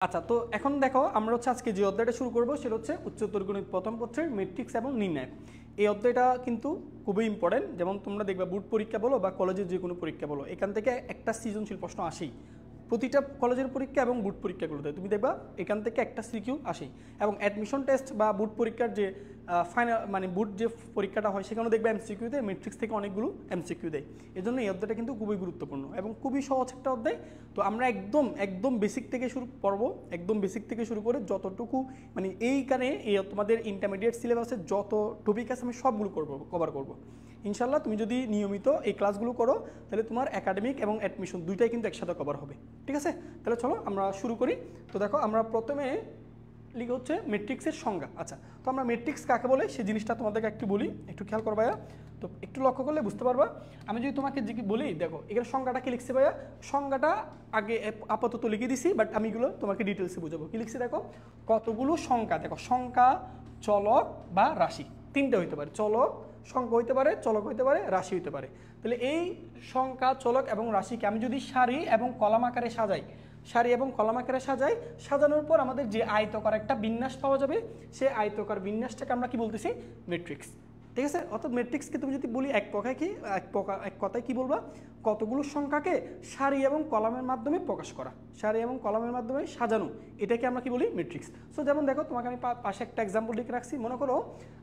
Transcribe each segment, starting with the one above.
আচ্ছা, তো এখন দেখো আমরা হচ্ছে আজকে যে অধ্যায়টা শুরু করবো সেটা হচ্ছে উচ্চতর গণিত প্রথম পত্রের ম্যাট্রিক্স এবং নির্ণয়। এই অধ্যায়টা কিন্তু খুবই ইম্পর্টেন্ট। যেমন তোমরা দেখবে বোর্ড পরীক্ষা বলো বা কলেজের যে কোনো পরীক্ষা বলো, এখান থেকে একটা সৃজনশীল প্রশ্ন আসেই। প্রতিটা কলেজের পরীক্ষা এবং বোর্ড পরীক্ষাগুলোতে তুমি দেখবা এখান থেকে একটা সিকিউ আসেই। এবং অ্যাডমিশন টেস্ট বা বোর্ড পরীক্ষার যে ফাইনাল মানে বোর্ড যে পরীক্ষাটা হয় সেখানেও দেখবে এমসিকিউতে ম্যাট্রিক্স থেকে অনেকগুলো এমসিকিউ দেয়। এজন্য এই অধ্যায়টা কিন্তু খুবই গুরুত্বপূর্ণ এবং খুবই সহজ একটা অধ্যায়। তো আমরা একদম বেসিক থেকে শুরু করবো, একদম বেসিক থেকে শুরু করে যতটুকু মানে এইখানে এই তোমাদের ইন্টারমিডিয়েট সিলেবাসের যত টপিক আছে আমি সবগুলো কভার করবো ইনশাল্লাহ। তুমি যদি নিয়মিত এই ক্লাসগুলো করো তাহলে তোমার একাডেমিক এবং অ্যাডমিশন দুইটাই কিন্তু একসাথে কভার হবে। ঠিক আছে, তাহলে চলো আমরা শুরু করি। তো দেখো আমরা প্রথমে লিখে হচ্ছে ম্যাট্রিক্সের সংজ্ঞা। আচ্ছা, তো আমরা ম্যাট্রিক্স কাকে বলে সেই জিনিসটা তোমাদেরকে একটু বলি, একটু খেয়াল করো ভাইয়া। তো একটু লক্ষ্য করলে বুঝতে পারবা। আমি যদি তোমাকে বলি, দেখো এখানে সংজ্ঞাটা কি লিখছে ভাইয়া, সংজ্ঞাটা আগে আপাতত লিখে দিছি, বাট আমি এগুলো তোমাকে ডিটেলসে বুঝাবো। কি লিখছি দেখো, কতগুলো সংখ্যা, দেখো সংখ্যা, চলক বা রাশি তিনটে হইতে পারে। চলক সংখ্যা হইতে পারে, চলক হইতে পারে, রাশি হইতে পারে। তাহলে এই সংখ্যা, চলক এবং রাশিকে আমি যদি সারি এবং কলাম আকারে সাজাই, সারি এবং কলাম আকারে সাজাই, সাজানোর পর আমাদের যে আয়তকার একটা বিন্যাস পাওয়া যাবে, সেই আয়তকার বিন্যাসটাকে আমরা কি বলতেছি, ম্যাট্রিক্স। ঠিক আছে, অর্থাৎ ম্যাট্রিক্সকে তুমি যদি বলি এক কথায় কি বলবা, কতগুলো সংখ্যাকে সারি এবং কলামের মাধ্যমে প্রকাশ করা, সারি এবং কলামের মাধ্যমে সাজানো, এটাকে আমরা কি বলি, ম্যাট্রিক্স। সো যেমন দেখো তোমাকে আমি পাশে একটা এক্সাম্পল লিখে রাখছি। মনে করো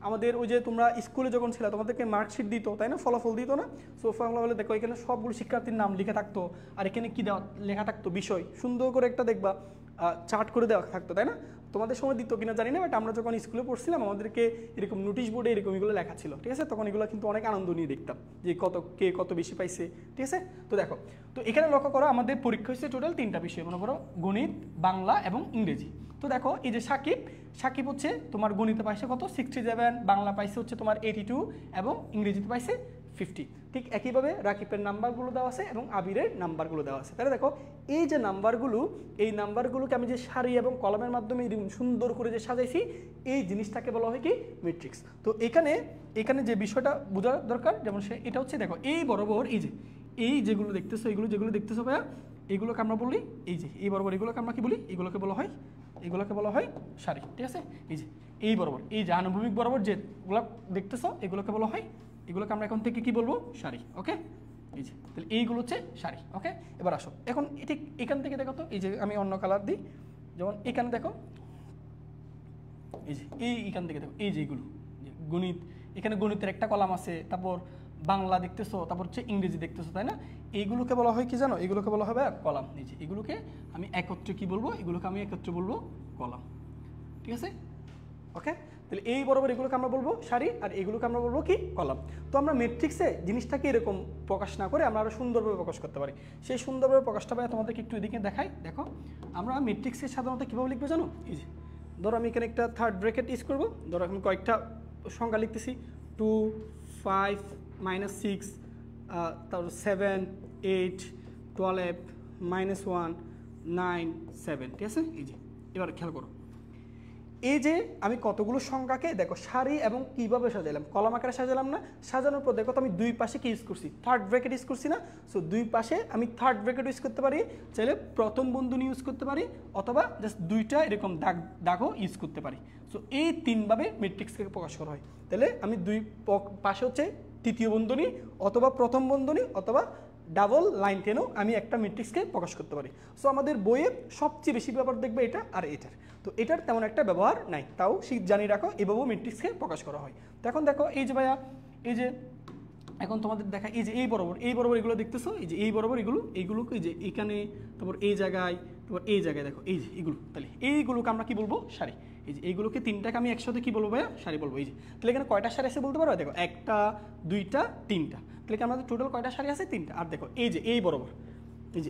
আমাদের ওই যে তোমরা স্কুলে যখন ছিল তোমাদেরকে মার্কশিট দিত, তাই না, ফলাফল দিত না। সো ফলাফলে দেখো এখানে সবগুলো শিক্ষার্থীর নাম লিখে থাকতো, আর এখানে কি লেখা থাকতো, বিষয় সুন্দর করে একটা দেখবা চার্ট করে দেওয়া থাকতো, তাই না। তোমাদের সময় দিত কিনা জানি না, বাট আমরা যখন স্কুলে পড়ছিলাম আমাদেরকে এরকম নোটিশ বোর্ডে এরকম এগুলো লেখা ছিল। ঠিক আছে, তখন এগুলো কিন্তু অনেক আনন্দ নিয়ে দেখতাম যে কে কত বেশি পাইছে। ঠিক আছে, তো দেখো, তো এখানে লক্ষ্য করো আমাদের পরীক্ষা হচ্ছে টোটাল 3টা বিষয়, মনে করো গণিত, বাংলা এবং ইংরেজি। তো দেখো এই যে সাকিব হচ্ছে তোমার গণিতে পাইছে কত, 67, বাংলা পাইছে হচ্ছে তোমার 82 এবং ইংরেজিতে পাইছে 50। ঠিক একইভাবে রাকিবের নাম্বারগুলো দেওয়া আছে এবং আবিরের নাম্বারগুলো দেওয়া আছে। তাহলে দেখো এই যে নাম্বারগুলো, এই নাম্বারগুলোকে আমি যে সারি এবং কলমের মাধ্যমে সুন্দর করে যে সাজাইছি, এই জিনিসটাকে বলা হয় কি, ম্যাট্রিক্স। তো এখানে যে বিষয়টা বোঝা দরকার, যেমন এটা হচ্ছে দেখো এই বরাবর এই যেগুলো দেখতেছো ভাইয়া, এগুলোকে আমরা বলি এই বরাবর, এগুলোকে আমরা কি বলি, এগুলোকে বলা হয় সারি। ঠিক আছে, এই বরাবর, এই যে আনুভূমিক বরাবর যেগুলো দেখতেছো এগুলোকে বলা হয়, এগুলোকে আমরা এখন থেকে কি বলবো, সারি। ওকে, তাহলে এইগুলো হচ্ছে সারি। ওকে, এবার আসো এখন ঠিক এখান থেকে দেখো তো, এই যে আমি অন্য কালার দিই, যেমন এখানে দেখো এইখান থেকে দেখো এই যে এইগুলো গণিত, এখানে গণিতের একটা কলাম আছে, তারপর বাংলা দেখতেছো, তারপর হচ্ছে ইংরেজি দেখতেছো, তাই না। এইগুলোকে বলা হয় কি জানো, এগুলোকে বলা হবে কলাম। এগুলোকে আমি একত্রে কি বলবো, এগুলোকে আমি একত্রে বলবো কলাম। ঠিক আছে, ওকে, তাহলে এই বরাবর এগুলোকে আমরা বলবো সারি, আর এগুলোকে আমরা বলবো কি, কলাম। তো আমরা ম্যাট্রিক্সে জিনিসটাকে এরকম প্রকাশ না করে আমরা আরো সুন্দরভাবে প্রকাশ করতে পারি। সেই সুন্দরভাবে প্রকাশটা পাই তোমাদেরকে একটু এদিকে দেখাই। দেখো আমরা ম্যাট্রিক্সে সাধারণত কীভাবে লিখবে জানো, ধরো আমি এখানে একটা থার্ড ব্র্যাকেট ইউজ করবো। ধরো আমি কয়েকটা সংখ্যা লিখতেছি, 2, 5, -6, তারপর 7, 8, 12, -1, 9, 7। ঠিক আছে, এবার খেয়াল করো এই যে আমি কতগুলো সংখ্যাকে দেখো সারি এবং কিভাবে সাজাইলাম, কলাম আকারে সাজালাম না। সাজানোর পর দেখো তো আমি দুই পাশে কি ইউজ করছি, থার্ড ব্র্যাকেট ইউজ করছি না। সো দুই পাশে আমি থার্ড ব্র্যাকেট ইউজ করতে পারি, চাইলে প্রথম বন্ধনী ইউজ করতে পারি, অথবা জাস্ট দুইটা এরকম দাগও ইউজ করতে পারি। সো এই তিনভাবে ম্যাট্রিক্সকে প্রকাশ করা হয়। তাহলে আমি দুই পাশে হচ্ছে তৃতীয় বন্ধনী, অথবা প্রথম বন্ধনী, অথবা ডাবল লাইন টেনেও আমি একটা ম্যাট্রিক্সকে প্রকাশ করতে পারি। সো আমাদের বইয়ে সবচেয়ে বেশি ব্যবহার দেখবে এটা আর এটার। তো এটার তেমন একটা ব্যবহার নাই, তাও জানিয়ে রাখো এভাবেও ম্যাট্রিক্সকে প্রকাশ করা হয়। তো এখন দেখো এই যে ভাইয়া, এই যে এখন তোমাদের দেখা এই যে এই বরাবর এগুলো দেখতেছো, এই যে এই বরাবর এইগুলোকে এই যে এখানে, তারপর এই জায়গায়, তারপর এই জায়গায় দেখো এই যে এগুলো, তাহলে এইগুলোকে আমরা কি বলবো, সারি। এই যে এইগুলোকে তিনটাকে আমি একসাথে কি বলবো ভাইয়া, সারি বলবো। এই যে তাহলে এখানে কয়টা সারি আছে বলতে পারো, দেখো 1টা 2টা 3টা, তাহলে আমাদের টোটাল কয়টা সারি আছে, 3টা। আর দেখো এই যে এই বরাবর,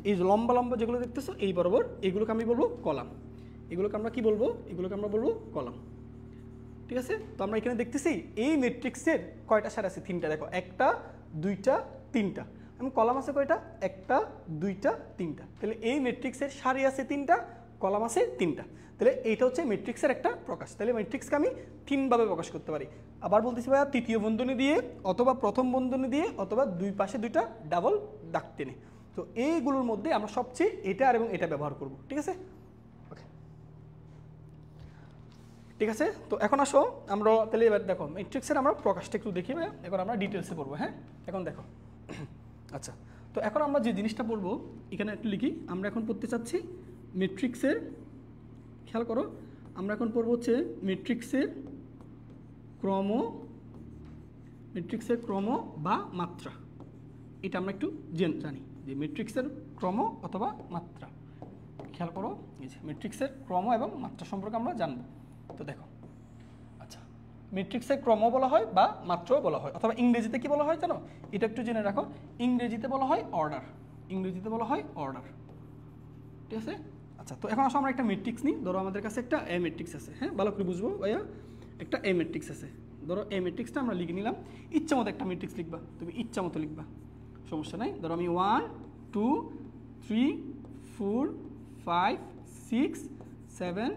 এই যে লম্বা লম্বা যেগুলো দেখতেছো এই বরাবর, এগুলোকে আমি বলবো কলাম। এগুলোকে আমরা কি বলবো, এগুলোকে আমরা বলবো কলাম। ঠিক আছে, তো আমরা এখানে দেখতেছি এই ম্যাট্রিক্সের কয়টা সারি আছে, 3টা। দেখো 1টা 2টা 3টা, আমি কলাম আছে কয়টা, 1টা 2টা 3টা। তাহলে এই ম্যাট্রিক্সের সারি আছে 3টা, কলাম আছে 3টা। তাহলে এইটা হচ্ছে ম্যাট্রিক্সের একটা প্রকাশ। তাহলে ম্যাট্রিক্সকে আমি 3ভাবে প্রকাশ করতে পারি। আবার বলতেছি ভাইয়া, তৃতীয় বন্ধনী দিয়ে, অথবা প্রথম বন্ধনী দিয়ে, অথবা দুই পাশে 2টা ডাবল দাগ টেনে। তো এইগুলোর মধ্যে আমরা সবচেয়ে এটা এবং এটা ব্যবহার করব। ঠিক আছে, ওকে। ঠিক আছে? তো এখন আসো আমরা তাহলে এবার দেখো ম্যাট্রিক্সের আমরা প্রকাশটা একটু দেখি, এখন আমরা ডিটেলসে পড়বো। হ্যাঁ, এখন দেখো আচ্ছা, তো এখন আমরা যে জিনিসটা পড়বো এখানে একটু লিখি। আমরা এখন পড়তে চাচ্ছি ম্যাট্রিক্সের, খেয়াল করো, আমরা এখন পড়বো হচ্ছে ম্যাট্রিক্সের ক্রম বা মাত্রা। এটা আমরা একটু জানি যে ম্যাট্রিক্সের ক্রম অথবা মাত্রা। খেয়াল করো, এই যে ম্যাট্রিক্সের ক্রম এবং মাত্রা সম্পর্কে আমরা জানবো। তো দেখো আচ্ছা, ম্যাট্রিক্সের ক্রম বলা হয় বা মাত্রাও বলা হয়, অথবা ইংরেজিতে কি বলা হয় জানো, এটা একটু জেনে রাখো। ইংরেজিতে বলা হয় অর্ডার, ইংরেজিতে বলা হয় অর্ডার। ঠিক আছে? আচ্ছা, তো এখন আসো আমরা একটা ম্যাট্রিক্স নিই। ধরো আমাদের কাছে একটা এ ম্যাট্রিক্স আছে। হ্যাঁ, ভালো করে বুঝবো ভাইয়া, একটা এ ম্যাট্রিক্স আছে। ধরো এই ম্যাট্রিক্সটা আমরা লিখে নিলাম। ইচ্ছা মতো একটা ম্যাট্রিক্স লিখবা, তুমি ইচ্ছা মতো লিখবা, সমস্যা নাই। ধরো আমি 1 2 3 4 5 6 7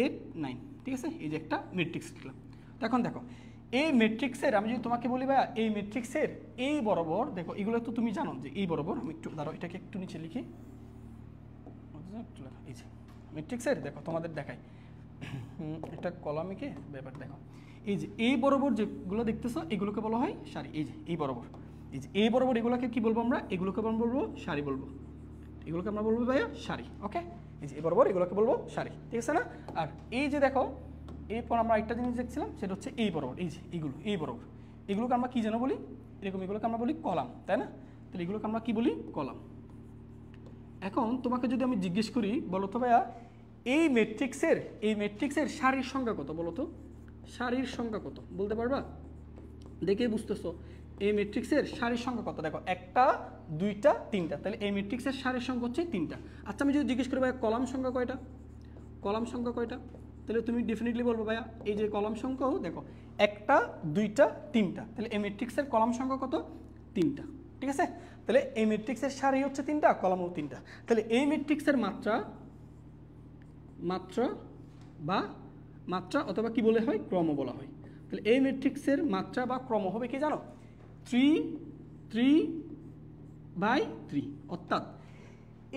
8 9, ঠিক আছে, এই যে একটা ম্যাট্রিক্স লিখলাম। তো এখন দেখো এই ম্যাট্রিক্সের, আমি যদি তোমাকে বলি ভাইয়া এই ম্যাট্রিক্সের এই বরাবর, দেখো এগুলো তো তুমি জানো যে এই বরাবর, আমি একটু ধরো এটাকে একটু নিচে লিখি। এই যে ম্যাট্রিক্সের দেখো তোমাদের দেখাই একটা কলামিকে ব্যাপার দেখো, এই যে এই বরাবর যেগুলো দেখতেছো এগুলোকে বলা হয় সারি। এই যে এই বরাবর, এই যে এই বরাবর এগুলোকে কি বলবো আমরা, এগুলোকে আমরা বলবো সারি বলবো, এগুলোকে আমরা বলবো ভাইয়া সারি। ওকে, এই যে এই বরাবর এগুলোকে বলবো সারি, ঠিক আছে না? আর এই যে দেখো এরপর আমরা একটা জিনিস দেখছিলাম, সেটা হচ্ছে এই বরাবর, এই যে এইগুলো এই বরাবর, এগুলোকে আমরা কি যেন বলি, এরকম এগুলোকে আমরা বলি কলাম, তাই না? তাহলে এগুলোকে আমরা কি বলি, কলাম। এখন তোমাকে যদি আমি জিজ্ঞেস করি, বলো তো ভাইয়া এই ম্যাট্রিক্সের সারির সংখ্যা কত, বলো তো সারির সংখ্যা কত, বলতে পারবা? দেখে বুঝতেছো এই ম্যাট্রিক্সের সারির সংখ্যা কত। দেখো 1টা 2টা 3টা, তাহলে এই ম্যাট্রিক্সের সারির সংখ্যা হচ্ছে 3টা। আচ্ছা, আমি যদি জিজ্ঞেস করি ভাইয়া কলাম সংখ্যা কয়টা, কলাম সংখ্যা কয়টা, তাহলে তুমি ডেফিনেটলি বলবো ভাইয়া এই যে কলাম সংখ্যাও দেখো 1টা 2টা 3টা, তাহলে এই ম্যাট্রিক্সের কলাম সংখ্যা কত, 3টা। ঠিক আছে, তাহলে এই ম্যাট্রিক্সের সারি হচ্ছে 3টা, কলামও 3টা। তাহলে এই ম্যাট্রিক্সের মাত্রা অথবা কি বলে হয়, ক্রম বলা হয়। তাহলে এই ম্যাট্রিক্সের মাত্রা বা ক্রম হবে কি জানো, 3/3, অর্থাৎ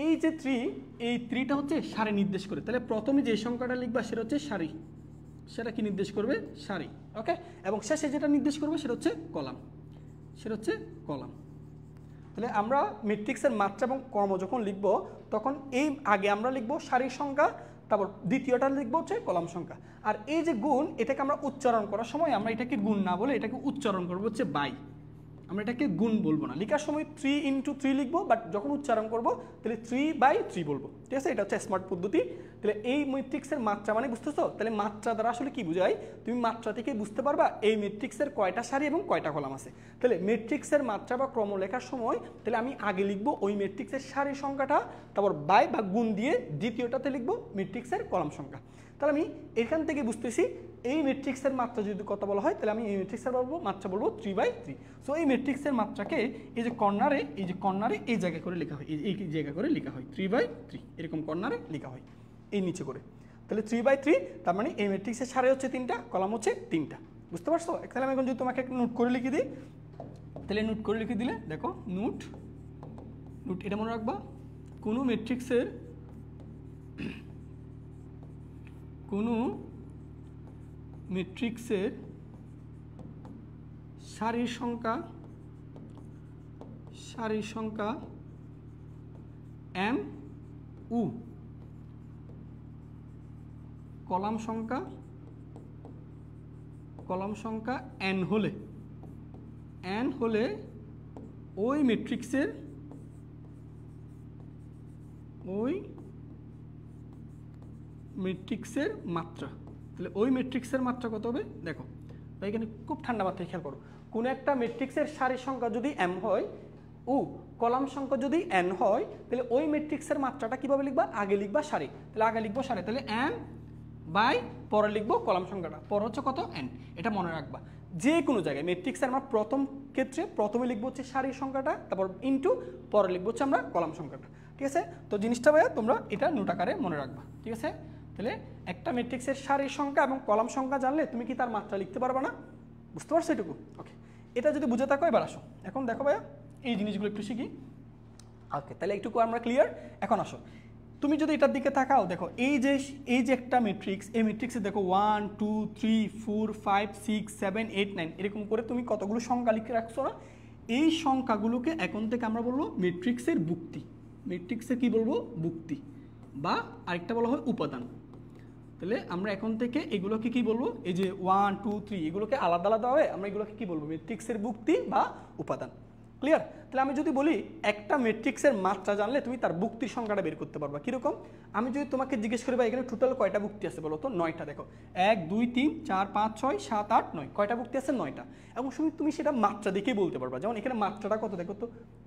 এই যে 3, এই 3টা হচ্ছে সারি নির্দেশ করে। তাহলে প্রথমে যে সংখ্যাটা লিখবা সেটা হচ্ছে সারি, সেটা কি নির্দেশ করবে, সারি। ওকে, এবং শেষে যেটা নির্দেশ করবে সেটা হচ্ছে কলাম, সেটা হচ্ছে কলাম। তাহলে আমরা ম্যাট্রিক্সের মাত্রা এবং ক্রম যখন লিখব, তখন এই আগে আমরা লিখব সারির সংখ্যা, তারপর দ্বিতীয়টা লিখবো হচ্ছে কলাম সংখ্যা। আর এই যে গুণ, এটাকে আমরা উচ্চারণ করার সময় আমরা এটাকে গুণ না বলে এটাকে উচ্চারণ করবো হচ্ছে বাই, আমরা এটাকে গুণ বলবো না। লেখার সময় 3 × 3 লিখবো, বাট যখন উচ্চারণ করবো তাহলে 3/3 বলবো, ঠিক আছে? এটা হচ্ছে স্মার্ট পদ্ধতি। তাহলে এই ম্যাট্রিক্সের মাত্রা মানে বুঝতেছো, তাহলে মাত্রা দ্বারা আসলে কি বোঝায়, তুমি মাত্রা থেকে বুঝতে পারবা এই ম্যাট্রিক্সের কয়টা সারি এবং কয়টা কলাম আছে। তাহলে ম্যাট্রিক্সের মাত্রা বা ক্রম লেখার সময় তাহলে আমি আগে লিখবো ওই ম্যাট্রিক্সের সারির সংখ্যাটা, তারপর বাই বা গুণ দিয়ে দ্বিতীয়টাতে লিখবো ম্যাট্রিক্সের কলাম সংখ্যা। তাহলে আমি এখান থেকে বুঝতেছি এই ম্যাট্রিক্সের মাত্রা যদি কত বলা হয়, তাহলে আমি এই ম্যাট্রিক্সের বলবো মাত্রা বলবো 3/3। সো এই ম্যাট্রিক্সের মাত্রাকে এই যে কর্নারে, এই জায়গা করে লেখা হয়, এই জায়গা করে লেখা হয় 3/3, এরকম কর্নারে লেখা হয় এই নিচে করে। তাহলে 3/3, তার মানে এই ম্যাট্রিক্সের সারি হচ্ছে 3টা, কলাম হচ্ছে 3টা। বুঝতে পারছো? তাহলে আমি এখন যদি তোমাকে একটা নোট করে লিখে দিই, তাহলে নোট করে লিখে দিলে দেখো, নোট এটা মনে রাখবা, কোনো ম্যাট্রিক্সের সারির সংখ্যা m u, কলাম সংখ্যা n হলে ওই ম্যাট্রিক্সের মাত্রা। তাহলে ওই ম্যাট্রিক্সের মাত্রা কত হবে, দেখো তাই এখানে খুব ঠান্ডা মাথায় খেয়াল করো, কোনো একটা ম্যাট্রিক্সের সারির সংখ্যা যদি m হয়, কলাম সংখ্যা যদি n হয়, তাহলে ওই ম্যাট্রিক্সের মাত্রাটা কিভাবে লিখবা, আগে লিখবা সারি, তাহলে আগে লিখবো সারি, তাহলে m বাই পরে লিখবো কলাম সংখ্যাটা, পরে হচ্ছে কত, n। এটা মনে রাখবা যে কোনো জায়গায় ম্যাট্রিক্সের আমরা প্রথম ক্ষেত্রে প্রথমে লিখবো হচ্ছে সারির সংখ্যাটা, তারপর ইনটু পরে লিখবো হচ্ছে আমরা কলাম সংখ্যাটা, ঠিক আছে? তো জিনিসটা ভাইয়া তোমরা এটা নোট আকারে মনে রাখবা, ঠিক আছে? তাহলে একটা ম্যাট্রিক্সের সারির সংখ্যা এবং কলাম সংখ্যা জানলে তুমি কি তার মাত্রা লিখতে পারবা না? বুঝতে পারছো এটুকু? ওকে, এটা যদি বুঝে থাকো এবার আসো, এখন দেখো ভাইয়া এই জিনিসগুলো একটু শিখি। ওকে, তাহলে একটু আমরা ক্লিয়ার। এখন আসো, তুমি যদি এটার দিকে তাকাও দেখো এই যে একটা ম্যাট্রিক্স, এই ম্যাট্রিক্সে দেখো 1 2 3 4 5 6 7 8 9 এরকম করে তুমি কতগুলো সংখ্যা লিখে রাখছো না, এই সংখ্যাগুলোকে এখন থেকে আমরা বলবো ম্যাট্রিক্সের বুক্তি। ম্যাট্রিক্সের কি বলবো? বুক্তি, বা আরেকটা বলা হয় উপাদান। তাহলে আমরা এখন থেকে এগুলোকে কি বলবো? এই যে 1 2 3 এগুলোকে আলাদা আলাদাভাবে আমরা এগুলোকে কি বলবো? ম্যাট্রিক্সের বুক্তি বা উপাদান। ক্লিয়ার? তাহলে আমি যদি বলি একটা ম্যাট্রিক্সের মাত্রা জানলে তুমি তার বুক্তির সংখ্যাটা বের করতে পারবা। কীরকম? আমি যদি তোমাকে জিজ্ঞেস করি ভাই এখানে টোটাল কয়টা বুক্তি আছে বলো তো? 9টা। দেখো 1 2 3 4 5 6 7 8 9, কয়টা বুক্তি আছে? 9টা। এবং তুমি সেটা মাত্রা দেখেই বলতে পারবা। যেমন এখানে মাত্রাটা কত দেখো তো,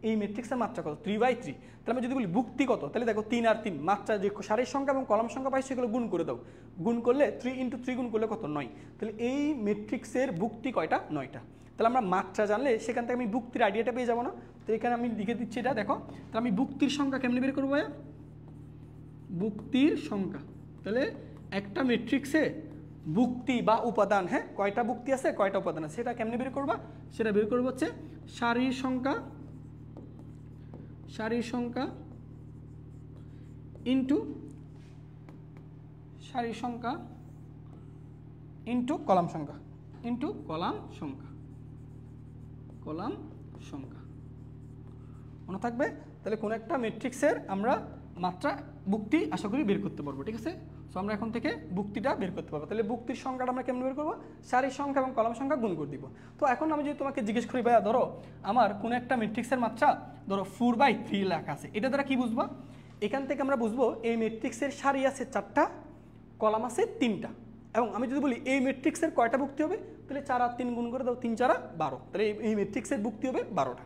এই ম্যাট্রিক্সের মাত্রা কত? 3/3। তাহলে আমি যদি বলি বুক্তি কত, তাহলে দেখো 3 আর 3, মাত্রা যে সারির সংখ্যা এবং কলাম সংখ্যা পাই সেগুলো গুণ করে দাও। গুণ করলে 3 × 3 গুণ করলে কত? 9। তাহলে এই ম্যাট্রিক্সের বুক্তি কয়টা? 9টা। তাহলে আমরা মাত্রা জানলে সেখান থেকে আমি বুক্তির আইডিয়াটা পেয়ে যাবো না? তো এখানে আমি লিখে দিচ্ছি এটা, দেখো। তাহলে আমি বুক্তির সংখ্যা কেমনে বের করবো? বুক্তির সংখ্যা। তাহলে একটা ম্যাট্রিক্সে বুক্তি বা উপাদান, হ্যাঁ, কয়টা বুক্তি আছে, কয়টা উপাদান আছে, সেটা কেমনে বের করবা? সেটা বের করবো হচ্ছে সারির সংখ্যা ইন্টু কলাম সংখ্যা মনে থাকবে। তাহলে কোন একটা ম্যাট্রিক্সের আমরা মাত্রা বুক্তি আশা করি বের করতে পারবো। ঠিক আছে? সো আমরা এখন থেকে বুক্তিটা বের করতে পারবো। তাহলে বুক্তির সংখ্যাটা আমরা কেমন বের করবো? সারির সংখ্যা এবং কলাম সংখ্যা গুণ করে দিব। তো এখন আমি যদি তোমাকে জিজ্ঞেস করি ভাইয়া ধরো আমার কোন একটা ম্যাট্রিক্সের মাত্রা ধরো 4/3 লেখা আছে, এটা দ্বারা কি বুঝবা? এখান থেকে আমরা বুঝবো এই ম্যাট্রিক্সের সারি আছে 4টা, কলাম আছে 3টা। এবং আমি যদি বলি এই ম্যাট্রিক্সের কয়টা বুক্তি হবে, তাহলে 4 আর 3 গুণ করে দাও, 3 4 12। তাহলে এই ম্যাট্রিক্সের বুক্তি হবে 12টা।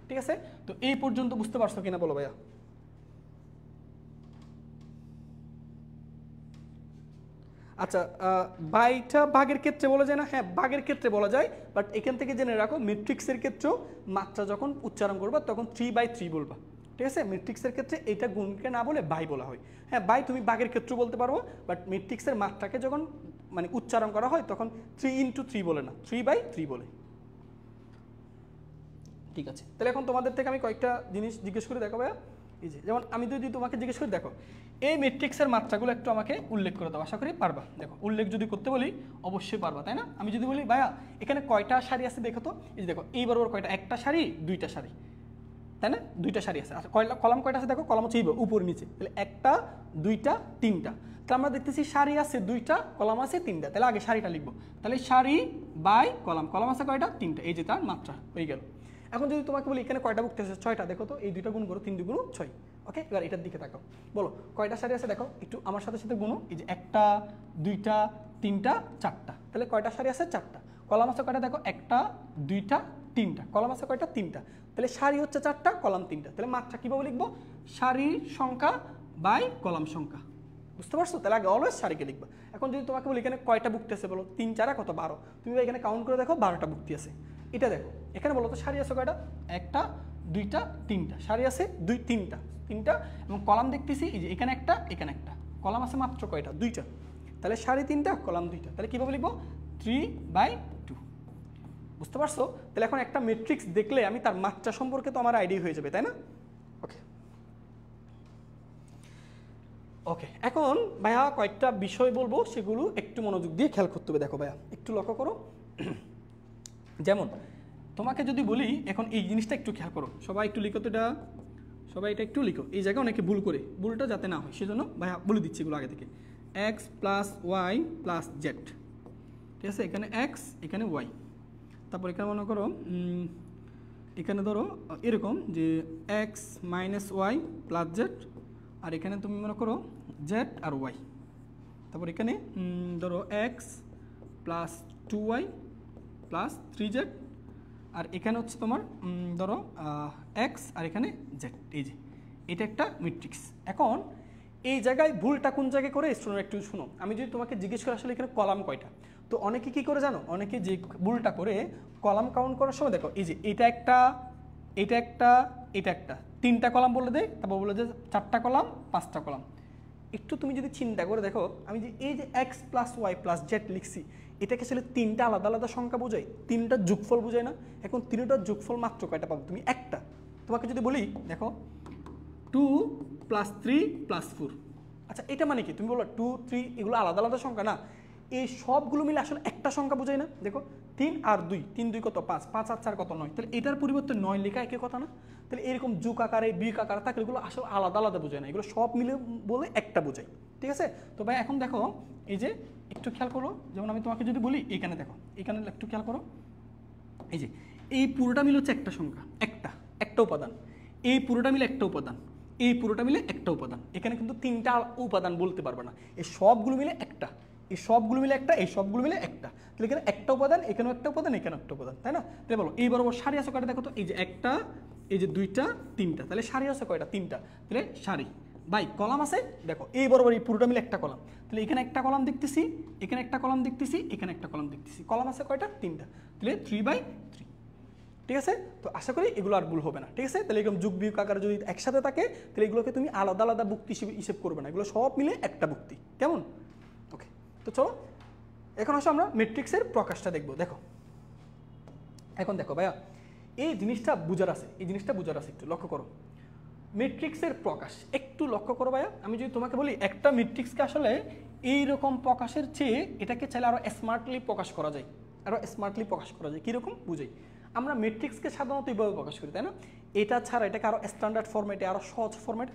ঠিক আছে? তো এই পর্যন্ত বুঝতে পারছো কিনা বলো ভাইয়া? আচ্ছা, বাইটা ভাগের ক্ষেত্রে বলা যায় না? হ্যাঁ, ভাগের ক্ষেত্রে বলা যায়, বাট এখান থেকে জেনে রাখো ম্যাট্রিক্সের ক্ষেত্রেও মাত্রা যখন উচ্চারণ করবা তখন 3/3 বলবা। ঠিক আছে? ম্যাট্রিক্সের ক্ষেত্রে এটা গুণকে না বলে বাই বলা হয়। হ্যাঁ, বাই তুমি ভাগের ক্ষেত্রে বলতে পারবো, বাট ম্যাট্রিক্সের মাত্রাকে যখন মানে উচ্চারণ করা হয় তখন 3 × 3 বলে না, 3/3 বলে। ঠিক আছে? তাহলে এখন তোমাদের থেকে আমি কয়েকটা জিনিস জিজ্ঞেস করে দেখো ভাইয়া। এই যে যেমন আমি যদি তোমাকে জিজ্ঞেস করি, দেখো এই ম্যাট্রিক্সের মাত্রাগুলো একটু আমাকে উল্লেখ করে দাও, আশা করি পারবা। দেখো উল্লেখ যদি করতে বলি অবশ্যই পারবা, তাই না? আমি যদি বলি ভাইয়া এখানে কয়টা সারি আছে দেখো তো, এই যে দেখো এই বরাবর কয়টা, একটা সারি, দুইটা সারি, তাই না? দুইটা সারি আছে। আচ্ছা, কলাম কয়টা আছে দেখো, কলাম হচ্ছে উপর নিচে, তাহলে একটা, দুইটা, তিনটা। তাহলে আমরা দেখতেছি সারি আছে 2টা, কলাম আছে 3টা। তাহলে আগে সারিটা লিখবো। তাহলে সারি বাই কলাম, কলাম আছে কয়টা? 3টা। এই যে তার মাত্রা হয়ে গেল। এখন যদি তোমাকে বলি এখানে কয়টা বুক্তি আছে? 6টা। দেখো তো এই 2টা গুণ করো, 3 2 6। ওকে, এবার এটার দিকে তাকাও, বলো কয়টা সারি আছে দেখো, একটু আমার সাথে সাথে গুনো। এই যে একটা, দুইটা, তিনটা, 4টা। তাহলে কয়টা সারি আছে? 4টা। কলাম আছে কয়টা দেখো, একটা, দুইটা, 3টা। কলাম আছে কয়টা? 3টা। তাহলে সারি হচ্ছে 4টা, কলাম 3টা। তাহলে মাত্রা কীভাবে লিখবো? সারির সংখ্যা বাই কলাম সংখ্যা। বুঝতে পারছো? তাহলে আগে অলওয়েজ সারিকে লিখবা। এখন যদি তোমাকে বলি এখানে কয়টা বুক্তি আছে বলো, 3 4 কত? 12। তুমি এখানে কাউন্ট করে দেখো 12টা বুক্তি আছে। এটা দেখো এখানে বলো তো সারি আছে কয়টা? একটা, দুইটা, 3টা। সারি আছে 2 3টা, এবং কলাম দেখতেছি এই যে এখানে একটা, এখানে একটা। কলাম আছে মাত্র কয়টা? 2টা। তাহলে সারি 3টা, কলাম 2টা। তাহলে কীভাবে লিখবো? 3/2। বুঝতে পারছো? তাহলে এখন একটা ম্যাট্রিক্স দেখলে আমি তার মাত্রা সম্পর্কে তো আমার আইডিয়া হয়ে যাবে, তাই না? ওকে ওকে, এখন ভাইয়া কয়েকটা বিষয় বলবো, সেগুলো একটু মনোযোগ দিয়ে খেয়াল করতে হবে। দেখো ভাইয়া একটু লক্ষ্য করো। যেমন তোমাকে যদি বলি এখন এই জিনিসটা একটু খেয়াল করো, সবাই একটু লিখো তো এটা, সবাই এটা একটু লিখো। এই জায়গায় অনেকে ভুল করে, ভুলটা যাতে না হয় সেজন্য ভাইয়া বলে দিচ্ছি এগুলো আগে থেকে। x + y + z। ঠিক আছে? এখানে x, এখানে y। তারপর এখানে মনে করো এখানে ধরো এরকম যে x - y + z, আর এখানে তুমি মনে করো z আর y। তারপর এখানে ধরো x + 2y + 3z, আর এখানে হচ্ছে তোমার ধরো x আর এখানে z। এই যে এটা একটা ম্যাট্রিক্স। এখন এই জায়গায় ভুলটা কোন জায়গায় করে স্টুডেন্ট একটু শুনো। আমি যদি তোমাকে জিজ্ঞেস করি আসলে এখানে কলাম কয়টা, তো অনেকে কি করে জানো, অনেকে যে ভুলটা করে কলাম কাউন্ট করার সময় দেখো এই যে এটা একটা, এটা একটা, এটা একটা, 3টা কলাম বলে দেয়, তারপর বলে যে 4টা কলাম, 5টা কলাম। একটু তুমি যদি চিন্তা করে দেখো, আমি যে এই যে x + y + z লিখছি, এটাকে আসলে 3টা আলাদা আলাদা সংখ্যা বোঝায়, 3টার যোগফল বোঝায় না? এখন 3টার যোগফল মাত্র কয়টা পাবো তুমি? একটা। তোমাকে যদি বলি দেখো 2 +3 +4। আচ্ছা এটা মানে কি? তুমি বলো 2 3 এগুলো আলাদা আলাদা সংখ্যা না, এই সবগুলো মিলে আসলে একটা সংখ্যা বোঝায় না। দেখো 3 আর 2, 3 2 কত 5, 5 আর 4 কত 9, তাহলে এটার পরিবর্তে 9 লেখা একই কথা না? তাহলে এরকম যোগ আকারে বিয়োগ আকারে থাকলে এগুলো আসলে আলাদা আলাদা বোঝায় না, এগুলো সব মিলে বলে একটা বোঝায়। ঠিক আছে? তো ভাই এখন দেখো এই যে একটু খেয়াল করো, যেমন আমি তোমাকে যদি বলি এখানে দেখো, এখানে একটু খেয়াল করো, এই যে এই পুরোটা মিলে হচ্ছে একটা সংখ্যা, একটা উপাদান, এই পুরোটা মিলে একটা উপাদান, এই পুরোটা মিলে একটা উপাদান, এখানে কিন্তু 3টা উপাদান বলতে পারবে না, এই সবগুলো মিলে একটা, এই সবগুলো মিলে একটা, এই সবগুলো মিলে একটা, তাহলে এখানে একটা উপাদান, এখানেও একটা উপাদান, এখানেও একটা উপাদান, তাই না? তাহলে বলো এই বরাবর সারি আছে কয়টা দেখো তো, এই যে একটা, এই যে 2টা 3টা, তাহলে সারি আছে কয়টা? 3টা, তাহলে সারি। ভাই কলাম আছে দেখো এই বরাবর এই পুরোটা মিলে একটা কলাম, তাহলে এখানে একটা কলাম দেখতেছি, এখানে একটা কলাম দেখতেছি, এখানে একটা কলাম দেখতেছি, কলাম আছে কয়টা? 3টা, তাহলে 3/3। ঠিক আছে? তো আশা করি এগুলো আর ভুল হবে না। ঠিক আছে? তাহলে এরকম যুগ বিয়োগ আকারে যদি একসাথে থাকে তাহলে এগুলোকে তুমি আলাদা আলাদা বুক্তি হিসেব করবে না, এগুলো সব মিলে একটা বুক্তি। কেমন? ওকে, তো চলো এখন আসো আমরা ম্যাট্রিক্সের প্রকাশটা দেখবো। দেখো এখন দেখো ভাইয়া এই জিনিসটা বুঝার আছে, এই জিনিসটা বুঝার আছে, একটু লক্ষ্য করো ম্যাট্রিক্সের প্রকাশ, একটু লক্ষ্য করো ভাইয়া। আমি যদি তোমাকে বলি একটা ম্যাট্রিক্সকে আসলে এইরকম প্রকাশের চেয়ে এটাকে চাইলে আরও স্মার্টলি প্রকাশ করা যায়, আরও স্মার্টলি প্রকাশ করা যায়। কীরকম বুঝাই? আমরা ম্যাট্রিক্সকে সাধারণত এইভাবে প্রকাশ করি, তাই না? এটা ছাড়া এটাকে আরও স্ট্যান্ডার্ড ফরম্যাটে, আরও সহজ ফরম্যাট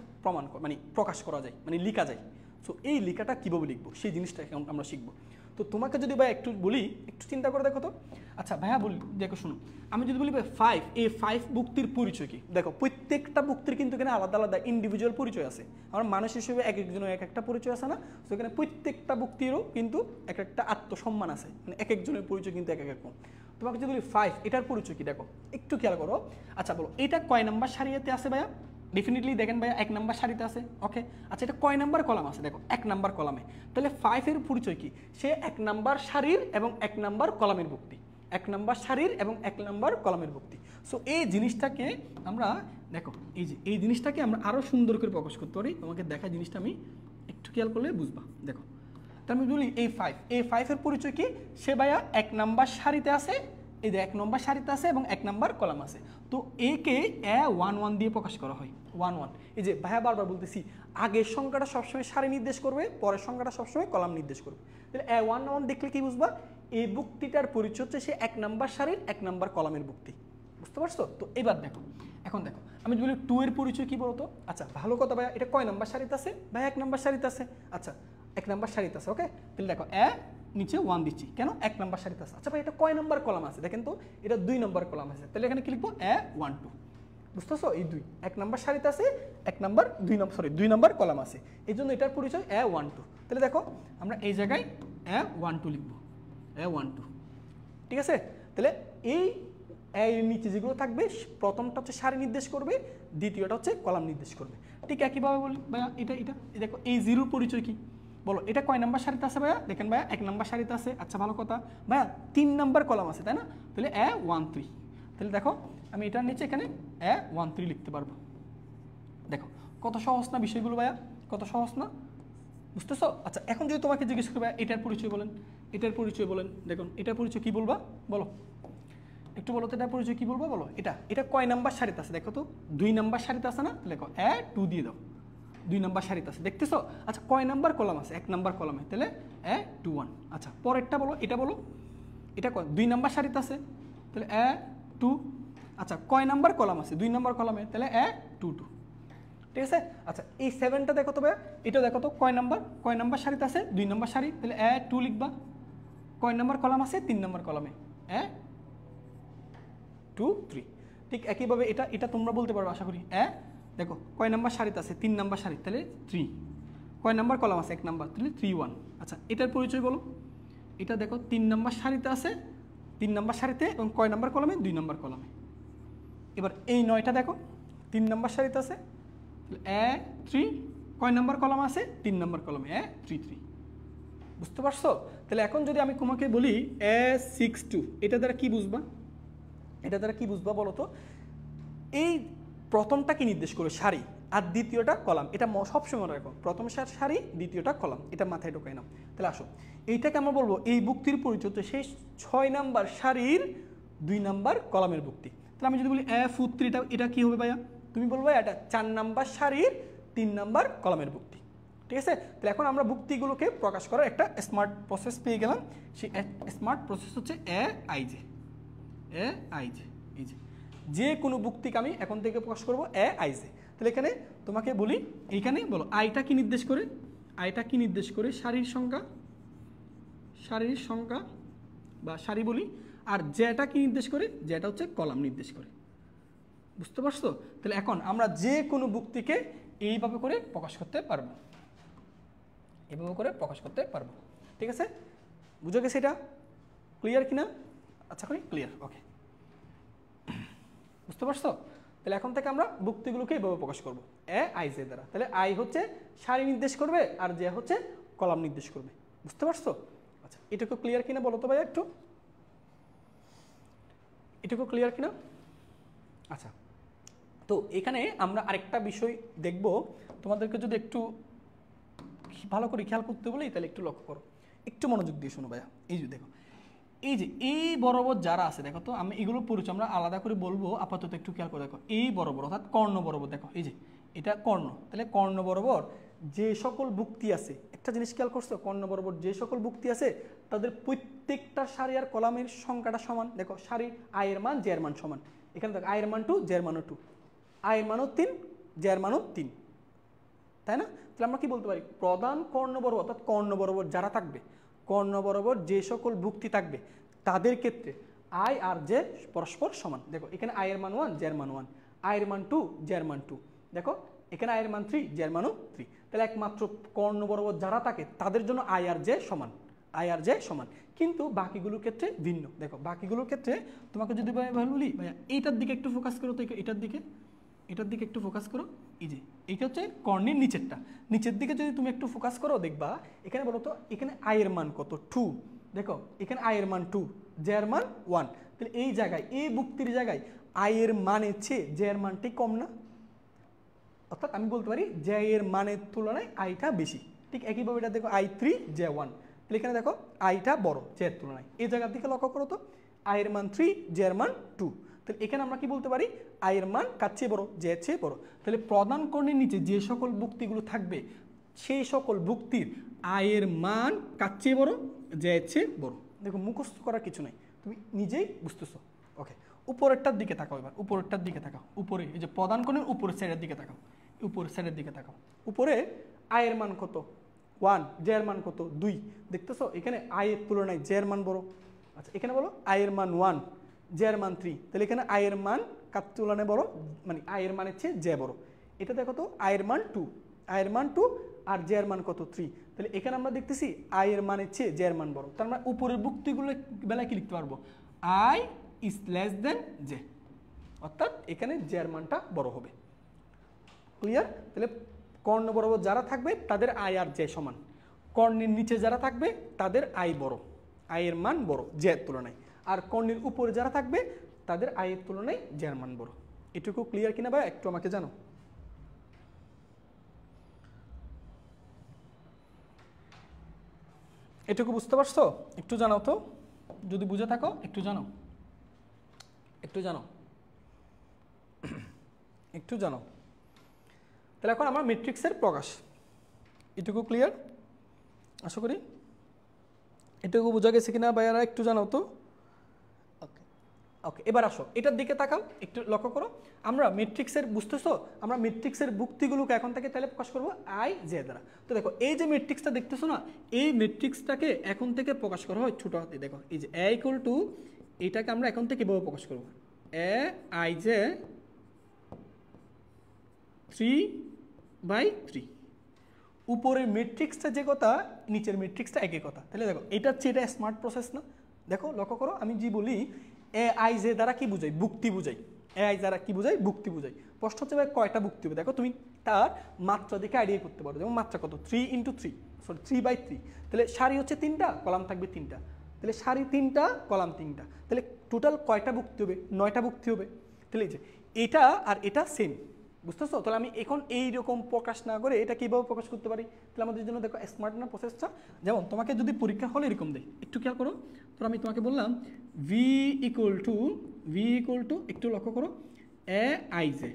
মানে প্রকাশ করা যায়, মানে লেখা যায়। সো এই লেখাটা কীভাবে লিখবো সেই জিনিসটা আমরা শিখবো। তো তোমাকে যদি ভাই একটু বলি, একটু চিন্তা করে দেখো তো। আচ্ছা ভাইয়া বলি, দেখো শুনো, আমি যদি বলি ভাই 5, এই 5 বুক্তির পরিচয় কি? দেখো প্রত্যেকটা বুক্তির কিন্তু এখানে আলাদা আলাদা ইন্ডিভিজুয়াল পরিচয় আছে, আমার মানুষ হিসেবে এক একজনের এক একটা পরিচয় আছে না? তো এখানে প্রত্যেকটা বুক্তিরও কিন্তু এক একটা আত্মসম্মান আছে, মানে এক একজনের পরিচয় কিন্তু এক এক রকম। তোমাকে যদি বলি 5, এটার পরিচয় কি? দেখো একটু খেয়াল করো। আচ্ছা বলো এটা কয় নাম্বার সারিতে আছে ভাইয়া? ডেফিনেটলি দেখেন ভাইয়া 1 নাম্বার সারিতে আছে। ওকে, আচ্ছা এটা কয় নাম্বার কলাম আছে? দেখো 1 নাম্বার কলামে। তাহলে 5 এর পরিচয় কি? সে 1 নাম্বার সারির এবং 1 নাম্বার কলামের ভুক্তি, 1 নাম্বার সারির এবং 1 নাম্বার কলামের ভুক্তি। সো এই জিনিসটাকে আমরা দেখো, এই যে এই জিনিসটাকে আমরা আরও সুন্দর করে প্রকাশ করতে পারি। তোমাকে দেখা জিনিসটা আমি একটু খেয়াল করলে বুঝবা। দেখো তার আমি বলি এই 5, এই 5 এর পরিচয় কি? সে ভাইয়া 1 নাম্বার সারিতে আছে, এই যে 1 নম্বর সারিতে আছে এবং 1 নাম্বার কলাম আছে। তো একে A11 দিয়ে প্রকাশ করা হয়, 11। এই যে ভাইয়া বারবার বলতেছি, আগের সংখ্যাটা সবসময় সারি নির্দেশ করবে, পরের সংখ্যাটা সবসময় কলাম নির্দেশ করবে। তাহলে A11 দেখলে কি বুঝবা? এই বুক্তিটার পরিচয় হচ্ছে সে 1 নাম্বার সারির 1 নাম্বার কলামের বুক্তি। বুঝতে পারছো? তো এবার দেখো, এখন দেখো আমি বলি 2 এর পরিচয় কি বলতো? আচ্ছা ভালো কথা ভাইয়া, এটা কয় নাম্বার সারিতে আছে? ভাইয়া 1 নাম্বার সারিতে আছে। আচ্ছা 1 নাম্বার সারিতে আছে। ওকে, তাহলে দেখো নিচে 1 দিচ্ছি, কেন? 1 নাম্বার সারিতে আছে। আচ্ছা ভাই এটা কয় নাম্বার কলাম আছে? দেখেন তো, এটা 2 নাম্বার কলাম আছে, তাহলে এখানে কি লিখবো? A12। বুঝতেছো? এই 2 1 নাম্বার সারিতে আছে, 1 নাম্বার 2 নাম্বার কলাম আছে, এই জন্য এটার পরিচয় A12। তাহলে দেখো আমরা এই জায়গায় A12 লিখবো, A12। ঠিক আছে? তাহলে এই এর নিচে যেগুলো থাকবে, প্রথমটা হচ্ছে সারি নির্দেশ করবে, দ্বিতীয়টা হচ্ছে কলাম নির্দেশ করবে। ঠিক একইভাবে বলি ভাইয়া এটা দেখো এই 0 পরিচয় কি? বলো এটা কয় নাম্বার সারিতে আছে ভাইয়া? দেখেন ভাইয়া 1 নাম্বার সারিতে আছে। আচ্ছা ভালো কথা ভাইয়া 3 নাম্বার কলাম আছে, তাই না? তাহলে A13। তাহলে দেখো আমি এটার নিচে এখানে A13 লিখতে পারবো। দেখো কত সহজ না বিষয়গুলো ভাইয়া, কত সহজ না? বুঝতেছো? আচ্ছা এখন যদি তোমাকে জিজ্ঞেস করি ভাইয়া এটার পরিচয় বলেন, এটার পরিচয় বলেন, দেখুন এটার পরিচয় কি বলবা? বলো একটু বলো তো, এটার পরিচয় কি বলবো? বলো এটা কয় নাম্বার সারিতে আছে? দেখো তো 2 নাম্বার সারিতে আছে না? দেখো A2 দিয়ে দাও, 2 নাম্বার সারিতে আছে, দেখতেছো? আচ্ছা কয় নাম্বার কলাম আছে? 1 নাম্বার কলামে, তাহলে A21। আচ্ছা পরেরটা বলো, এটা বলো, এটা 2 নাম্বার সারিতে আছে, তাহলে A2। আচ্ছা কয় নাম্বার কলাম আছে? 2 নাম্বার কলামে, তাহলে A22। ঠিক আছে? আচ্ছা এই 7টা দেখো তো ভাই, এটা দেখো তো কয় নাম্বার সারিতে আছে? 2 নাম্বার সারি, তাহলে A2 লিখবা। কয় নাম্বার কলাম আছে? 3 নাম্বার কলামে, A2 3। ঠিক একইভাবে এটা তোমরা বলতে পারো আশা করি। দেখো কয় নাম্বার সারিতে আছে? 3 নাম্বার সারি, তাহলে 3। কয় নাম্বার কলাম আছে? 1 নাম্বার, তাহলে 31। আচ্ছা এটার পরিচয় বলো। এটা দেখো 3 নাম্বার সারিতে আছে, 3 নাম্বার সারিতে, এবং কয় নাম্বার কলামে? 2 নাম্বার কলামে। এবার এই 9টা দেখো 3 নাম্বার সারিতে আছে, তাহলে A3। কয় নাম্বার কলাম আছে? 3 নাম্বার কলামে, A33। বুঝতে পারছো? তাহলে এখন যদি আমি তোমাকে বলি A62, এটা দ্বারা কি বুঝবা? এটা দ্বারা কি বুঝবা বলো তো? এই প্রথমটা কি নির্দেশ করে? সারি, আর দ্বিতীয়টা কলাম। এটা সবসময় রাখো, প্রথম সারি, দ্বিতীয়টা কলাম, এটা মাথায় ঢোকাই নাও। তাহলে আসো এইটাকে আমরা বলবো এই বুক্তির পরিচয় হচ্ছে সেই 6 নাম্বার সারির 2 নাম্বার কলামের বুক্তি। তাহলে আমি যদি বলি A43, এটা কি হবে ভাইয়া? তুমি বলবো এটা 4 নাম্বার সারির 3 নাম্বার কলামের বুক্তি। ঠিক আছে, তাহলে এখন আমরা বুক্তিগুলোকে প্রকাশ করার একটা স্মার্ট প্রসেস পেয়ে গেলাম। সেই স্মার্ট প্রসেস হচ্ছে AIJ। এই যে কোনো বুক্তিকে আমি এখন থেকে প্রকাশ করব AIJ। তাহলে এখানে তোমাকে বলি, এইখানে বলো আইটা কি নির্দেশ করে, আইটা কি নির্দেশ করে, সারির সংখ্যা বা সারি বলি, আর যেটা কি নির্দেশ করে, যেটা হচ্ছে কলাম নির্দেশ করে। বুঝতে পারছো? তাহলে এখন আমরা যে কোনো বুক্তিকে এইভাবে করে প্রকাশ করতে পারবো, এভাবে করে প্রকাশ করতে পারবো। ঠিক আছে, বুঝে গেছে? এটা ক্লিয়ার কিনা? আচ্ছা করি ক্লিয়ার, ওকে, বুঝতে পারছো? তাহলে এখন থেকে আমরা বুক্তিগুলোকে এভাবে প্রকাশ করবো AIJ দ্বারা। তাহলে আই হচ্ছে সারি নির্দেশ করবে আর যে হচ্ছে কলাম নির্দেশ করবে। বুঝতে পারছো? আচ্ছা, এটুকু ক্লিয়ার কিনা বলো তো ভাই একটু, এটুকু ক্লিয়ার কিনা? আচ্ছা, তো এখানে আমরা আরেকটা বিষয় দেখব, তোমাদেরকে যদি একটু ভালো করে খেয়াল করতে বলি তাহলে একটু লক্ষ্য করো, একটু মনোযোগ দিয়ে শোনো ভাইয়া। এই যে দেখো, এই যে এই বরাবর যারা আছে দেখো তো, আমি এগুলো পরিচয় আমরা আলাদা করে বলবো, আপাতত একটু খেয়াল করে দেখো। এই বরাবর অর্থাৎ কর্ণ বরাবর দেখো, এই যে এটা কর্ণ, তাহলে কর্ণ বরাবর যে সকল বুক্তি আছে, একটা জিনিস খেয়াল করছো, কর্ণ বরাবর যে সকল বুক্তি আছে তাদের প্রত্যেকটা সারি আর কলামের সংখ্যাটা সমান। দেখো সারি আয়ের মান জের মান সমান, এখানে দেখো আয়ের মান 2 জের মানও 2, আয়ের মানও 3 জের মানও 3, তাই না? তাহলে আমরা কি বলতে পারি, প্রধান কর্ণ বরাবর অর্থাৎ কর্ণ বরাবর যারা থাকবে, কর্ণ বরাবর যে সকল বুক্তি থাকবে তাদের ক্ষেত্রে আই আর জে পরস্পর সমান। দেখো এখানে আয়ের মান 1 জের মান 1, আয়ের মান 2 জের মান 2, দেখো এখানে আয়ের মান 3 জের মানও 3। তাহলে একমাত্র কর্ণ বরাবর যারা থাকে তাদের জন্য আই আর জে সমান, আই আর জে সমান। কিন্তু বাকিগুলোর ক্ষেত্রে ভিন্ন। দেখো বাকিগুলোর ক্ষেত্রে তোমাকে যদি বলি ভাইয়া এইটার দিকে একটু ফোকাস করো তো, এটার দিকে একটু ফোকাস করো। এই যে এইটা হচ্ছে কর্ণের নিচেরটা, নিচের দিকে যদি তুমি একটু ফোকাস করো দেখবা এখানে বলো তো, এখানে আয়ের মান কত 2, দেখো এখানে আয়ের মান 2 জের মান 1। তাহলে এই জায়গায় এই বুক্তির জায়গায় আয়ের মানের চেয়ে জের মানটি কম না? অর্থাৎ আমি বলতে পারি জে এর মানের তুলনায় আইটা বেশি। ঠিক একইভাবে এটা দেখো I3 জে 1, তাহলে এখানে দেখো আইটা বড় জের তুলনায়। এই জায়গার দিকে লক্ষ্য করো তো, আয়ের মান 3 জের মান 2, তাহলে এখানে আমরা কি বলতে পারি, আয়ের মান কার চেয়ে বড়, জের চেয়ে বড়। তাহলে প্রধান কর্ণের নিচে যে সকল বুক্তিগুলো থাকবে সেই সকল বুক্তির আয়ের মান কার চেয়ে বড়, জের চেয়ে বড়। দেখো মুখস্থ করার কিছু নাই, তুমি নিজেই বুঝতেছো। ওকে, উপরেরটার দিকে তাকাও, এবার উপরেরটার দিকে তাকাও, উপরে এই যে প্রধান কর্ণের উপরের সাইডের দিকে তাকাও, উপরের সাইডের দিকে তাকাও। উপরে আয়ের মান কত 1, জের মান কত 2, দেখতেছো এখানে আয়ের তুলনায় জের মান বড়। আচ্ছা এখানে বলো আয়ের মান 1 জের মান 3, তাহলে এখানে আয়ের মান কার তুলনায় বড়, মানে আয়ের মানের চেয়ে জে বড়। এটা দেখো তো আয়ের মান 2, আয়ের মান 2 আর জের মান কত 3, তাহলে এখানে আমরা দেখতেছি আয়ের মানের চেয়ে জের মান বড়। তার মানে উপরের বুক্তিগুলো বেলায় কি লিখতে পারবো, I is less than J, অর্থাৎ এখানে জের মানটা বড় হবে। ক্লিয়ার? তাহলে কর্ণ বরাবর যারা থাকবে তাদের আই আর জে সমান, কর্ণের নিচে যারা থাকবে তাদের আই বড়, আয়ের মান বড় জের তুলনায়, আর কর্ণের উপরে যারা থাকবে তাদের আয়ের তুলনায় জের মান বড়। এটুকু ক্লিয়ার কিনা ভাই একটু আমাকে জানো। এটুকু বুঝতে পারছো? একটু জানাও তো, যদি বুঝে থাকো একটু জানো, একটু জানো, একটু জানো। তাহলে এখন আমার ম্যাট্রিক্সের প্রকাশ, এটুকু ক্লিয়ার আশা করি। এটুকু বোঝা গেছে কিনা ভাইয়ারা একটু জানাও তো। ওকে ওকে, এবার আসো এটার দিকে তাকাও, একটু লক্ষ্য করো। আমরা ম্যাট্রিক্সের, বুঝতেছো, আমরা ম্যাট্রিক্সের বুক্তিগুলোকে এখন থেকে তাহলে প্রকাশ করবো আই জে দ্বারা। তো দেখো এই যে ম্যাট্রিক্সটা দেখতেছো না, এই ম্যাট্রিক্সটাকে এখন থেকে প্রকাশ করা হয় ছোট হাতে। দেখো এই যে এ ইকুয়াল টু, এটাকে আমরা এখন থেকে কিভাবে প্রকাশ করবো, এ আই জে 3/3। উপরের ম্যাট্রিক্সটা যে কথা, নিচের ম্যাট্রিক্সটা একই কথা। তাহলে দেখো এটা হচ্ছে, এটা স্মার্ট প্রসেস না? দেখো লক্ষ্য করো, আমি যে বলি এ আই জে দ্বারা কি বুঝাই, বুক্তি বুঝাই। এ আই দ্বারা কি বুঝাই, বুক্তি বুঝাই। প্রশ্ন হচ্ছে ভাই কয়টা বুক্তি হবে, দেখো তুমি তার মাত্রা দেখে আইডিয়া করতে পারো। যেমন মাত্রা কত, 3/3, তাহলে সারি হচ্ছে 3টা, কলাম থাকবে 3টা, তাহলে সারি 3টা কলাম 3টা, তাহলে টোটাল কয়টা বুক্তি হবে, 9টা বুক্তি হবে। তাহলে এই যে এটা আর এটা সেম, বুঝতেছো? তাহলে আমি এখন এইরকম প্রকাশ না করে এটা কীভাবে প্রকাশ করতে পারি, তাহলে আমাদের জন্য দেখো স্মার্ট না প্রসেসটা। যেমন তোমাকে যদি পরীক্ষা হলে এরকম দেয়, একটু খেয়াল করো তো, আমি তোমাকে বললাম ভি ইকুয়াল টু একটু লক্ষ্য করো এ আই জে,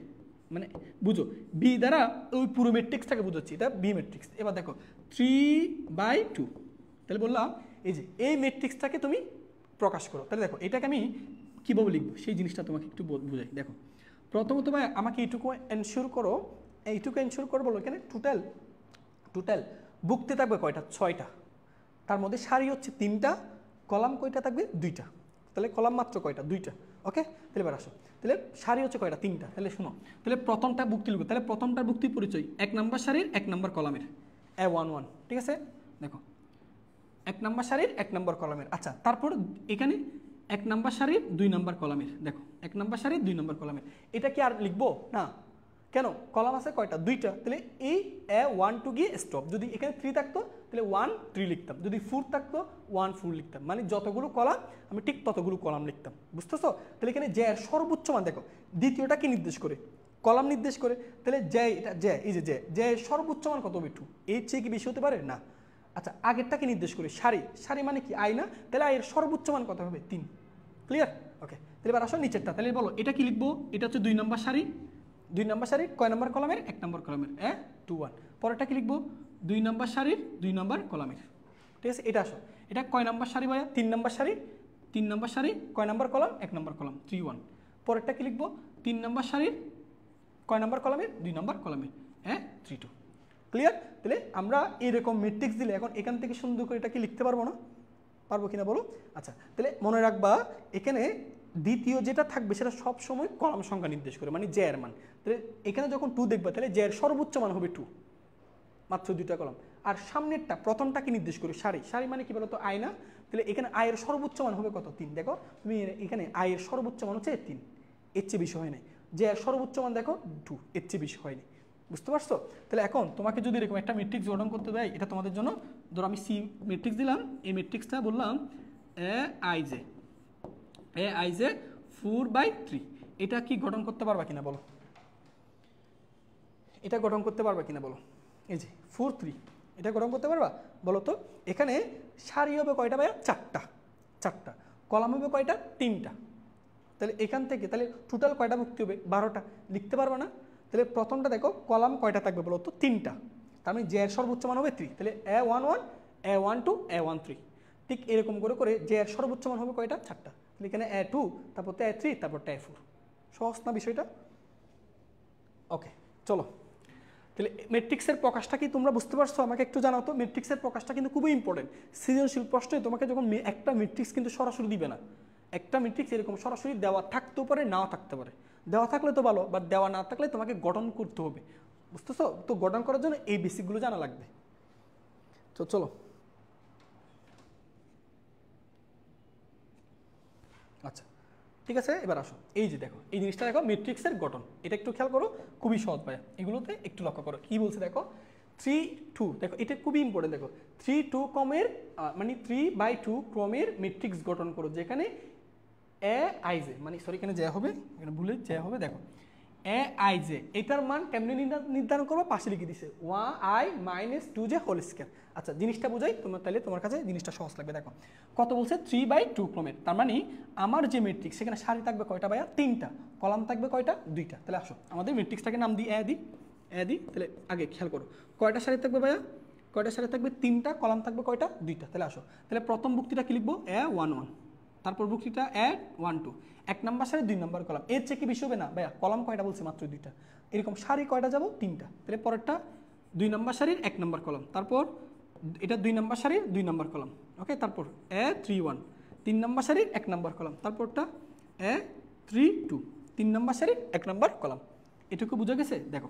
মানে বুঝো বি দ্বারা ওই পুরো ম্যাট্রিক্সটাকে বুঝাচ্ছি, এটা বি ম্যাট্রিক্স। এবার দেখো 3/2, তাহলে বললাম এই যে এই ম্যাট্রিক্সটাকে তুমি প্রকাশ করো। তাহলে দেখো এটাকে আমি কীভাবে লিখবো সেই জিনিসটা তোমাকে একটু বুঝাই। দেখো প্রথমত ভাই আমাকে এইটুকু এনশিওর করো, বলো এখানে টোটাল বুকতে থাকবে কয়টা? 6টা। তার মধ্যে সারি হচ্ছে 3টা, কলাম কয়টা থাকবে? 2টা। তাহলে কলাম মাত্র কয়টা? 2টা। ওকে, তাহলে এবার আসো, তাহলে সারি হচ্ছে কয়টা? 3টা। তাহলে শোনো, তাহলে প্রথমটা বুক্তি লিখবো। তাহলে প্রথমটার বুক্তি পরিচয় 1 নম্বর সারির 1 নম্বর কলামের A11, ঠিক আছে? দেখো 1 নম্বর সারির 1 নম্বর কলামের। আচ্ছা, তারপর এখানে 1 নম্বর সারির 2 নম্বর কলামের। দেখো 1 নম্বর সারির 2 নম্বর কলামের। এটা কি আর লিখবো না? কেন? কলাম আছে কয়টা? 2টা। তাহলে এই A1 2 গিয়ে স্টপ। যদি এখানে 3 থাকতো তাহলে 1 3 লিখতাম, যদি 4 থাকতো 1 4 লিখতাম, মানে যতগুলো কলাম আমি ঠিক ততগুলো কলাম লিখতাম। বুঝতেছো? তাহলে এখানে জ্যা এর সর্বোচ্চ মান দেখো, দ্বিতীয়টা কি নির্দেশ করে? কলাম নির্দেশ করে। তাহলে জ্যা, এটা জ্যা, এই যে জ্যা এর সর্বোচ্চ মান কত হবে? 2। এর চেয়ে কি বেশি হতে পারে? না। আচ্ছা, আগেরটাকে নির্দেশ করে সারি মানে কি? আই না? তাহলে আই এর সর্বোচ্চ মান কত হবে? 3। ক্লিয়ার? ওকে, তাহলে এবার আসো নিচেরটা। তাহলে বলো এটা কি লিখবো? এটা হচ্ছে 2 নম্বর সারি, 2 নম্বর সারির কয় নম্বর কলামের? 1 নম্বর কলামের A21। পরেরটা কি লিখবো? 2 নম্বর সারির 2 নম্বর কলামের। ঠিক আছে, এটা আসো, এটা কয় নম্বর সারি ভাইয়া? 3 নম্বর সারি, 3 নম্বর সারি কয় নম্বর কলাম? 1 নম্বর কলাম, 3 1। পরেরটা কি লিখবো? 3 নম্বর সারির কয় নম্বর কলামের? 2 নম্বর কলামের A32। ক্লিয়ার? তাহলে আমরা এরকম ম্যাট্রিক্স দিলে এখন এখান থেকে সুন্দর করে এটা কি লিখতে পারবো না? পারবো কিনা বলো? আচ্ছা, তাহলে মনে রাখবা এখানে দ্বিতীয় যেটা থাকবে সেটা সবসময় কলাম সংখ্যা নির্দেশ করে, মানে জ্যা এর মান। তাহলে এখানে যখন 2 দেখবা তাহলে জ্যা এর সর্বোচ্চ মান হবে 2, মাত্র 2টা কলাম। আর সামনেরটা প্রথমটা কি নির্দেশ করে? সারি মানে কি বলতো? আয় না? তাহলে এখানে আয়ের সর্বোচ্চ মান হবে কত? 3। দেখো তুমি এখানে আয়ের সর্বোচ্চ মান হচ্ছে 3, এর চেয়ে বেশি হয় নাই। জ্যা এর সর্বোচ্চ মান দেখো 2, এর চেয়ে বেশি হয়নি। বুঝতে পারছো? তাহলে এখন তোমাকে যদি এরকম একটা ম্যাট্রিক্স গঠন করতে দেয়, এটা তোমাদের জন্য, ধরো আমি সি ম্যাট্রিক্স দিলাম, এই ম্যাট্রিক্সটা বললাম Aij 4/3। এটা কি গঠন করতে পারবা কিনা বলো? এটা গঠন করতে পারবা কিনা বলো? এই যে 4 3, এটা গঠন করতে পারবা? বলো তো। এখানে সারি হবে কয়টা ভাইয়া? 4টা। কলাম হবে কয়টা? 3টা। তাহলে এখান থেকে তাহলে টোটাল কয়টা মুক্তি হবে? 12টা। লিখতে পারবা না? তাহলে প্রথমটা দেখো কলাম কয়টা থাকবে বলো তো? 3টা। তার মানে জ্যা এর সর্বোচ্চ মান হবে 3। তাহলে A11 A12 A13। ঠিক এরকম করে করে জ্যা এর সর্বোচ্চ মান হবে কয়টা? 4টা। তাহলে এখানে A2, তারপর A3, তারপর A4। সহজ না বিষয়টা? ওকে, চলো। তাহলে ম্যাট্রিক্সের প্রকাশটা কি তোমরা বুঝতে পারছো? আমাকে একটু জানাও তো। ম্যাট্রিক্সের প্রকাশটা কিন্তু খুবই ইম্পর্টেন্ট। সৃজনশীল প্রশ্নে তোমাকে যখন একটা ম্যাট্রিক্স কিন্তু সরাসরি দিবে না, একটা ম্যাট্রিক্স এরকম সরাসরি দেওয়া থাকতেও পারে, নাও থাকতে পারে। দেওয়া থাকলে তো ভালো, বাট দেওয়া না থাকলে তোমাকে গঠন করতে হবে। বুঝতেছো? তো গঠন করার জন্য এই বেসিকগুলো জানা লাগবে। তো চলো, আচ্ছা ঠিক আছে, এবার আসো। এই যে দেখো এই জিনিসটা দেখো, ম্যাট্রিক্সের গঠন, এটা একটু খেয়াল করো, খুবই সহজ ভাই। এগুলোতে একটু লক্ষ্য করো কি বলছে দেখো। 3 2, দেখো এটা খুবই ইম্পর্টেন্ট। দেখো 3 2 ক্রমের মানে 3/2 ক্রমের ম্যাট্রিক্স গঠন করো যেখানে Aij, মানে সরি এখানে জ্যা হবে, এখানে ভুলে জ্যা হবে। দেখো Aij এটার মান কেমনে নির্ধারণ করবো? পাশে লিখে দিছে 1i - 2j হোল স্কয়ার। আচ্ছা, জিনিসটা বুঝাই তোমার, তাহলে তোমার কাছে জিনিসটা সহজ লাগবে। দেখো কত বলছে? 3/2 ক্রমের। তার মানে আমার যে ম্যাট্রিক্স সেখানে সারি থাকবে কয়টা ভাইয়া? 3টা। কলাম থাকবে কয়টা? 2টা। তাহলে আসো আমাদের ম্যাট্রিক্সটাকে নাম দিই A দি। তাহলে আগে খেয়াল করো কয়টা সারি থাকবে ভাইয়া? কয়টা সারি থাকবে? 3টা। কলাম থাকবে কয়টা? 2টা। তাহলে আসো, তাহলে প্রথম বুক্তিটা কি লিখবো? A11। তারপর বুক্তিটা A12। 1 নম্বর সারি 2 নম্বর কলাম। এর চেয়ে কি বেশি হবে না ভাইয়া? কলাম কয়টা বলছে? মাত্র 2টা। এরকম সারি কয়টা যাবো? 3টা। তাহলে পরেরটা 2 নম্বর সারির 1 নম্বর কলাম, তারপর এটা 2 নম্বর সারির 2 নম্বর কলাম। ওকে, তারপর A31 3 নম্বর সারির 1 নম্বর কলাম, তারপরটা A32 3 নম্বর সারির 1 নম্বর কলাম। এটুকু বুঝে গেছে? দেখো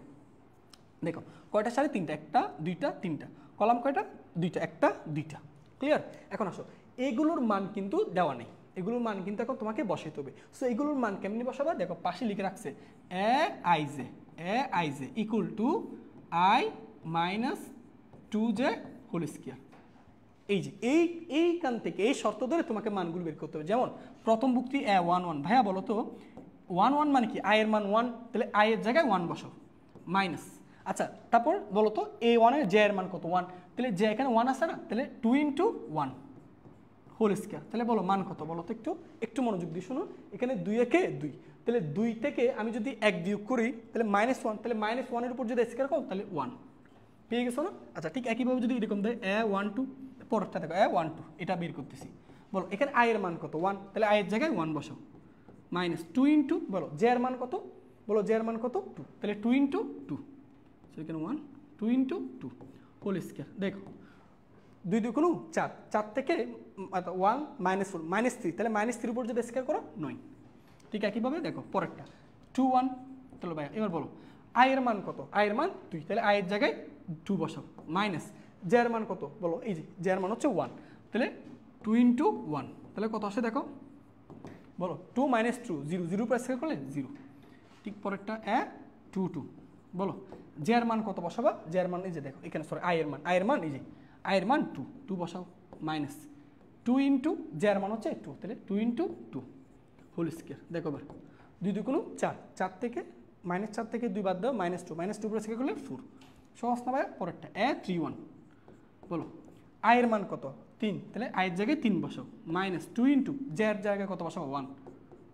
দেখো কয়টা সারি? 3টা। 1টা 2টা 3টা। কলাম কয়টা? 2টা। 1টা 2টা। ক্লিয়ার? এখন আসো, এগুলোর মান কিন্তু দেওয়া নেই, এগুলোর মান কিন্তু এখন তোমাকে বসাইতে হবে। সো এগুলোর মান কেমনি বসাবা? দেখো পাশে লিখে রাখছে Aij equal to i - 2j whole square. এই যে এইখান থেকে এই শর্ত ধরে তোমাকে মানগুলো বের করতে হবে। যেমন প্রথম বুক্তি A11, ভাইয়া বলো তো 11 মানে কি? আয়ের মান 1, তাহলে আয়ের জায়গায় 1 বসাও, মাইনাস। আচ্ছা, তারপর বলো তো A1 এর জ্যা এর মান কত? 1। তাহলে জ্যা এখানে 1 আছে না? তাহলে 2 × 1 হোল স্কয়ার। তাহলে বলো মান কত? বলো তো একটু মনোযোগ দিয়ে শুনো। এখানে 2 একে 2, তাহলে তাহলে 2 থেকে আমি যদি 1 বিয়োগ করি তাহলে -1, তাহলে -1 এর উপর যদি স্কয়ার করো তাহলে 1 পেয়ে গেছো না। আচ্ছা ঠিক একইভাবে যদি এরকম দেয় a12 পরেরটা দেখো a12 এটা বের করতেছি, বলো এখানে i এর মান কত 1, তাহলে i এর জায়গায় 1 বসাও, -2 ইন্টু বলো j এর মান কত, বলো j এর মান কত 2, তাহলে 2 ইন্টু 2, এখানে 1 2 ইন্টু 2 হোল স্কয়ার। দেখো 2 2 গুণ 4, 4 থেকে 1 -4 -3, তাহলে -3 উপর যদি স্কয়ার করো 9। ঠিক একইভাবে দেখো পরেরটা 2 1, তাহলে ভাই এবার বলো i এর মান কত, i এর মান 2, তাহলে i এর জায়গায় 2 বসাও, মাইনাস j এর মান কত, বলো এই যে j এর মান হচ্ছে 1, তাহলে 2 ইন্টু 1, তাহলে কত আসে দেখো, বলো 2 - 2 0 0 উপর স্কয়ার করলে 0। ঠিক পরেরটা a2 2, বলো j এর মান কত বসাবা, j এর মান এই যে দেখো এখানে সরি i এর মান এই যে i এর মান 2 2 বসাও, মাইনাস 2 ইন্টু j এর মান হচ্ছে 2, তাহলে 2 ইন্টু 2 হোল স্কয়ার। দেখো এবার 2 2 গুণ 4, 4 থেকে -4 থেকে 2 বাদ দাও -2 -2 উপরে স্কয়ার করলে 4, সহজ না ভাই। পরেরটা a31, বলো i এর মান কত 3, তাহলে i এর জায়গায় 3 বসাও, -2 ইন্টু j এর জায়গায় কত বসাবো 1,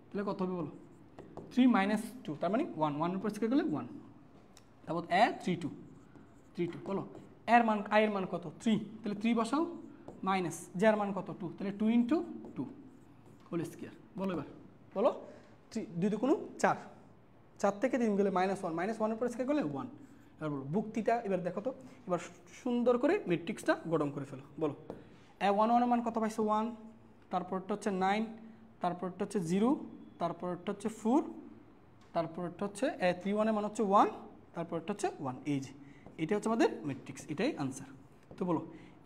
তাহলে কত হবে বলো 3 - 2, তার মানে 1 1 উপর স্কয়ার করলে 1। তারপর a32 32, বলো এর মান i এর মান কত 3, তাহলে 3 বসাও, মাইনাস j এর মান কত 2, তাহলে 2 ইন্টু 2 হোল স্কয়ার। বলো এবার বলো 2 2 গুণ 4, 4 থেকে 3 গেলে -1 -1 উপর স্কয়ার করলে 1। এবার বলো বুক্তিটা এবার দেখো তো, এবার সুন্দর করে ম্যাট্রিক্সটা গঠন করে ফেলো। বলো a11 এর মান কত পাইছো 1, তারপরটা হচ্ছে 9, তারপরটা হচ্ছে 0, তারপরটা হচ্ছে 4, তারপরটা হচ্ছে a31 এর মান হচ্ছে 1, তারপরটা হচ্ছে 1, এই যে এটা হচ্ছে আমাদের ম্যাট্রিক্স, এটাই আনসার। তো বলো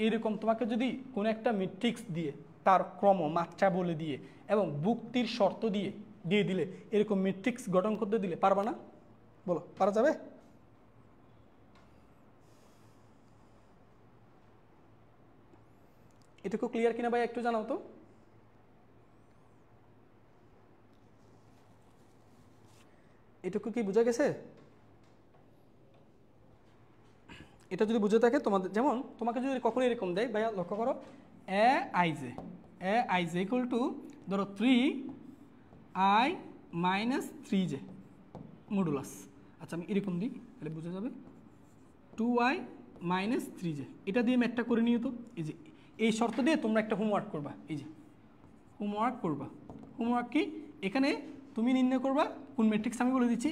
এইরকম তোমাকে যদি কোনো একটা ম্যাট্রিক্স দিয়ে তার ক্রম মাত্রা বলে দিয়ে এবং বুক্তির শর্ত দিয়ে দিলে এরকম ম্যাট্রিক্স গঠন করতে দিলে পারবা না, বলো পারা যাবে? এটুকু ক্লিয়ার কিনা ভাই একটু জানাও তো। এটুকু কি বোঝা গেছে? এটা যদি বুঝে থাকে তোমাদের, যেমন তোমাকে যদি কখনো এরকম দেয় ভাইয়া লক্ষ্য করো aij ইকুয়াল টু ধরো 3i - 3j মডুলাস। আচ্ছা আমি এরকম দিই তাহলে বুঝে যাবে 2i - 3j, এটা দিয়ে ম্যাথটা করে নিও তো। এই যে এই শর্ত দিয়ে তোমরা একটা হোমওয়ার্ক করবা, এই যে হোমওয়ার্ক করবা। হোমওয়ার্ক কি, এখানে তুমি নির্ণয় করবা কোন ম্যাট্রিক্স আমি বলে দিচ্ছি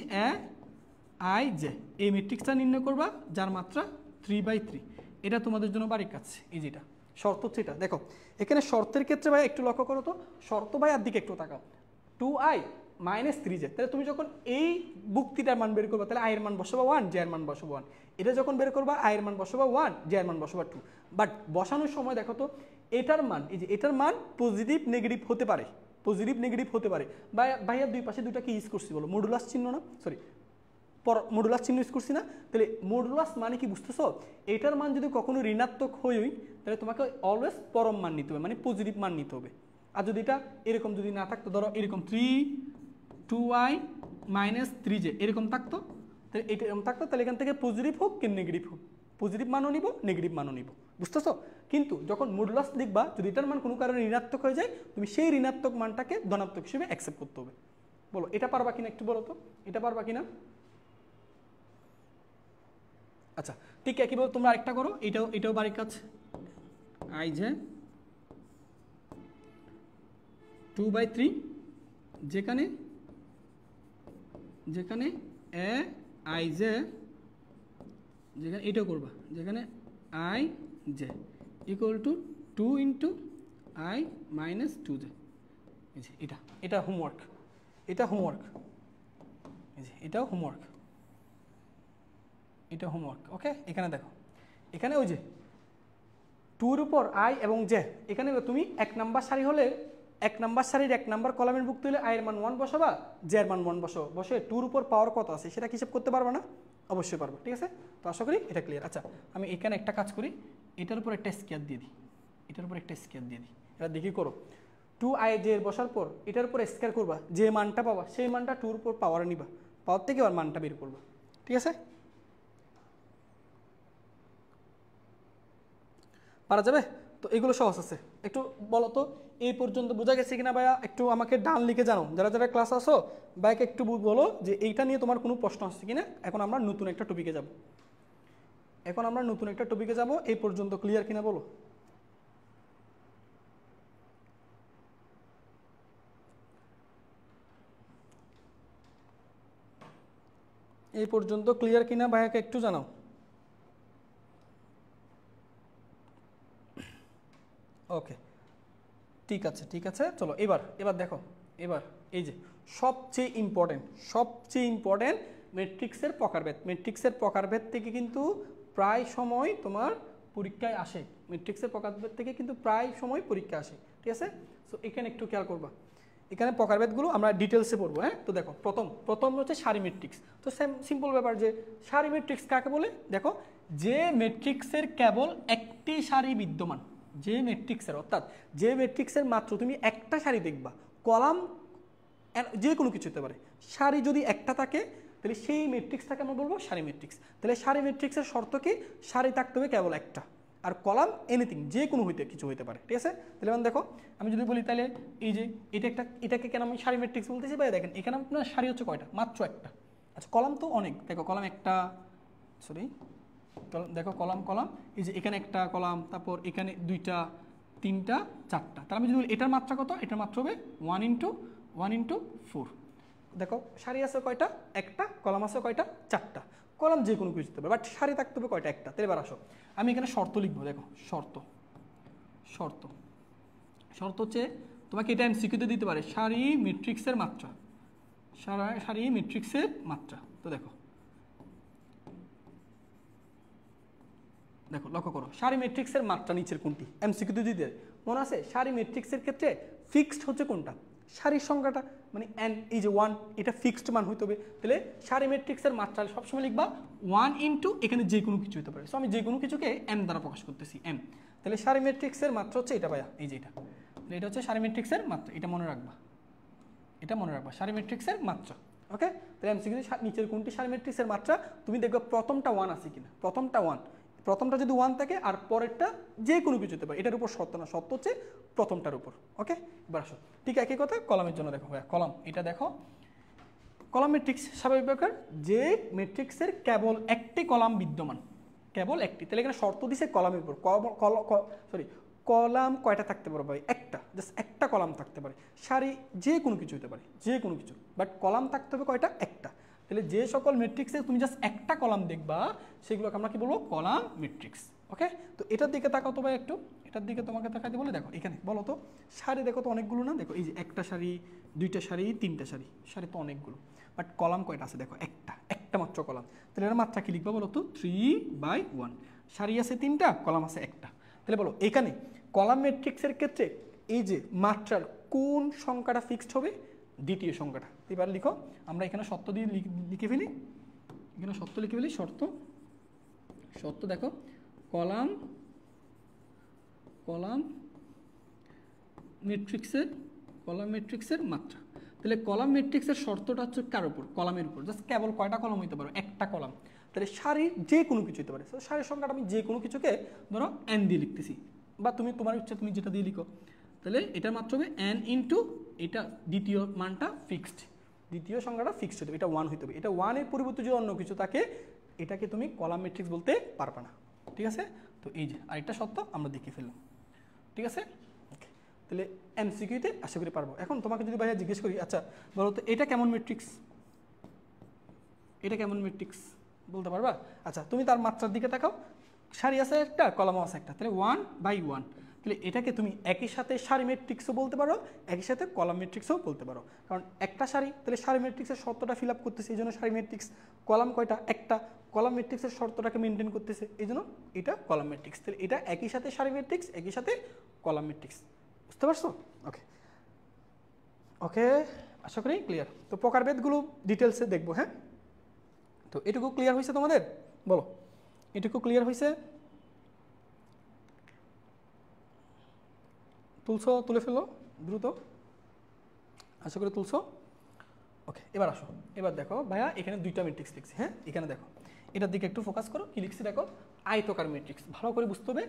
aij, এই ম্যাট্রিক্সটা নির্ণয় করবা যার মাত্রা 3/3, এটা তোমাদের জন্য বাড়ির কাজ। এই যেটা শর্ত হচ্ছে এটা। দেখো এখানে শর্তের ক্ষেত্রে ভাই একটু লক্ষ্য করো তো, শর্ত ভাই আর দিকে একটু তাকাও, 2i - 3j, তাহলে তুমি যখন এই বুক্তিটার মান বের করবা তাহলে i এর মান বসাবা 1, j এর মান বসাবা 1, এটা যখন বের করবা i এর মান বসাবা 1, j এর মান বসাবা 2। বাট বসানোর সময় দেখো তো এটার মান, এই যে এটার মান পজিটিভ নেগেটিভ হতে পারে, পজিটিভ নেগেটিভ হতে পারে। ভাইয়ার দুই পাশে দুইটা কি ইউজ করছি বলো, মডুলাস চিহ্ন না, সরি মডুলাস চিহ্ন ইউজ করছি না। তাহলে মডুলাস মানে কি বুঝতেছো, এটার মান যদি কখনো ঋণাত্মক হই তাহলে তোমাকে অলওয়েজ পরম মান নিতে হবে, মানে পজিটিভ মান নিতে হবে। আর যদি এটা এরকম যদি না থাকতো, ধরো এরকম 2i - 3j এরকম থাকতো, তাহলে এটা এরকম থাকতো, তাহলে এখান থেকে পজিটিভ হোক কি নেগেটিভ হোক, পজিটিভ মানও নিব নেগেটিভ মানও নিব, বুঝতেছো। কিন্তু যখন মডুলাস লিখবা যদি এটার মান কোনো কারণে ঋণাত্মক হয়ে যায়, তুমি সেই ঋণাত্মক মানটাকে ধনাত্মক হিসেবে অ্যাকসেপ্ট করতে হবে। বলো এটা পারবা কিনা একটু বলো তো, এটা পারবা কিনা? আচ্ছা ঠিক একইভাবে তোমরা আরেকটা করো, এটাও বাড়ির কাজ। i j 2/3, যেখানে i j, যেখানে এটাও করবা, যেখানে i j equal to 2 into i - 2j। এই যে এটা হোমওয়ার্ক, এটা হোমওয়ার্ক, এই যে এটাও হোমওয়ার্ক, এটা হোমওয়ার্ক। ওকে এখানে দেখো, এখানে ওই যে 2 এর উপর i এবং j, এখানে তুমি 1 নাম্বার সারি হলে 1 নাম্বার সারির 1 নাম্বার কলামের ভুক্ত হলে i এর মান 1 বসাবা, j এর মান 1 বসাবো, বসে 2 এর উপর পাওয়ার কত আছে সেটা হিসাব করতে পারবা না? অবশ্যই পারবো, ঠিক আছে। তো আশা করি এটা ক্লিয়ার। আচ্ছা আমি এখানে একটা কাজ করি, এটার উপর একটা স্কেয়ার দিয়ে দিই, এটার উপর একটা স্কেয়ার দিয়ে দিই, এটা দেখি করো। 2i j এর বসার পর এটার উপর স্কেয়ার করবা, যে মানটা পাবা সেই মানটা 2 এর উপর পাওয়ার নিবা, পাওয়ার থেকে আবার মানটা বের করবা, ঠিক আছে। পারা যাবে? তো এগুলো সহজ আছে। একটু বলো তো এই পর্যন্ত বোঝা গেছে কিনা ভাইয়া, একটু আমাকে ডান লিখে জানো যারা যারা ক্লাস আসো, ভাইকে একটু বলো যে এইটা নিয়ে তোমার কোনো প্রশ্ন আসছে কিনা। এখন আমরা নতুন একটা টপিকে যাব, এই পর্যন্ত ক্লিয়ার কিনা বলো। এই পর্যন্ত ক্লিয়ার কিনা ভাইয়াকে একটু জানাও। ওকে, ঠিক আছে, চলো এবার দেখো, এবার এই যে সবচেয়ে ইম্পর্টেন্ট ম্যাট্রিক্সের প্রকারভেদ থেকে কিন্তু প্রায় সময় তোমার পরীক্ষায় আসে, ঠিক আছে। সো এখানে একটু খেয়াল করবা, এখানে প্রকারভেদগুলো আমরা ডিটেলসে পড়বো। হ্যাঁ, তো দেখো প্রথম হচ্ছে সারি ম্যাট্রিক্স। তো সিম্পল ব্যাপার যে সারি ম্যাট্রিক্স কাকে বলে, দেখো যে ম্যাট্রিক্সের কেবল একটি সারি বিদ্যমান, অর্থাৎ যে ম্যাট্রিক্সের মাত্র তুমি একটা সারি দেখবা, কলাম যে কোনো কিছু হতে পারে, সারি যদি একটা থাকে তাহলে সেই ম্যাট্রিক্সটাকে আমরা বলবো সারি ম্যাট্রিক্স। তাহলে সারি ম্যাট্রিক্সের শর্ত কি, সারি থাকতে হবে কেবল একটা, আর কলাম এনিথিং যে কোনো কিছু হইতে পারে, ঠিক আছে। তাহলে মানে দেখো আমি যদি বলি তাহলে এই যে এটাকে কেন আমি সারি ম্যাট্রিক্স বলতেছি, ভাই দেখেন এখানে আপনার সারি হচ্ছে কয়টা, মাত্র একটা। আচ্ছা কলাম তো অনেক, দেখো কলাম একটা, দেখো কলাম এই যে এখানে একটা কলাম, তারপর এখানে দুইটা, তিনটা, চারটা। তাহলে আমি যদি বলি এটার মাত্রা কত, এটার মাত্রা হবে 1 × 4। দেখো সারি আছে কয়টা, একটা, কলাম আছে কয়টা, চারটা। কলাম যে কোনো কিছু হতে পারে, বাট সারি থাকতে হবে কয়টা, একটা। তাহলে এবার আসো আমি এখানে শর্ত লিখবো, দেখো শর্ত হচ্ছে তোমাকে এটা এমসিকিউতে দিতে পারে, সারি ম্যাট্রিক্সের মাত্রা। তো দেখো লক্ষ্য করো, সারি ম্যাট্রিক্সের মাত্রা নিচের কোনটি, এমসিকিউতে দিতে মনে আছে। সারি ম্যাট্রিক্সের ক্ষেত্রে ফিক্সড হচ্ছে কোনটা, সারির সংখ্যাটা, মানে n এই যে 1, এটা ফিক্সড মান হইতে হবে। তাহলে সারি ম্যাট্রিক্সের মাত্রা সবসময় লিখবা 1 × এখানে যে কোনো কিছু হতে পারে। সো আমি যে কোনো কিছুকে m দ্বারা প্রকাশ করতেছি, m। তাহলে সারি ম্যাট্রিক্সের মাত্রা হচ্ছে এটা ভাইয়া, এই যে এটা হচ্ছে সারি ম্যাট্রিক্সের মাত্রা, এটা মনে রাখবা সারি ম্যাট্রিক্সের মাত্রা। ওকে, তাহলে এমসিকিউ নিচের কোনটি সারি ম্যাট্রিক্সের মাত্রা, তুমি দেখবে প্রথমটা 1 আছে কিনা, প্রথমটা যদি 1 থাকে আর পরেরটা যে কোনো কিছু হতে পারে, এটার উপর শর্ত না, শর্ত হচ্ছে প্রথমটার উপর। ওকে, এবার আসো ঠিক একই কথা কলামের জন্য। দেখো ভাইয়া কলাম, এটা দেখো কলাম ম্যাট্রিক্স স্বাভাবিক ব্যাপার, যে ম্যাট্রিক্সের কেবল একটি কলাম বিদ্যমান, কেবল একটি। তাহলে এখানে শর্ত দিছে কলামের উপর, কলাম কয়টা থাকতে পারে ভাই, একটা, জাস্ট একটা কলাম থাকতে পারে। সারি যে কোনো কিছু হতে পারে, বাট কলাম থাকতে হবে কয়টা, একটা। তাহলে যে সকল ম্যাট্রিক্সে তুমি জাস্ট একটা কলাম দেখবা সেগুলোকে আমরা কি বলবো, কলাম ম্যাট্রিক্স। ওকে, তো এটার দিকে তাকাও তো ভাই একটু, এটার দিকে তোমাকে তাকাতে বলে দেখো এখানে বলো তো সারি দেখো তো অনেকগুলো না, দেখো এই যে একটা সারি, দুইটা সারি, তিনটা সারি তো অনেকগুলো, বাট কলাম কয়টা আছে, দেখো একটা মাত্র কলাম। তাহলে এর মাত্রা কি লিখবা বলো তো, 3/1। সারি আছে তিনটা, কলাম আছে একটা। তাহলে বলো এখানে কলাম ম্যাট্রিক্সের ক্ষেত্রে এই যে মাত্রার কোন সংখ্যাটা ফিক্সড হবে, দ্বিতীয় সংখ্যাটা। এবার লিখো, আমরা এখানে শর্ত দিয়ে লিখে ফেলি, শর্ত দেখো কলাম ম্যাট্রিক্সের মাত্রা। তাহলে কলাম ম্যাট্রিক্সের শর্তটা হচ্ছে কার উপর, কলামের উপর। জাস্ট কেবল কয়টা কলাম হইতে পারে, একটা কলাম। তাহলে সারির যে কোনো কিছু হতে পারে, সারির সংখ্যাটা আমি যে কোনো কিছুকে ধরো n দিয়ে লিখতেছি, বা তুমি তোমার ইচ্ছা তুমি যেটা দিয়ে লিখো। তাহলে এটার মাত্র হবে n × এটা দ্বিতীয় মানটা ফিক্সড, দ্বিতীয় সংখ্যাটা ফিক্সড হতে হবে, এটা 1 হইতে হবে। এটা 1 এর পরিবর্তে যদি অন্য কিছু থাকে এটাকে তুমি কলাম ম্যাট্রিক্স বলতে পারবে না, ঠিক আছে। তো এই যে আরেকটা শর্ত আমরা দেখে ফেললাম, ঠিক আছে। ওকে, তাহলে এমসিকিউতে আশা করি পারবো। এখন তোমাকে যদি ভাইয়া জিজ্ঞেস করি, আচ্ছা বলো তো এটা কেমন ম্যাট্রিক্স, বলতে পারবা? আচ্ছা তুমি তার মাত্রার দিকে তাকাও, সারি আছে একটা, কলামও আছে একটা, তাহলে 1/1। তাহলে এটাকে তুমি একই সাথে সারি ম্যাট্রিক্সও বলতে পারো, একই সাথে কলাম ম্যাট্রিক্সও বলতে পারো, কারণ একটা সারি, তাহলে সারি ম্যাট্রিক্সের শর্তটা ফিল আপ করতেছে, এই জন্য সারি ম্যাট্রিক্স। কলাম কয়টা, একটা, কলাম ম্যাট্রিক্সের শর্তটাকে মেনটেন করতেছে, এই জন্য এটা কলাম ম্যাট্রিক্স। তাহলে এটা একই সাথে সারি ম্যাট্রিক্স, একই সাথে কলাম ম্যাট্রিক্স। বুঝতে পারছো? ওকে, আশা করি ক্লিয়ার। তো প্রকারভেদগুলো ডিটেলসে দেখবো। হ্যাঁ, তো এটুকু ক্লিয়ার হয়েছে তোমাদের, বলো এটুকু ক্লিয়ার হয়েছে? তুলে ফেলো দ্রুত, আশা করি তুলছো। ওকে, এবার আসো, এবার দেখো ভাইয়া এখানে দুইটা ম্যাট্রিক্স লিখছি। হ্যাঁ, এখানে দেখো, এটার দিকে একটু ফোকাস করো, কি লিখছি দেখো, আয়তকার ম্যাট্রিক্স। ভালো করে বুঝতে হবে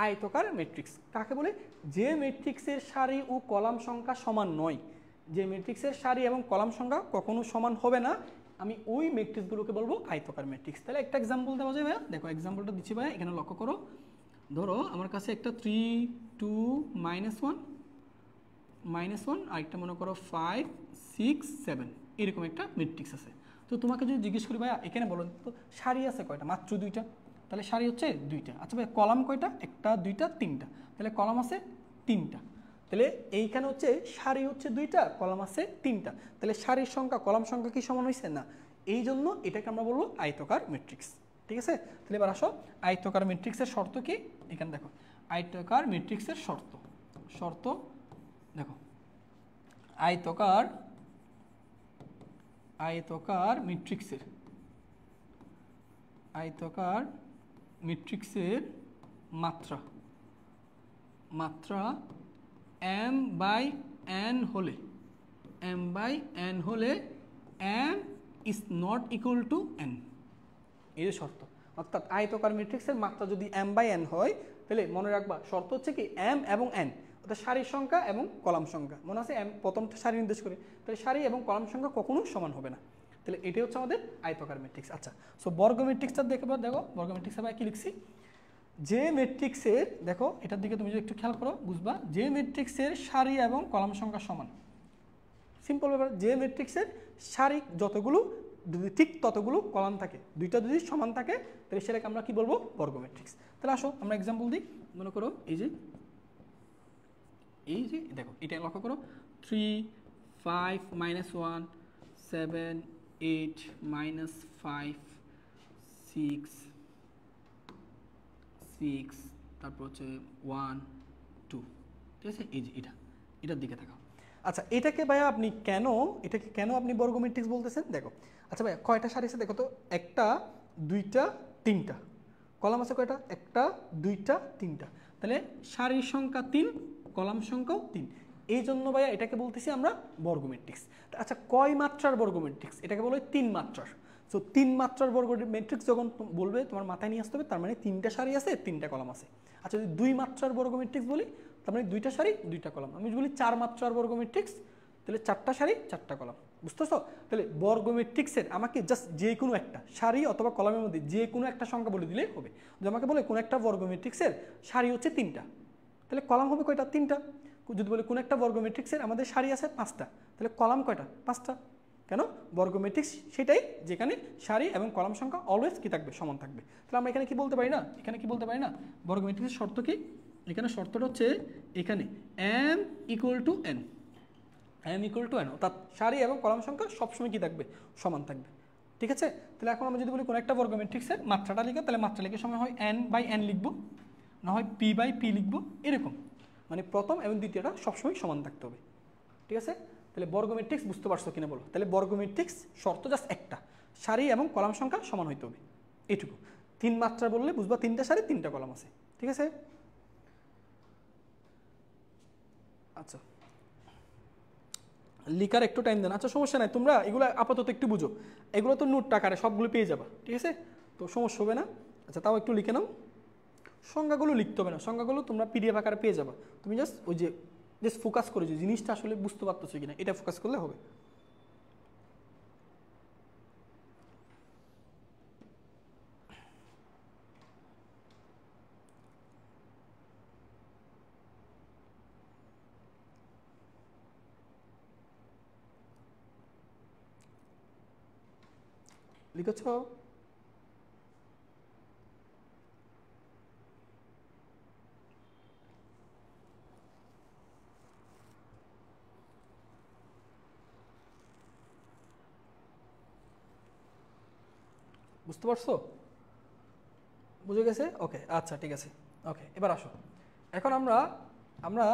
আয়তকার ম্যাট্রিক্স কাকে বলে? যে ম্যাট্রিক্সের সারি ও কলাম সংখ্যা সমান নয়, যে ম্যাট্রিক্সের সারি এবং কলাম সংখ্যা কখনো সমান হবে না, আমি ওই ম্যাট্রিক্সগুলোকে বলবো আয়তকার ম্যাট্রিক্স। তাহলে একটা এক্সাম্পল দেওয়া যায় ভাইয়া, দেখো এক্সাম্পলটা দিচ্ছি ভাইয়া, এখানে লক্ষ্য করো। ধরো আমার কাছে একটা 3 2 -1 -1 আর একটা মনে করো 5 6 7 এরকম একটা ম্যাট্রিক্স আছে। তো তোমাকে যদি জিজ্ঞেস করি ভাইয়া এখানে বলো তো সারি আছে কয়টা? মাত্র 2টা। তাহলে সারি হচ্ছে 2টা। আচ্ছা ভাই কলাম কয়টা? 1টা 2টা 3টা। তাহলে কলাম আছে 3টা। তাহলে এইখানে হচ্ছে সারি হচ্ছে 2টা, কলাম আছে 3টা। তাহলে সারির সংখ্যা কলাম সংখ্যা কি সমান হয়েছে না? এই জন্য এটাকে আমরা বলবো আয়তকার ম্যাট্রিক্স। ঠিক আছে? তাহলে এবার আসো আয়তকার ম্যাট্রিক্সের শর্ত কি? এখানে দেখো আয়তকার ম্যাট্রিক্সের শর্ত দেখো আয়তকার ম্যাট্রিক্সের মাত্রা m/n হলে m is not equal to n। এই যে শর্ত, অর্থাৎ আয়তকার ম্যাট্রিক্সের মাত্রা যদি m/n হয়, তাহলে মনে রাখবা শর্ত হচ্ছে কি m এবং n, অর্থাৎ সারির সংখ্যা এবং কলাম সংখ্যা। মনে আছে m প্রথমটা সারি নির্দেশ করে, তাহলে সারি এবং কলাম সংখ্যা কখনো সমান হবে না। তাহলে এটাই হচ্ছে আমাদের আয়তকার ম্যাট্রিক্স। আচ্ছা, সো বর্গ ম্যাট্রিক্সটা দেখো বর্গ ম্যাট্রিক্সে ভাই কি লিখছি? যে ম্যাট্রিক্সের, দেখো এটার দিকে তুমি যদি একটু খেয়াল করো বুঝবা, যে ম্যাট্রিক্সের সারি এবং কলাম সংখ্যা সমান। সিম্পল ব্যাপার, যে ম্যাট্রিক্সের সারি যতগুলো যদি ঠিক ততগুলো কলাম থাকে, দুইটা যদি সমান থাকে, তাহলে সেটাকে আমরা কি বলবো? বর্গ ম্যাট্রিক্স। তাহলে আসো আমরা এক্সাম্পল দিই। মনে করো এই যে দেখো এটা লক্ষ্য করো, 3 5 -1 7 8 -5 6 6 তারপর হচ্ছে 1 2। ঠিক আছে? এই যে এটার দিকে থাকা। আচ্ছা এটাকে ভাইয়া এটাকে কেন আপনি বর্গ ম্যাট্রিক্স বলতেছেন? দেখো আচ্ছা ভাইয়া কয়টা সারি আছে দেখো তো, 1টা 2টা 3টা। কলাম আছে কয়টা? 1টা 2টা 3টা। তাহলে সারির সংখ্যা 3, কলাম সংখ্যাও 3। এই জন্য ভাইয়া এটাকে বলতেছি আমরা বর্গ ম্যাট্রিক্স। আচ্ছা কয় মাত্রার বর্গ ম্যাট্রিক্স? এটাকে বলা হয় 3 মাত্রার। সো 3 মাত্রার বর্গ ম্যাট্রিক্স যখন বলবে তোমার মাথায় নিয়ে আসতে হবে, তার মানে 3টা সারি আছে 3টা কলাম আছে। আচ্ছা যদি 2 মাত্রার বর্গ ম্যাট্রিক্স বলি, তার মানে 2টা সারি 2টা কলাম। আমি বলি 4 মাত্রার বর্গ ম্যাট্রিক্স, তাহলে 4টা সারি 4টা কলাম। বুঝতেছো? তাহলে বর্গ ম্যাট্রিক্সের আমাকে জাস্ট যে কোনো একটা সারি অথবা কলামের মধ্যে যে কোনো একটা সংখ্যা বলে দিলেই হবে। যদি আমাকে বলে কোন একটা বর্গ ম্যাট্রিক্সের সারি হচ্ছে 3টা, তাহলে কলাম হবে কয়টা? 3টা। যদি বলে কোন একটা বর্গ ম্যাট্রিক্সের আমাদের সারি আছে 5টা, তাহলে কলাম কয়টা? 5টা। কেন? বর্গ ম্যাট্রিক্স সেটাই যেখানে সারি এবং কলাম সংখ্যা অলওয়েজ কি থাকবে? সমান থাকবে। তাহলে আমরা এখানে কি বলতে পারি না? বর্গ ম্যাট্রিক্সের শর্ত কি? এখানে শর্তটা হচ্ছে এখানে m = n, অর্থাৎ সারি এবং কলাম সংখ্যা সবসময় কি থাকবে? সমান থাকবে। ঠিক আছে? তাহলে এখন আমরা যদি বলি কোন একটা বর্গ ম্যাট্রিক্সের মাত্রাটা লিখে, তাহলে মাত্রা লিখে সময় হয় n/n লিখবো, না হয় p/p লিখবো, এরকম। মানে প্রথম এবং দ্বিতীয়টা সবসময় সমান থাকতে হবে। ঠিক আছে? তাহলে বর্গ ম্যাট্রিক্স বুঝতে পারছো কিনা বলো? তাহলে বর্গ ম্যাট্রিক্স শর্ত জাস্ট একটা, সারি এবং কলাম সংখ্যা সমান হইতে হবে, এইটুকু। 3 মাত্রা বললে বুঝবা 3টা সারি 3টা কলাম আছে। ঠিক আছে? আচ্ছা লিখার একটু টাইম দেন। আচ্ছা সমস্যা নাই, তোমরা এগুলো আপাতত একটু বুঝো, এগুলো তো নোট আকারে সবগুলো পেয়ে যাবা। ঠিক আছে? তো সমস্যা হবে না। আচ্ছা তাও একটু লিখে নাও। সংখ্যাগুলো লিখতে হবে না, সংখ্যাগুলো তোমরা পিডিএফ আকারে পেয়ে যাবা। তুমি জাস্ট ফোকাস করে যে জিনিসটা আসলে বুঝতে পারতেছো কিনা, এটা ফোকাস করলে হবে। লিখেছ? বুঝতে পারছো? বুঝে গেছে? ওকে আচ্ছা ঠিক আছে। ওকে এবার আসো, এখন আমরা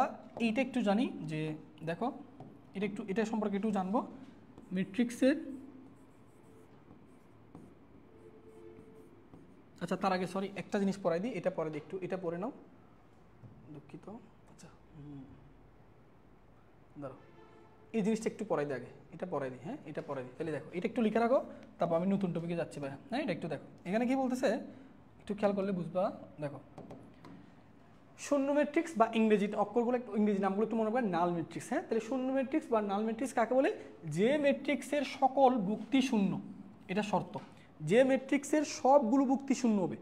এইটা একটু জানি যে দেখো এটা সম্পর্কে একটু জানবো। ম্যাট্রিক্সের, আচ্ছা তার আগে সরি একটা জিনিস পড়াই দিই, এটা পরে দিই, একটু এটা পড়ে নাও, দুঃখিত। আচ্ছা দাঁড়াও, এই জিনিসটা একটু পড়াই দিই আগে, এটা পড়াই দিই। হ্যাঁ এটা পড়াই দিই। তাহলে দেখো এটা একটু লিখে রাখো, তারপর আমি নতুন টপিকে যাচ্ছি ভাই। হ্যাঁ এটা একটু দেখো, এখানে কি বলতেছে একটু খেয়াল করলে বুঝবা। দেখো শূন্য ম্যাট্রিক্স বা ইংরেজি অক্ষরগুলো একটু ইংরেজি নামগুলো একটু মনে করেন নাল ম্যাট্রিক্স। হ্যাঁ, তাহলে শূন্য ম্যাট্রিক্স বা নাল ম্যাট্রিক্স কাকে বলে? যে ম্যাট্রিক্সের সকল বুক্তি শূন্য, এটা শর্ত। যে ম্যাট্রিক্সের সবগুলো বুক্তি শূন্য হবে,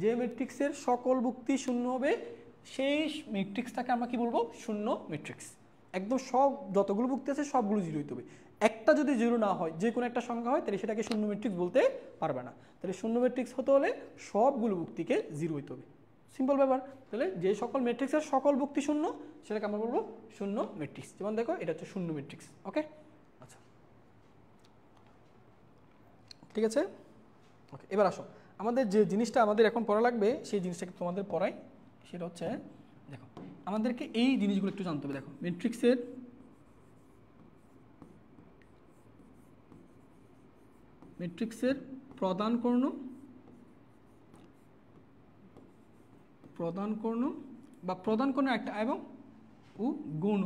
যে ম্যাট্রিক্সের সকল বুক্তি শূন্য হবে সেই ম্যাট্রিক্সটাকে আমরা কি বলবো? শূন্য ম্যাট্রিক্স। একদম সব যতগুলো বুক্তি আছে সবগুলো জিরো হইতে হবে। একটা যদি জিরো না হয়, যে কোনো একটা সংখ্যা হয়, তাহলে সেটাকে শূন্য ম্যাট্রিক্স বলতে পারবে না। তাহলে শূন্য ম্যাট্রিক্স হতে হলে সবগুলো বুক্তিকে জিরো হইতে হবে। সিম্পল ব্যাপার। তাহলে যে সকল ম্যাট্রিক্সের সকল বুক্তি শূন্য সেটাকে আমরা বলবো শূন্য ম্যাট্রিক্স। যেমন দেখো এটা হচ্ছে শূন্য ম্যাট্রিক্স। ওকে, আচ্ছা ঠিক আছে। ওকে, এবার আসো আমাদের যে জিনিসটা আমাদের এখন পড়া লাগবে সেই জিনিসটাকে তোমাদের পড়াই। সেটা হচ্ছে দেখো আমাদেরকে এই জিনিসগুলো একটু জানতে হবে। দেখো ম্যাট্রিক্সের প্রধান কর্ণ বা প্রধান কর্ণ একটা এবং গৌণ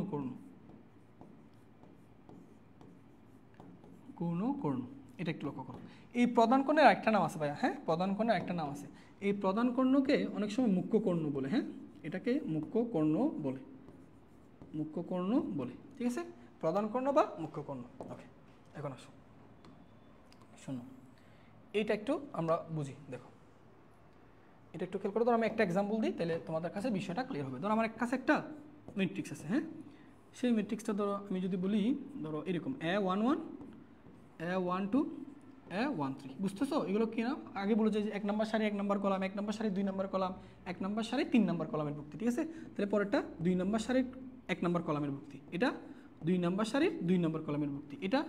কর্ণ এটা একটু লক্ষ্য করো। এই প্রধান কর্ণের একটা নাম আছে ভাইয়া। হ্যাঁ, প্রধান কর্ণের একটা নাম আছে। এই প্রধান কর্ণকে অনেক সময় মুখ্য কর্ণ বলে। হ্যাঁ, এটাকে মুখ্য কর্ণ বলে। ঠিক আছে, প্রধান কর্ণ বা মুখ্য কর্ণ। ওকে, এখন আসো শোনো, এইটা একটু আমরা বুঝি। দেখো এটা একটু খেয়াল করো। ধরো আমি একটা এক্সাম্পল দিই, তাহলে তোমাদের কাছে বিষয়টা ক্লিয়ার হবে। ধরো আমার কাছে একটা ম্যাট্রিক্স আছে। হ্যাঁ, সেই ম্যাট্রিক্সটা ধরো আমি যদি বলি, ধরো এরকম A11 A12 A13, বুঝতেছো এগুলো কি না? আগে বলে যে 1 নম্বর সারি 1 নম্বর কলাম, 1 নম্বর সারি 2 নম্বর কলাম, 1 নম্বর সারি 3 নম্বর কলামের বুক্তি। ঠিক আছে, তাহলে পরেরটা 2 নম্বর সারির 1 নম্বর কলামের বুক্তি, এটা 2 নম্বর সারির 2 নম্বর কলামের বুক্তি, এটা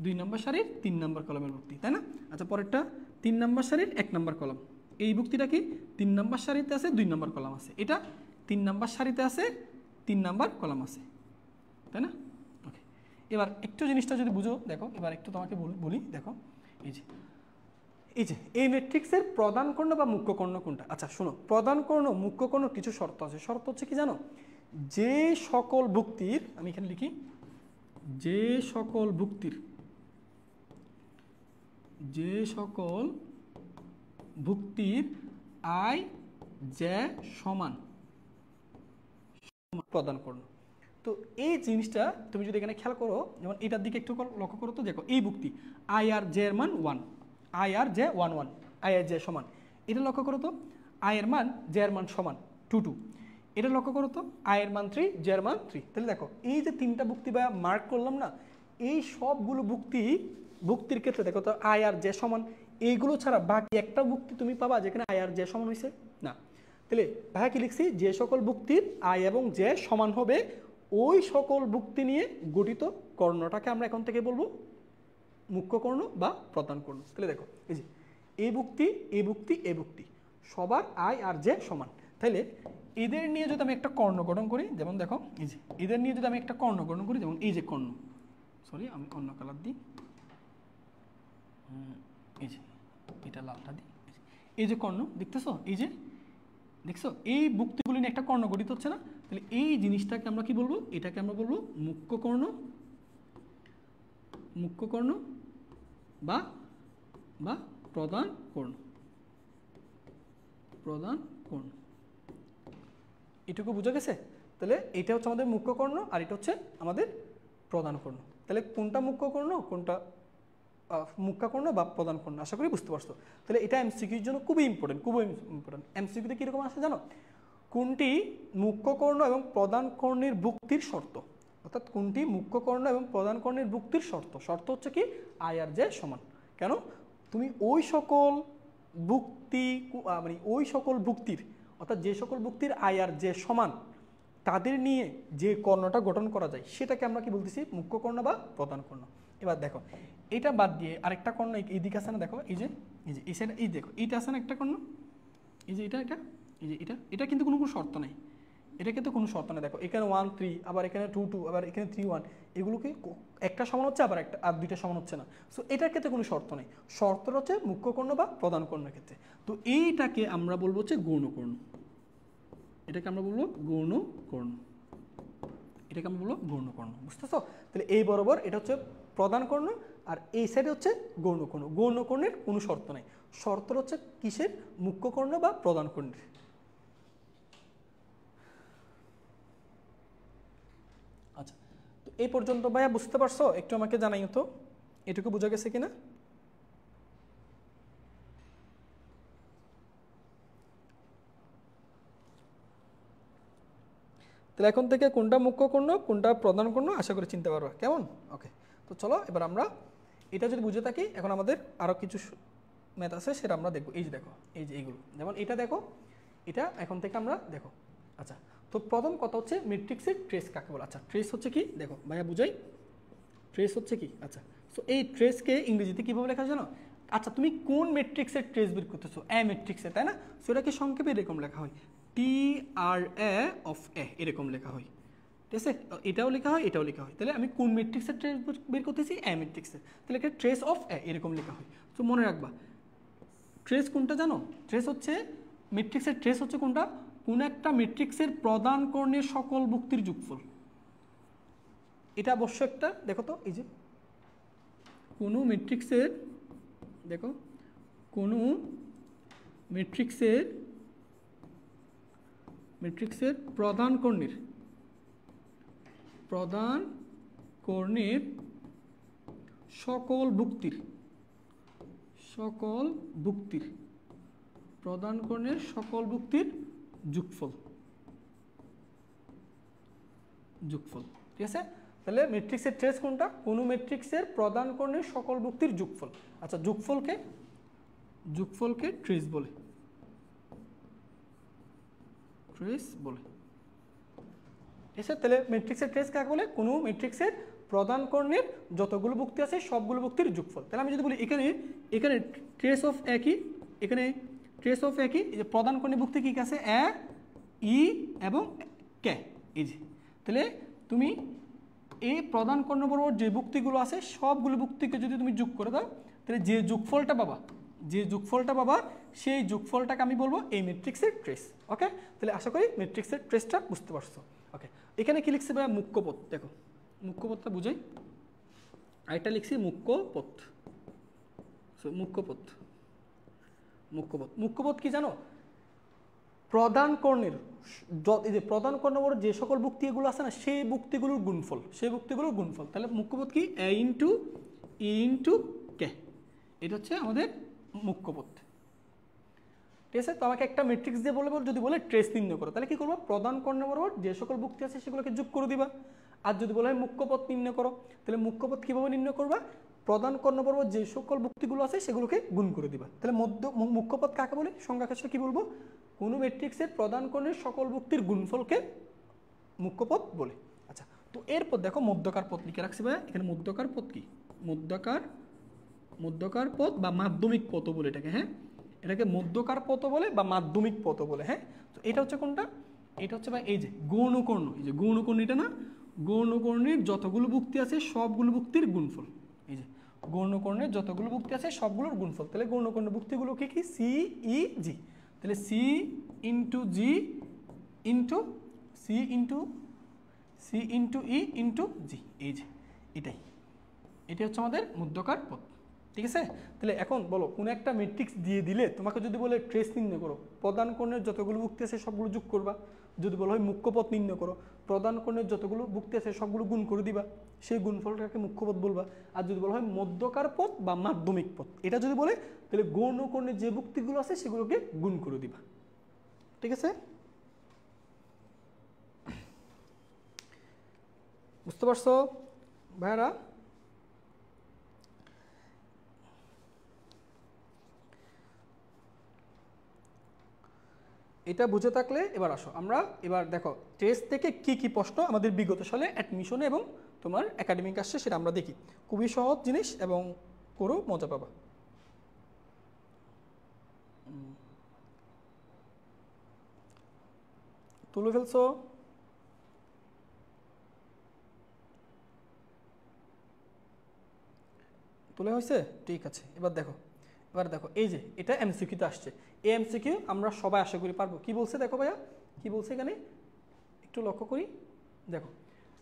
2 নম্বর সারির 3 নম্বর কলামের বুক্তি, তাই না? আচ্ছা, পরেরটা 3 নম্বর সারির 1 নম্বর কলাম। এই বুক্তিটা কি 3 নম্বর সারিতে আছে, 2 নম্বর কলাম আছে, এটা 3 নম্বর সারিতে আছে, 3 নম্বর কলাম আছে, তাই না? ওকে, এবার একটু জিনিসটা যদি বুঝো, দেখো এবার একটু তোমাকে বলি। দেখো এই যে এই ম্যাট্রিক্সের প্রধান কর্ণ বা মুখ্য কর্ণ কোনটা? আচ্ছা শোনো, প্রধান কর্ণ মুখ্য কর্ণ কিছু শর্ত আছে। শর্ত হচ্ছে কি জানো? যে সকল বুক্তির, আমি এখানে লিখি, যে সকল বুক্তির আই যে সমান প্রদান কর্ণ। তো এই জিনিসটা তুমি যদি এখানে খেয়াল করো, যেমন এটার দিকে একটু লক্ষ্য করো, তো দেখো এই বুক্তি আই আর জে এর মান 1, আই আর জে 1 1, আই আর জে সমান, এটা লক্ষ্য করো তো আই এর মান জে এর মান সমান 2 2, এটা লক্ষ্য করো তো আই এর মান 3, জে এর মান 3। তাহলে দেখো এই যে তিনটা বুক্তি বা মার্ক করলাম না, এই সবগুলো বুক্তির ক্ষেত্রে দেখো তো আই আর জে সমান, এইগুলো ছাড়া বাকি একটা বুক্তি তুমি পাবা যেখানে আই আর জে সমান হয়েছে না। তাহলে ভাইয়া কি লিখছি? যে সকল বুক্তির আই এবং জে সমান হবে ওই সকল বুক্তি নিয়ে গঠিত কর্ণটাকে আমরা এখন থেকে বলবো মুখ্য কর্ণ বা প্রধান কর্ণ। তাহলে দেখো এই যে এই বুক্তি সবার আই আর জে সমান। তাহলে এদের নিয়ে যদি আমি একটা কর্ণ গঠন করি, যেমন দেখো এই যে এদের নিয়ে যদি আমি একটা কর্ণ গঠন করি, যেমন এই যে কর্ণ, সরি আমি অন্য কালার দিই, এই যে এটা লালটা দিই, এই যে কর্ণ দেখতেছো, এই যে দেখছো এই বুক্তিগুলি নিয়ে একটা কর্ণ গঠিত হচ্ছে না? তাহলে এই জিনিসটাকে আমরা কি বলবো? এটাকে আমরা বলবো মুখ্য কর্ণ বা প্রধান কর্ণ। এটুকু বুঝা গেছে? তাহলে এটা হচ্ছে আমাদের মুখ্য কর্ণ আর এটা হচ্ছে আমাদের প্রধান কর্ণ। তাহলে কোনটা মুখ্য কর্ণ, কোনটা মুখ্য কর্ণ বা প্রধান কর্ণ, আশা করি বুঝতে পারছো। তাহলে এটা এমসিকিউর জন্য খুবই ইম্পর্টেন্ট। এমসিকিউতে কীরকম আসে জানো? কোনটি মুখ্য কর্ণ এবং প্রধান কর্ণের বুক্তির শর্ত, অর্থাৎ কোনটি মুখ্য কর্ণ এবং প্রধান কর্ণের বুক্তির শর্ত হচ্ছে কি আই আর জে সমান। কেন? তুমি ওই সকল বুক্তির অর্থাৎ যে সকল বুক্তির আই আর জে সমান তাদের নিয়ে যে কর্ণটা গঠন করা যায় সেটাকে আমরা কি বলতেছি? মুখ্য কর্ণ বা প্রধান কর্ণ। এবার দেখো এটা বাদ দিয়ে আরেকটা কর্ণ এইদিকে আছে না? দেখো এই যে এই সাইড, এই দেখো এইটা আছে না একটা কর্ণ, এই যে এটা কিন্তু কোনো শর্ত নেই, এটা কিন্তু কোনো শর্ত নেই। দেখো এখানে 1 3, আবার এখানে 2 2, আবার এখানে 3 1, এগুলোকে একটা সমান হচ্ছে, আবার দুইটা সমান হচ্ছে না। সো এটার ক্ষেত্রে কোনো শর্ত নেই। শর্তটা হচ্ছে মুখ্য কর্ণ বা প্রধান কর্ণের ক্ষেত্রে। তো এইটাকে আমরা বলবো হচ্ছে গৌণ কর্ণ। বুঝতেছো? তাহলে এই বরাবর এটা হচ্ছে প্রধান কর্ণ আর এই সাইডে হচ্ছে গৌণ কর্ণ। গৌণ কর্ণের কোনো শর্ত নাই, শর্ত হচ্ছে কিসের? মুখ্য কর্ণ বা প্রধান কর্ণের। এই পর্যন্ত ভাইয়া বুঝতে পারছো? একটু আমাকে জানাইও তো এটুকু বোঝা গেছে কিনা। তাহলে এখন থেকে কোনটা মুখ্য কর্ণ কোনটা প্রধান কর্ণ আশা করি চিনতে পারবো, কেমন? ওকে, তো চলো এবার আমরা এটা যদি বুঝে থাকি, এখন আমাদের আরও কিছু ম্যাথ আছে সেটা আমরা দেখবো। এই যে দেখো, এই যে এইগুলো, যেমন এটা দেখো, এটা এখন থেকে আমরা দেখো। আচ্ছা, তো প্রথম কথা হচ্ছে ম্যাট্রিক্সের ট্রেস কাকে বলে। আচ্ছা, ট্রেস হচ্ছে কি দেখো ভাইয়া বুঝাই, ট্রেস হচ্ছে কি। আচ্ছা, সো এই ট্রেসকে ইংরেজিতে কীভাবে লেখা জানো? আচ্ছা, তুমি কোন ম্যাট্রিক্সের ট্রেস বের করতেছো? এ ম্যাট্রিক্সের, তাই না? সো এটাকে সংক্ষেপে এরকম লেখা হয় TRA অফ এ, এরকম লেখা হয়, ঠিক আছে? এটাও লেখা হয়, এটাও লেখা হয়। তাহলে আমি কোন ম্যাট্রিক্সের ট্রেস বের করতেছি? এ ম্যাট্রিক্সের। তাহলে এটা ট্রেস অফ এ এরকম লেখা হয়। তো মনে রাখবা ট্রেস কোনটা জানো? ট্রেস হচ্ছে ম্যাট্রিক্সের ট্রেস হচ্ছে কোনটা? কোন একটা ম্যাট্রিক্সের প্রধান কর্ণের সকল ভুক্তির যোগফল। এটা অবশ্য একটা দেখো তো, এই যে কোনো ম্যাট্রিক্সের, দেখো কোনো ম্যাট্রিক্সের প্রধান কর্ণের সকল ভুক্তির প্রধান কর্ণের সকল ভুক্তির যোগফল, ঠিক আছে? তাহলে ম্যাট্রিক্সের ট্রেস কোনটা? কোনো ম্যাট্রিক্সের প্রধান কর্ণের সকল ভুক্তির যোগফল। আচ্ছা, যোগফলকে ট্রেস বলে, ঠিক আছে? তাহলে ম্যাট্রিক্সের ট্রেস কাকে বলে? কোনো ম্যাট্রিক্সের প্রধান কর্ণের যতগুলো ভুক্তি আছে সবগুলো ভুক্তির যোগফল। তাহলে আমি যদি বলি এখানে ট্রেস অফ একই, এখানে ট্রেস অফ একই, এই যে প্রধান কর্ণের ভুক্তি কী আছে? এ, ই এবং কে, এই যে। তাহলে তুমি এই প্রধান কর্ণ বরাবর যে ভুক্তিগুলো আছে সবগুলো ভুক্তিকে যদি তুমি যোগ করে দাও, তাহলে যে যোগফলটা পাবা সেই যোগফলটাকে আমি বলবো এই ম্যাট্রিক্সের ট্রেস। ওকে, তাহলে আশা করি ম্যাট্রিক্সের ট্রেসটা বুঝতে পারছো। ওকে, এখানে কি লিখছে ভাই? মুখ্যপদ। দেখো মুখ্যপদটা বুঝাই, আরেকটা লিখছি মুখ্যপদ। মুখ্যপদ কি জানো? প্রধান কর্ণের এই যে প্রধান কর্ণ বড় যে সকল ভুক্তিগুলো আছে না, সেই ভুক্তিগুলোর গুণফল, তাহলে মুখ্যপদ কি? এ ইন্টু ই ইন্টু কে, এটা হচ্ছে আমাদের মুখ্যপদ, ঠিক আছে? তো আমাকে একটা ম্যাট্রিক্স দিয়ে যদি বলে ট্রেস নির্ণয় করো, তাহলে কি করবো? প্রধান কর্ণ বরাবর যে সকল ভুক্তি আছে সেগুলোকে যোগ করে দিবা। আর যদি বলা হয় মুখ্যপদ নির্ণয় করো, তাহলে মুখ্যপদ কীভাবে নির্ণয় করবা? প্রধান কর্ণ বরাবর যে সকল ভুক্তিগুলো আছে সেগুলোকে গুণ করে দিবা। তাহলে মুখ্যপদ কাকে বলে? সংজ্ঞা ক্ষেত্রে কি বলবো? কোনো ম্যাট্রিক্সের প্রধান কর্ণের সকল ভুক্তির গুণফলকে মুখ্যপদ বলে। আচ্ছা, তো এরপর দেখো মধ্যকার পদ লিখে রাখছি ভাই। এখানে মধ্যকার পদ কি? মধ্যকার পদ বা মাধ্যমিক পদ বলে এটাকে, হ্যাঁ, এটাকে মধ্যকার পদ বলে বা মাধ্যমিক পদ বলে, হ্যাঁ। তো এটা হচ্ছে কোনটা? এটা হচ্ছে ভাই এই যে গৌণকর্ণ, এই যে গৌণকর্ণ, এটা না, গৌণকর্ণের যতগুলো ভুক্তি আছে সবগুলো ভুক্তির গুণফল। এই যে গৌণকর্ণের যতগুলো ভুক্তি আছে সবগুলোর গুণফল। তাহলে গৌণকর্ণের ভুক্তিগুলো কি কি? সি, ই, জি। তাহলে সি ইন্টু জি ইন্টু সি ইন্টু ই ইন্টু জি, এই যে এটাই হচ্ছে আমাদের মধ্যকার পদ, ঠিক আছে? তাহলে এখন বলো, কোন একটা ম্যাট্রিক্স দিয়ে দিলে তোমাকে যদি বলে ট্রেস নির্ণয় করো, প্রধান কর্ণের যতগুলো ভুক্তি আছে সবগুলো যোগ করবা। যদি বলা হয় মুখ্যপদ নির্ণয় করো, প্রধান কর্ণের যতগুলো ভুক্তি আছে সবগুলো গুণ করে দিবা, সেই গুণফলটাকে মুখ্যপদ বলবা। আর যদি বলা হয় মধ্যকার পদ বা মাধ্যমিক পদ, এটা যদি বলে তাহলে গৌণকর্ণের যে ভুক্তিগুলো আছে সেগুলোকে গুণ করে দিবা, ঠিক আছে? বুঝতে পারছো ভাইয়ারা? এটা বুঝে থাকলে এবার আসো আমরা এবার দেখো টেস্ট থেকে কি প্রশ্ন আমাদের বিগত সালে অ্যাডমিশনে এবং তোমার একাডেমিক আসছে সেটা আমরা দেখি। খুবই সহজ জিনিস এবং করো, মজা পাবা। তুলে ফেলছো? তুলে হয়েছে? ঠিক আছে, এবার দেখো এই যে এটা এমসিকিউতে আসছে। এই এমসিকিউ আমরা সবাই আশা করি পারবো। কি বলছে দেখো ভাইয়া, কি বলছে এখানে একটু লক্ষ্য করি। দেখো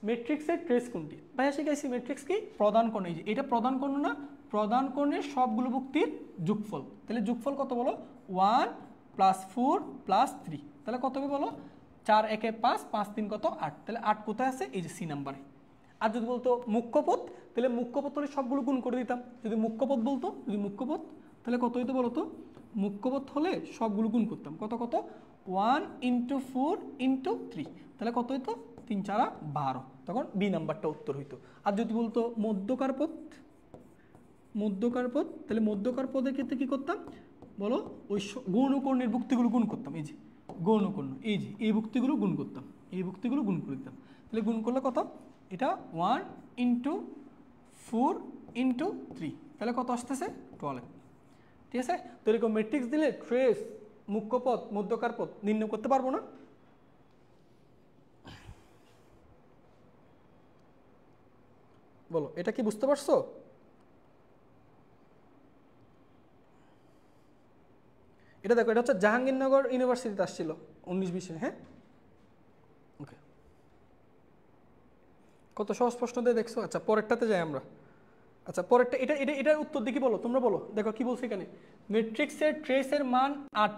ম্যাট্রিক্সের ট্রেস কোনটি? ভাইয়া শিখাইছি ম্যাট্রিক্স কি? প্রধান কর্ণ। এই যে এটা প্রধান কর্ণ না, প্রধান কর্ণের সবগুলো ভুক্তির যোগফল। তাহলে যোগফল কত বলো? 1 + 4 + 3, তাহলে কত হবে বলো? 4 × 1 = 5, 5 × 3 = 8। তাহলে 8 কোথায় আছে? এই যে সি নাম্বারে। আর যদি বলতো মুখ্য পদ, তাহলে মুখ্য পদ হলে সবগুলো গুণ করে দিতাম। যদি মুখ্য পদ বলতো, যদি মুখ্য পদ, তাহলে কত হইতো বলতো? মুখ্য পদ হলে সবগুলো গুণ করতাম। কত কত? 1 × 4 × 3, তাহলে কত হইতো? 3 × 4 = 12, তখন বি নাম্বারটা উত্তর হইতো। আর যদি বলতো মধ্যকার পদ, মধ্যকার পদ, তাহলে মধ্যকার পদের ক্ষেত্রে কী করতাম বলো? ওই গৌণকর্ণের ভুক্তিগুলো গুণ করতাম। এই যে গৌণকর্ণ, এই যে এই ভুক্তিগুলো গুণ করতাম, এই ভুক্তিগুলো গুণ করে দিতাম। তাহলে গুণ করলে কত? এটা 1 × 4 × 3, তাহলে কত আসতেছে? 12। ঠিক আছে? তো এরকম ম্যাট্রিক্স দিলে ট্রেস, মুখ্য পদ, মধ্যকার পদ নির্ণয় করতে পারবো না? বলো, এটা কি বুঝতে পারছো? এটা দেখো, এটা হচ্ছে জাহাঙ্গীরনগর ইউনিভার্সিটিতে আসছিল 19-20-এ। হ্যাঁ, ওকে, কত সহজ প্রশ্ন দিয়ে দেখছো। আচ্ছা, পরেরটাতে যাই আমরা। আচ্ছা, পরেরটা, এটা এটা এটার উত্তর দেখি, বলো তোমরা, বলো। দেখো কি বলছে এখানে, ম্যাট্রিক্সের ট্রেসের মান 8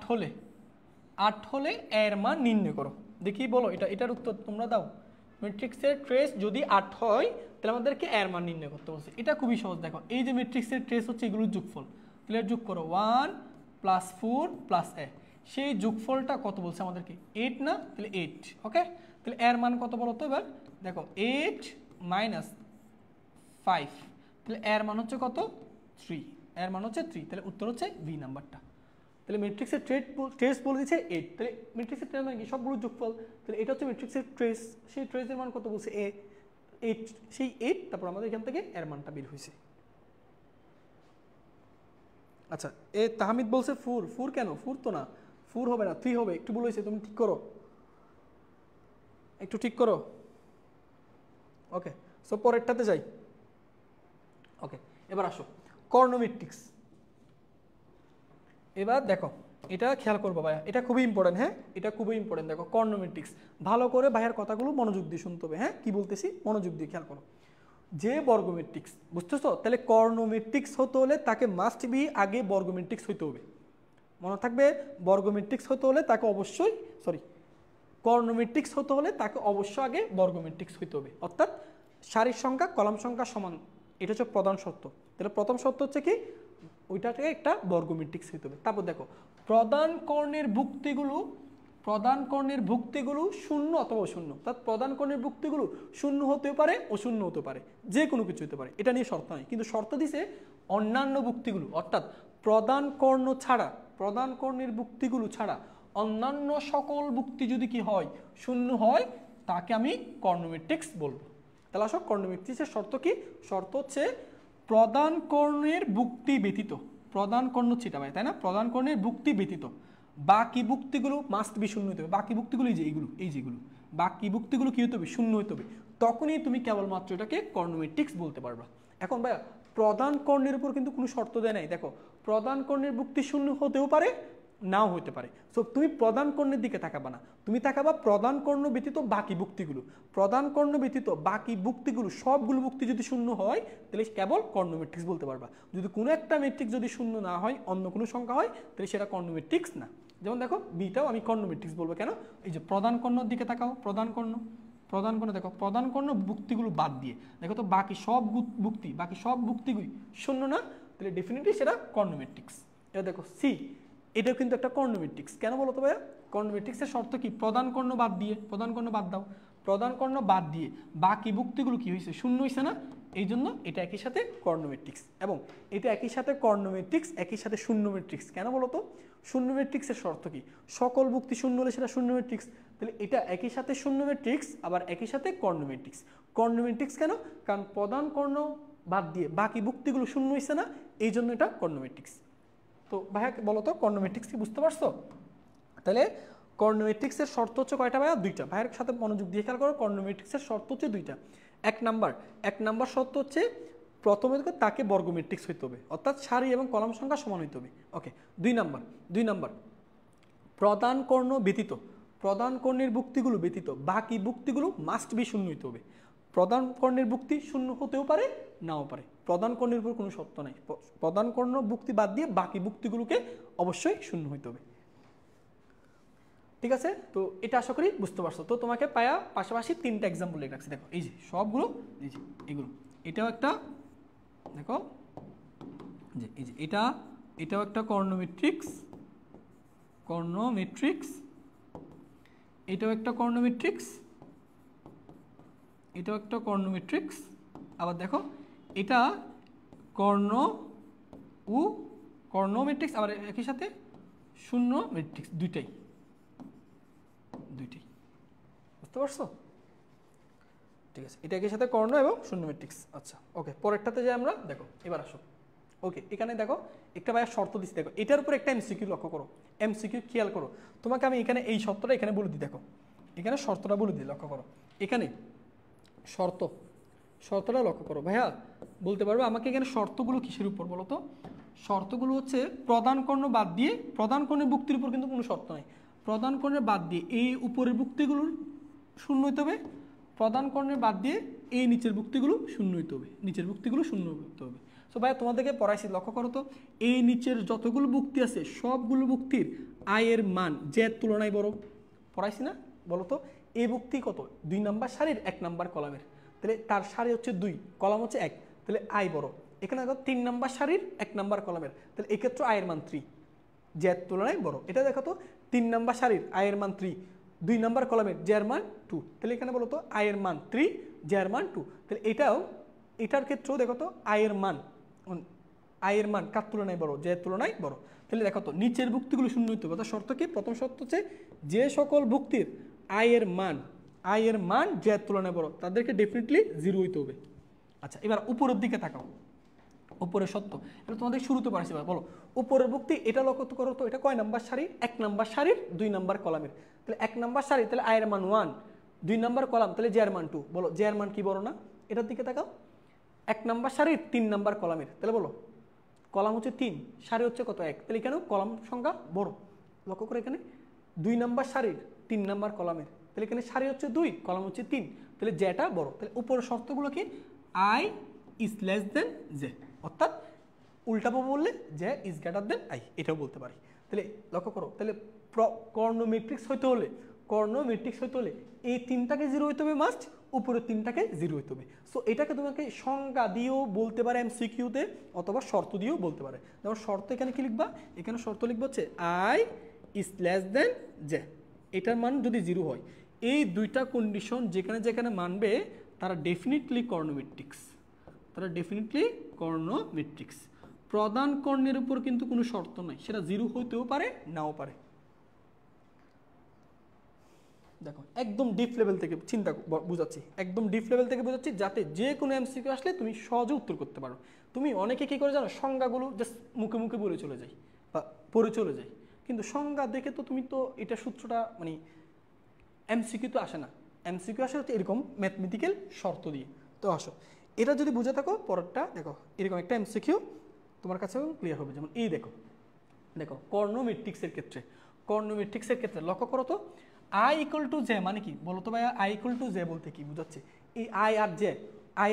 হলে এর মান নির্ণয় করো। দেখি বলো, এটার উত্তর তোমরা দাও। ম্যাট্রিক্সের ট্রেস যদি 8 হয়, তাহলে আমাদেরকে এর মান নির্ণয় করতে বলছে। এটা খুবই সহজ। দেখো, এই যে ম্যাট্রিক্সের ট্রেস হচ্ছে এগুলোর যোগফল, তাহলে যোগ করো 1 + 4 + a, সেই যোগফলটা কত বলছে আমাদেরকে? 8 না? তাহলে 8। ওকে, তাহলে এর মান কত বলো তো এবার? দেখো 8 - 5, তাহলে এর মান হচ্ছে কত? 3, এর মান হচ্ছে 3, তাহলে উত্তর হচ্ছে বি নাম্বারটা। তাহলে ম্যাট্রিক্সের ট্রেস বলে দিচ্ছে 8, তাহলে ম্যাট্রিক্সের ট্রেস মানে কি? সবগুলো যোগফল, তাহলে এটা হচ্ছে ম্যাট্রিক্সের ট্রেস। সেই ট্রেসের মান কত বলছে? 8, সেই 8, তারপর আমাদের এখান থেকে এর মানটা বের হয়েছে। আচ্ছা, তাহমিদ বলছে 4 কেন? 4 তো না, 4 হবে না, 3 হবে। একটু বলেছে, তুমি ঠিক করো, একটু ঠিক করো। ওকে, সো পরেরটাতে যাই। ওকে, এবার আসো কর্ণ ম্যাট্রিক্স। এবার দেখো, এটা খেয়াল করবো ভাইয়া, এটা খুবই ইম্পর্টেন্ট। হ্যাঁ, এটা খুবই ইম্পর্টেন্ট। দেখো কর্ণ ম্যাট্রিক্স, ভালো করে ভাইয়ার কথাগুলো মনোযোগ দিয়ে শুনতে হবে। হ্যাঁ, কি বলতেছি মনোযোগ দিয়ে খেয়াল করো। যে বর্গ ম্যাট্রিক্স, বুঝতেছো? তাহলে কর্ণ ম্যাট্রিক্স হতে হলে তাকে মাস্ট বি আগে বর্গ ম্যাট্রিক্স হইতে হবে। মনে থাকবে, বর্গ ম্যাট্রিক্স হতে হলে তাকে অবশ্যই, কর্ণ ম্যাট্রিক্স হতে হলে তাকে অবশ্যই আগে বর্গ ম্যাট্রিক্স হইতে হবে। অর্থাৎ সারির সংখ্যা কলাম সংখ্যা সমান, এটা হচ্ছে প্রধান শর্ত। তাহলে প্রথম শর্ত হচ্ছে কি? ওইটাকে একটা বর্গ ম্যাট্রিক্স হইতে হবে। তারপর দেখো, প্রধান কর্ণের ভুক্তিগুলো শূন্য অথবা অশূন্য। অর্থাৎ প্রধান কর্ণের ভুক্তিগুলো শূন্য হতে পারে, অশূন্য হতে পারে, যে কোনো কিছু হতে পারে, এটা নিয়ে শর্ত নয়। কিন্তু শর্ত দিছে অন্যান্য ভুক্তিগুলো, অর্থাৎ প্রধান কর্ণের ভুক্তিগুলো ছাড়া অন্যান্য সকল ভুক্তি যদি কি হয়? শূন্য হয়, তাকে আমি কর্ণ ম্যাট্রিক্স বলবো। তাহলে আসো, কর্ণ ম্যাট্রিক্সের শর্ত কি? শর্ত হচ্ছে প্রধান কর্ণের ভুক্তি ব্যতীত, প্রধান কর্ণ ছিটা ভাই, তাই না? প্রধান কর্ণের ভুক্তি ব্যতীত বাকি ভুক্তিগুলো মাস্ট বি শূন্য হতে হবে। বাকি ভুক্তিগুলো যেগুলো বাকি ভুক্তিগুলো কি হতে হবে? শূন্য হতে হবে। তখনই তুমি কেবলমাত্র এটাকে কর্ণ ম্যাট্রিক্স বলতে পারবা। এখন ভাইয়া, প্রধান কর্ণের উপর কিন্তু কোনো শর্ত দেয় নাই। দেখো, প্রধান কর্ণের ভুক্তি শূন্য হতেও পারে, নাও হতে পারে। সো তুমি প্রধান কর্ণের দিকে তাকাবা না, তুমি তাকাবা প্রধান কর্ণ ব্যতীত বাকি ভুক্তিগুলো। প্রধান কর্ণ ব্যতীত বাকি ভুক্তিগুলো, সবগুলো ভুক্তি যদি শূন্য হয়, তাহলে কেবল কর্ণ ম্যাট্রিক্স বলতে পারবা। যদি কোনো একটা ম্যাট্রিক্স যদি শূন্য না হয়, অন্য কোনো সংখ্যা হয়, তাহলে সেটা কর্ণ ম্যাট্রিক্স না। যেমন দেখো, বিটাও আমি কর্ণ ম্যাট্রিক্স বলবো। কেন? এই যে প্রধান কর্ণর দিকে তাকাও, প্রধান কর্ণ দেখো, প্রধান কর্ণ ভুক্তিগুলো বাদ দিয়ে দেখো তো বাকি সব ভুক্তিগুলি শূন্য না, তাহলে ডেফিনেটলি সেটা কর্ণ ম্যাট্রিক্স। এটা দেখো সি, এটাও কিন্তু একটা কর্ণ ম্যাট্রিক্স। কেন বলো তো ভাইয়া? কর্ণ ম্যাট্রিক্সের শর্ত কি? প্রধান কর্ণ বাদ দাও, প্রধান কর্ণ বাদ দিয়ে বাকি ভুক্তিগুলো কি হয়েছে? শূন্য হয়েছে না? এই জন্য এটা একই সাথে কর্ণ ম্যাট্রিক্স, এবং এটা একই সাথে কর্ণ ম্যাট্রিক্স, একই সাথে শূন্য ম্যাট্রিক্স। কেন বলো তো? শূন্য ম্যাট্রিক্সের শর্ত কি? সকল ভুক্তি শূন্য হলে সেটা শূন্য ম্যাট্রিক্স। তাহলে এটা একই সাথে শূন্য ম্যাট্রিক্স, আবার একই সাথে কর্ণ ম্যাট্রিক্স। কর্ণ ম্যাট্রিক্স কেন? কারণ প্রধান কর্ণ বাদ দিয়ে বাকি ভুক্তিগুলো শূন্য হয়েছে না, এই জন্য এটা কর্ণ ম্যাট্রিক্স। তো ভাইয়া বলো তো, কর্ণ ম্যাট্রিক্স কি বুঝতে পারছো? তাহলে কর্ণ ম্যাট্রিক্সের শর্ত হচ্ছে কয়টা ভাইয়া? 2টা। ভাইয়ের সাথে মনোযোগ দিয়ে খেয়াল করো, কর্ণ ম্যাট্রিক্সের শর্ত হচ্ছে 2টা। এক নাম্বার শর্ত হচ্ছে প্রথমে তাকে বর্গ ম্যাট্রিক্স হইতে হবে, অর্থাৎ সারি এবং কলাম সংখ্যা সমান হইতে হবে। ওকে, 2 নাম্বার প্রধান কর্ণের ভুক্তিগুলো ব্যতীত বাকি ভুক্তিগুলো মাস্ট বি শূন্য হইতে হবে। প্রধান কর্ণের ভুক্তি শূন্য হতেও পারে, নাও পারে, প্রধান কর্ণের উপর কোনো শর্ত নাই। প্রধান কর্ণ ভুক্তি বাদ দিয়ে বাকি ভুক্তিগুলোকে অবশ্যই শূন্য হইতে হবে। ঠিক আছে, তো এটা আশা করি বুঝতে পারছো। তো তোমাকে পায়া পাশাপাশি 3টা এক্সাম্পল লিখে রাখছি, দেখো এই যে সবগুলো, এই যে এগুলো, এটাও একটা, দেখো যে এই যে এটাও একটা কর্ণ ম্যাট্রিক্স, এটাও একটা কর্ণ ম্যাট্রিক্স, এটাও একটা কর্ণ ম্যাট্রিক্স। আবার দেখো এটা কর্ণ ম্যাট্রিক্স, আবার একই সাথে শূন্য ম্যাট্রিক্স, দুইটাই বুঝতে পারছো? ঠিক আছে, এটা একই সাথে কর্ণ এবং শূন্য ম্যাট্রিক্স। আচ্ছা ওকে, পরেরটাতে যাই আমরা, দেখো এবার আসো। ওকে, এখানে দেখো একটা ভাইয়া শর্ত দিচ্ছি, দেখো এটার উপর একটা এমসিকিউ লক্ষ্য করো, এমসিকিউ খেয়াল করো। তোমাকে আমি এখানে এই শর্তটা এখানে বলে দিই, দেখো এখানে শর্তটা বলে দিই, লক্ষ্য করো এখানে শর্তটা লক্ষ্য করো। ভাইয়া বলতে পারবো আমাকে এখানে শর্তগুলো কিসের উপর বলো তো? শর্তগুলো হচ্ছে প্রধান কর্ণ বাদ দিয়ে, প্রধান কর্ণের বুক্তির উপর কিন্তু কোনো শর্ত নাই, প্রধান কর্ণের বাদ দিয়ে এই উপরের বুক্তিগুলোর শূন্য হইতে হবে, প্রধান কর্ণের বাদ দিয়ে এই নিচের বুক্তিগুলো শূন্য হইতে হবে, নিচের বুক্তিগুলো শূন্য হইতে হবে। সো ভাইয়া তোমাদেরকে পড়াইছি, লক্ষ্য করো তো এই নিচের যতগুলো বুক্তি আছে সবগুলো বুক্তির আয়ের মান জের তুলনায় বড়, পড়াইছি না? বলো তো এই বুক্তি কত? 2 নাম্বার সারির 1 নাম্বার কলামের, তাহলে তার সারি হচ্ছে 2, কলাম হচ্ছে 1, তাহলে আয় বড়। এখানে দেখো 3 নাম্বার সারির 1 নাম্বার কলামের, তাহলে এক্ষেত্রে আয়ের মান 3, জের তুলনায় বড়। এটা দেখো তো 3 নাম্বার সারির আয়ের মান 3, 2 নাম্বার কলামের জের মান 2, তাহলে এখানে বলো তো আয়ের মান 3, জের মান 2, তাহলে এটার ক্ষেত্রেও দেখো তো আয়ের মান কার তুলনায় বড়? জের তুলনায় বড়। তাহলে দেখো তো নিচের ভুক্তিগুলো শূন্য হইতে হবে, অর্থাৎ শর্ত কি? প্রথম শর্ত হচ্ছে যে সকল ভুক্তির আয়ের মান জের তুলনায় বড় তাদেরকে ডেফিনেটলি 0 হইতে হবে। আচ্ছা এবার উপরের দিকে তাকাও, উপরের সত্য, এটা তোমাদের শুরুতে পারছি, বলো উপরের ভুক্তি এটা লক্ষ্য করো তো, এটা কয় নাম্বার সারি? 1 নাম্বার সারির 2 নাম্বার কলামের, তাহলে 1 নাম্বার সারি, তাহলে আয়ের মান 1, 2 নাম্বার কলাম, তাহলে জের মান 2, বলো জের মান কি বড় না? এটার দিকে তাকাও, 1 নাম্বার সারির 3 নাম্বার কলামের, তাহলে বলো কলাম হচ্ছে 3, সারি হচ্ছে কত? 1, তাহলে এখানেও কলাম সংখ্যা বড়। লক্ষ্য করে এখানে 2 নাম্বার সারির 3 নাম্বার কলামের, তাহলে এখানে সারি হচ্ছে 2, কলাম হচ্ছে 3, তাহলে জেটা বড়। তাহলে উপরের শর্তগুলো কি? I is less than J, অর্থাৎ উল্টাপো বললে J is greater than I, এটাও বলতে পারি। তাহলে লক্ষ্য করো, তাহলে কর্ণ ম্যাট্রিক্স হইতে হলে এই 3টাকে 0 হইতে হবে মাস্ট, উপরের 3টাকে 0 হইতে হবে। সো এটাকে তোমাকে সংজ্ঞা দিয়েও বলতে পারে এমসিকিউতে, অথবা শর্ত দিয়েও বলতে পারে। যেমন শর্ত এখানে কি লিখবা? এখানে শর্ত লিখবা হচ্ছে I is less than J, এটার মান যদি 0 হয়, এই দুইটা কন্ডিশন যেখানে যেখানে মানবে তারা ডেফিনেটলি কর্ণ ম্যাট্রিক্স। প্রধান কর্ণের উপর কিন্তু কোনো শর্ত নাই, সেটা 0 হইতেও পারে নাও পারে। দেখো একদম ডিপ লেভেল থেকে বুঝাচ্ছি, যাতে যে কোনো এমসিকিউ আসলে তুমি সহজে উত্তর করতে পারো। তুমি অনেকে কি করে জানো, সংজ্ঞাগুলো জাস্ট মুখে মুখে বলে চলে যায় বা পড়ে চলে যায়, কিন্তু সংজ্ঞা দেখে তো তুমি তো এটা সূত্রটা মানে এমসিকিউ তো আসে না, এমসিকিউ আসে হচ্ছে এরকম ম্যাথমেটিক্যাল শর্ত দিয়ে। তো আসো এটা যদি বুঝে থাকো, পরেরটা দেখো এরকম একটা এমসিকিউ তোমার কাছেও ক্লিয়ার হবে। যেমন এই দেখো কর্ণ ম্যাট্রিক্সের ক্ষেত্রে লক্ষ্য করো তো আই ইকুয়াল টু জে মানে কি বলো তো ভাইয়া? আই ইকুয়াল টু জে বলতে কি বোঝাচ্ছে? এই আই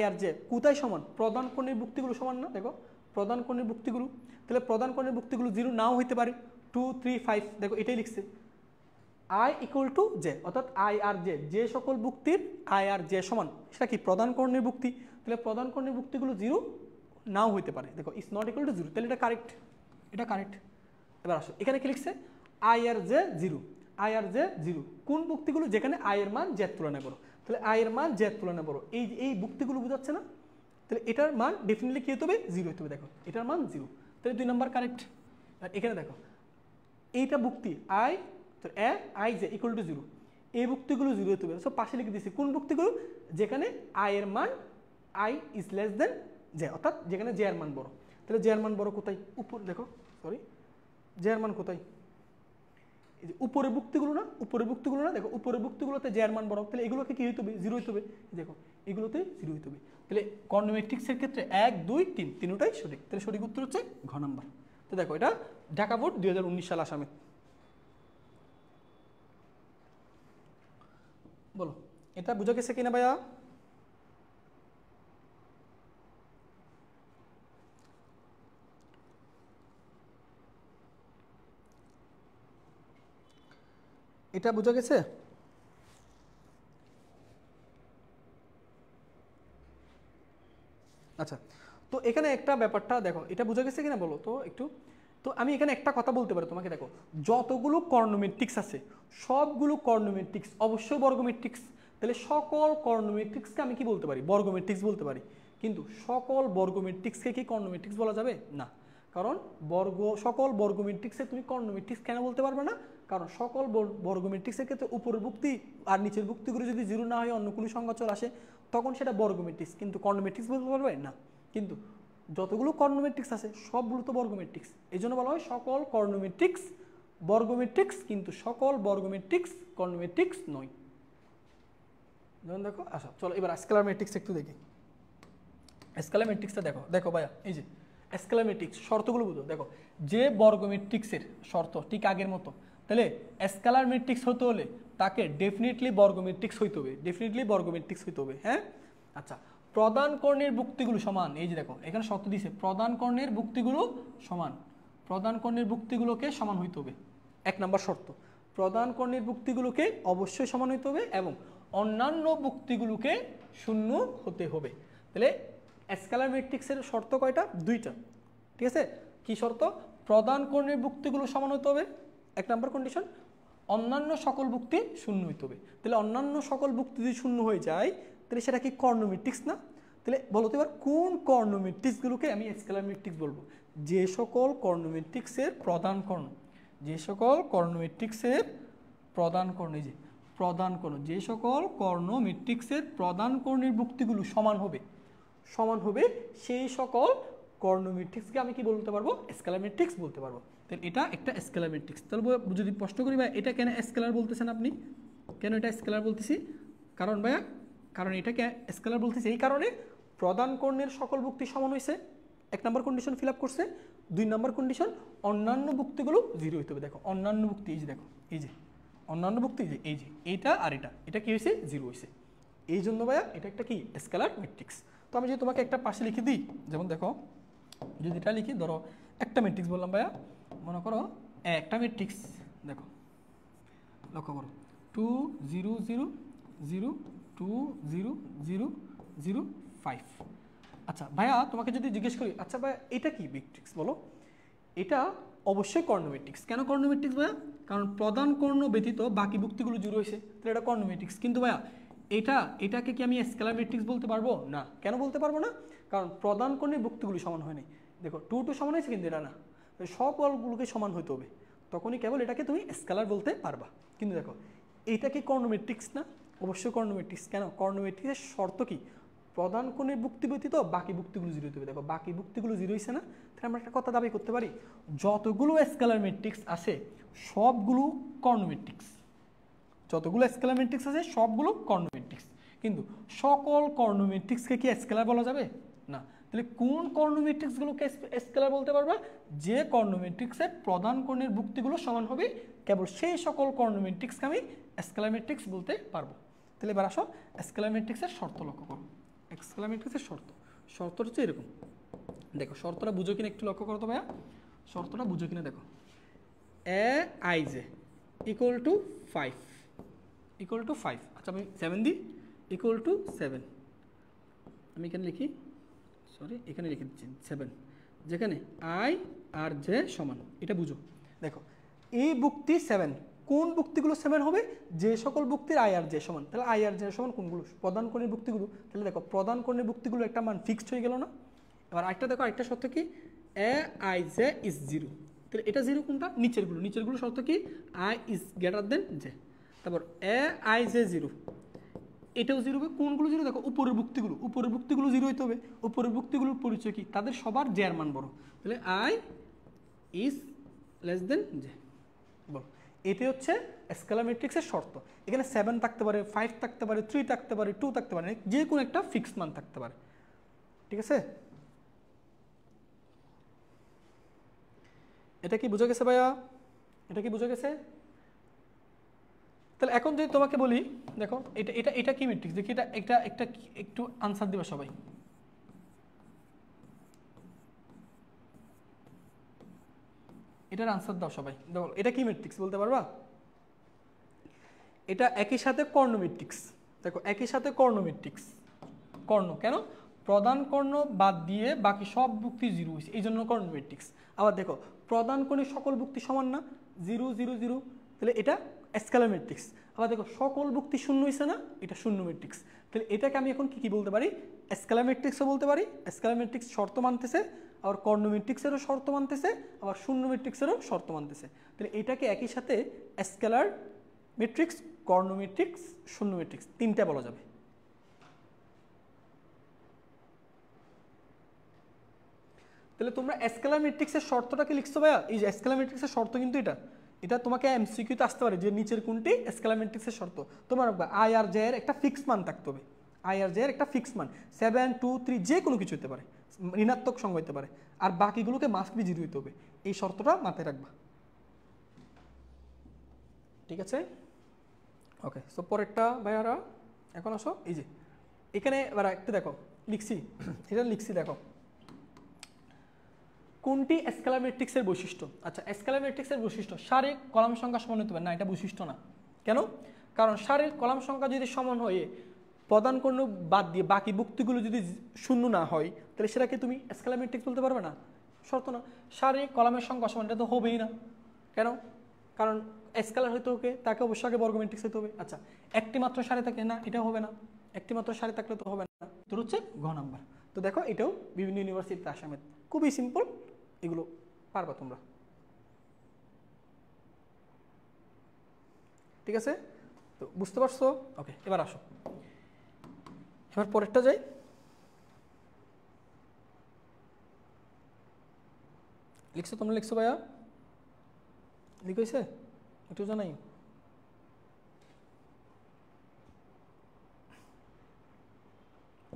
আর জে কোথায় সমান? প্রধান কর্ণের ভুক্তিগুলো সমান না? দেখো প্রধান কর্ণের ভুক্তিগুলো, তাহলে প্রধান কর্ণের ভুক্তিগুলো 0 নাও হইতে পারে, 2, 3, 5, দেখো এটাই লিখছে আই ইকুয়াল টু জে, অর্থাৎ আই আর জে, যে সকল ভুক্তির আই আর জে সমান, সেটা কি প্রধান কর্ণের ভুক্তি। তাহলে প্রধান কর্ণের ভুক্তিগুলো 0 নাও হইতে পারে, দেখো ইজ নট ইকুয়াল টু 0, তাহলে এটা কারেক্ট। এবার আসো এখানে কি লিখছে? আই আর জে 0, কোন ভুক্তিগুলো? যেখানে আই এর মান জের তুলনায় বড়, তাহলে আই এর মান জের তুলনায় বড়, এই ভুক্তিগুলো বোঝাচ্ছে না? তাহলে এটার মান ডেফিনেটলি কি হতে হবে? 0 হতে হবে। দেখো এটার মান 0, তাহলে 2 নাম্বার কারেক্ট। আর এখানে দেখো এইটা ভুক্তি আই জে ইকুয়াল টু 0, এই ভুক্তিগুলো 0 হতে হবে। সব পাশে লিখে দিচ্ছি কোন ভুক্তিগুলো? যেখানে আই এর মান I is less than J, অর্থাৎ যেখানে জে এর মান বড়। তাহলে জে এর মান বড় কোথায়? উপর দেখো, জে এর মান কোথায়? এই যে উপরের ভুক্তিগুলো না, দেখো উপরের ভুক্তিগুলোতে জে এর মান বড়, তাহলে এগুলোকে কি হইতে হবে? 0 হইতে হবে। দেখো এগুলোতে 0 হইতে হবে। তাহলে কর্ণ ম্যাট্রিক্সের ক্ষেত্রে 1, 2, 3 তিনটাই সঠিক, তাহলে সঠিক উত্তর হচ্ছে ঘ নাম্বার। তো দেখো এটা ঢাকা বোর্ড 2019 সাল আসামে। বলো এটা বুঝা গেছে কিনা ভাইয়া? এটা এটা বোঝা গেছে? আচ্ছা, তো এখানে একটা ব্যাপারটা দেখো, এটা বোঝা গেছে কিনা বলো তো একটু। তো আমি এখানে একটা কথা বলতে পারি তোমাকে, দেখো যতগুলো কর্নোমেট্রিক্স আছে সবগুলো কর্নোমেট্রিক্স অবশ্যই বর্গমেট্রিক্স। তাহলে সকল কর্নোমেট্রিক্সকে আমি কি বলতে পারি? বর্গমেট্রিক্স বলতে পারি। কিন্তু সকল বর্গমেট্রিক্সকে কি কর্নোমেট্রিক্স বলা যাবে? না। কারণ সকল বর্গমেট্রিক্সে তুমি কর্নোমেট্রিক্স কেন বলতে পারবে না? কারণ সকল বর্গমেট্রিক্সের ক্ষেত্রে উপরের ভুক্তি আর নিচের ভুক্তিগুলো যদি জিরো না হয়, অন্য কোনো সংখ্যা চলে আসে, তখন সেটা বর্গমেট্রিক্স। কিন্তু কর্নোমেট্রিক্স বলতে পারবে না। কিন্তু যতগুলো কর্নোমেট্রিক্স আছে সবগুলো তো বর্গমেট্রিক্স, এই জন্য বলা হয় সকল কর্নোমেট্রিক্স বর্গমেট্রিক্স, কিন্তু সকল বর্গমেট্রিক্স কর্নোমেট্রিক্স নয়। যেমন দেখো, আচ্ছা চলো এবার স্কেলার ম্যাট্রিক্স একটু দেখি। স্কেলার ম্যাট্রিক্সটা দেখো, দেখো ভাইয়া এই যে স্কেলার ম্যাট্রিক্স শর্তগুলো বুঝো। দেখো যে বর্গমেট্রিক্সের শর্ত ঠিক আগের মতো, তাহলে স্কেলার ম্যাট্রিক্স হতে হলে তাকে ডেফিনেটলি বর্গমেট্রিক্স হইতে হবে, ডেফিনেটলি বর্গমেট্রিক্স হইতে হবে। হ্যাঁ, আচ্ছা প্রধান কর্ণের ভুক্তিগুলো সমান, এই যে দেখো এখানে শর্ত দিয়েছে প্রধান কর্ণের ভুক্তিগুলো সমান, প্রধান কর্ণের ভুক্তিগুলোকে সমান হইতে হবে। এক নম্বর শর্ত, প্রধান কর্ণের ভুক্তিগুলোকে অবশ্যই সমান হইতে হবে এবং অন্যান্য ভুক্তিগুলোকে শূন্য হতে হবে। তাহলে স্কেলার ম্যাট্রিক্সের শর্ত কয়টা? দুইটা। ঠিক আছে, কি শর্ত? প্রধান কর্ণের ভুক্তিগুলো সমান হতে হবে এক নম্বর কন্ডিশন, অন্যান্য সকল ভুক্তি শূন্য হইতে হবে। তাহলে অন্যান্য সকল ভুক্তি যদি শূন্য হয়ে যায় তাহলে সেটা কি কর্নোমেট্রিক্স না? তাহলে বলতে এবার কোন কর্নোমেট্রিক্সগুলোকে আমি স্কেলার ম্যাট্রিক্স বলবো? যে সকল কর্নোমেট্রিক্সের প্রধান কর্ণ, যে সকল কর্নোমেট্রিক্সের প্রধান কর্ণ, এই যে প্রধান কর্ণ, যে সকল কর্নোমেট্রিক্সের প্রধান কর্ণের ভুক্তিগুলো সমান হবে, সমান হবে সেই সকল কর্নোমেট্রিক্সকে আমি কি বলতে পারবো? স্কেলার ম্যাট্রিক্স বলতে পারবো। তাহলে এটা একটা স্কেলার ম্যাট্রিক্স। তাহলে যদি প্রশ্ন করি ভাই এটা কেন স্কেলার বলতেছেন আপনি? কেন এটা স্কেলার বলতেছি? কারণ ভাইয়া, কারণ এটাকে স্কেলার বলতেছি এই কারণে প্রধান কর্ণের সকল ভুক্তি সমান হয়েছে, এক নম্বর কন্ডিশন ফিল আপ করছে। দুই নম্বর কন্ডিশন, অন্যান্য ভুক্তিগুলো জিরো হইতে হবে। দেখো অন্যান্য ভুক্তি, এই যে দেখো এই যে অন্যান্য ভুক্তি, এই যে এইটা আর এটা কি হয়েছে? জিরো হয়েছে। এই জন্য ভাইয়া এটা একটা কি স্কেলার ম্যাট্রিক্স। তো আমি যদি তোমাকে একটা পাশে লিখে দিই, যেমন দেখো যদি এটা লিখি, ধরো একটা ম্যাট্রিক্স বললাম ভাইয়া, মনে করো একটা ম্যাট্রিক্স, দেখো লক্ষ্য করো 2 0 0 0 2 0 0 0 5। আচ্ছা ভাইয়া তোমাকে যদি জিজ্ঞেস করি, আচ্ছা ভাইয়া এটা কি ম্যাট্রিক্স বলো? এটা অবশ্যই কর্নোমেট্রিক্স। কেন কর্নোমেট্রিক্স ভাইয়া? কারণ প্রধান কর্ণ ব্যতীত বাকি ভুক্তিগুলো জুড়ে হয়েছে, তাহলে এটা কর্নোমেট্রিক্স। কিন্তু ভাইয়া এটাকে কি আমি স্কেলার ম্যাট্রিক্স বলতে পারবো? না। কেন বলতে পারবো না? কারণ প্রধান কর্ণের ভুক্তিগুলো সমান হয় নাই। দেখো 2 2 সমান হয়েছে, কিন্তু এটা না, সকলগুলোকে সমান হইতে হবে, তখনই কেবল এটাকে তুমি স্কেলার বলতে পারবা। কিন্তু দেখো এইটা কি কর্নোমেট্রিক্স না? অবশ্যই কর্নোমেট্রিক্স। কেন? কর্নোমেট্রিক্সের শর্ত কি? প্রধান কোণের ভুক্তি ব্যতীত বাকি ভুক্তিগুলো জিরো হতে হবে। দেখো বাকি ভুক্তিগুলো জিরো হয়েছে না, তাহলে আমরা একটা কথা দাবি করতে পারি, যতগুলো স্কেলার ম্যাট্রিক্স আছে সবগুলো কর্নোমেট্রিক্স। যতগুলো স্কেলার ম্যাট্রিক্স আছে সবগুলো কর্নোমেট্রিক্স। কিন্তু সকল কর্নোমেট্রিক্সকে কি স্কেলার বলা যাবে? না। তাহলে কোন কর্নোমেট্রিক্সগুলোকে স্কেলার বলতে পারবা? যে কর্নোমেট্রিক্সের প্রধান কর্ণের ভুক্তিগুলো সমান হবে, কেবল সেই সকল কর্নোমেট্রিক্সকে আমি স্কেলার ম্যাট্রিক্স বলতে পারবো। তাহলে এবার আসো স্কেলার ম্যাট্রিক্সের শর্ত লক্ষ্য করো। স্কেলার ম্যাট্রিক্সের শর্তটা হচ্ছে এরকম। দেখো শর্তটা বুঝো কিনা একটু লক্ষ্য করো তো ভাইয়া, শর্তটা বুঝো কিনা দেখো। A I J equal to 5, equal to 5। আচ্ছা আমি 7 দিই, ইকুয়াল টু 7। আমি এখানে লিখি, সরি এখানে লিখে দিচ্ছি 7, যেখানে আই আর জে সমান, এটা বুঝো। দেখো এই ভুক্তি 7, কোন ভুক্তিগুলো 7 হবে? যে সকল ভুক্তির আই আর জে সমান। তাহলে আই আর জে সমান কোনগুলো? প্রধান কোণের ভুক্তিগুলো। তাহলে দেখো প্রধান কোণের ভুক্তিগুলো একটা মান ফিক্সড হয়ে গেল না? এবার আরেকটা দেখো, আরেকটা শর্ত কি? A I J is 0। তাহলে এটা 0 কোনটা? নিচেরগুলো শর্ত কি? I is greater then J. তারপর এ আই জে 0, এটাও 0 হবে। কোনগুলো 0? দেখো উপরের ভুক্তিগুলো 0 হইতে হবে। উপরের ভুক্তিগুলোর পরিচয় কি? তাদের সবার জে এর মান বড়। তাহলে I is less than j. বল, এটাই হচ্ছে স্কেলার ম্যাট্রিক্সের শর্ত। এখানে 7 থাকতে পারে, 5 থাকতে পারে, 3 থাকতে পারে, 2 থাকতে পারে, যে কোনো একটা ফিক্সড মান থাকতে পারে। ঠিক আছে, এটা কি বুঝা গেছে ভাইয়া? এটা কি বুঝা গেছে? তাহলে এখন যদি তোমাকে বলি, দেখো এটা এটা এটা কি ম্যাট্রিক্স? দেখি এটা একটা একটা একটু আনসার দিবা সবাই। এটার আনসার দাও সবাই। দেখো এটা কি ম্যাট্রিক্স বলতে পারবা? এটা একই সাথে কর্ণ ম্যাট্রিক্স। দেখো একই সাথে কর্ণ ম্যাট্রিক্স, কর্ণ কেন, প্রধান কর্ণ বাদ দিয়ে বাকি সব বুক্তি 0 হয়েছে, এই জন্য কর্ণ ম্যাট্রিক্স। আবার দেখো প্রধান কর্ণের সকল বুক্তি সমান না, 0 0 0, তাহলে এটা স্কেলার ম্যাট্রিক্স। আবার দেখো সকল বুক্তি 0 হয়েছে না, এটা শূন্য ম্যাট্রিক্স। তাহলে এটাকে আমি এখন কি বলতে পারি, স্কেলার ম্যাট্রিক্সও বলতে পারি। স্কেলার ম্যাট্রিক্স শর্ত মানতেছে, আবার কর্ণ ম্যাট্রিক্সেরও শর্ত মানতেছে, আবার শূন্য ম্যাট্রিক্সেরও শর্ত মানতেছে। তাহলে এটাকে একই সাথে স্কেলার ম্যাট্রিক্স, কর্ণ ম্যাট্রিক্স, শূন্য ম্যাট্রিক্স তিনটা বলা যাবে। তাহলে তোমরা স্কেলার ম্যাট্রিক্সের শর্তটাকে লিখছো ভাইয়া, এই যে স্কেলার ম্যাট্রিক্সের শর্ত কিন্তু এটা তোমাকে এমসিকিউতে আসতে পারে যে নিচের কোনটি স্কেলার ম্যাট্রিক্সের শর্ত। তোমার আই আর জে এর একটা ফিক্স মান থাকতে হবে, আই আর জে এর একটা ফিক্স মান 7 2 3 যে কোনো কিছু হতে পারে, ঋণাত্মক সংখ্যা হতে পারে, আর বাকিগুলোকে মাস্ট বি 0 হতে হবে। এই শর্তটা মাথায় রাখবা, ঠিক আছে? ওকে, সো পরেরটা ভাইয়ারা এখন আসো, এই যে এখানে এবার একটু দেখো লিখছি, এটা লিখছি দেখো কোনটি স্কেলার ম্যাট্রিক্সের বৈশিষ্ট্য। আচ্ছা, স্কেলার ম্যাট্রিক্সের বৈশিষ্ট্য সারিক কলাম সংখ্যা সমান হতে পারে না, এটা বৈশিষ্ট্য না। কেন? কারণ সারিক কলাম সংখ্যা যদি সমান হয়ে প্রধান কর্ণ বাদ দিয়ে বাকি বুক্তিগুলো যদি 0 না হয়, তাহলে সেটাকে তুমি স্কেলার ম্যাট্রিক্স বলতে পারবে না, শর্ত না। সারিক কলামের সংখ্যা সমান, এটা তো হবেই না। কেন? কারণ স্কেলার হইতে হবে তাকে অবশ্যই আগে বর্গ ম্যাট্রিক্স হতে হবে। আচ্ছা, একটি মাত্র সারি থাকে না, এটা হবে না, একটি মাত্র সারি থাকলে তো হবে না, তোর হচ্ছে ঘ নাম্বার। তো দেখো এটাও বিভিন্ন ইউনিভার্সিটিতে আসামে খুবই সিম্পল, এগুলো পারবা তোমরা, ঠিক আছে? তো বুঝতে পারছো? ওকে, এবার আসো, এবার পরেরটা যাই। লিখছো তোমরা, লিখছো ভাইয়া, লিখেছে একটু জানাই।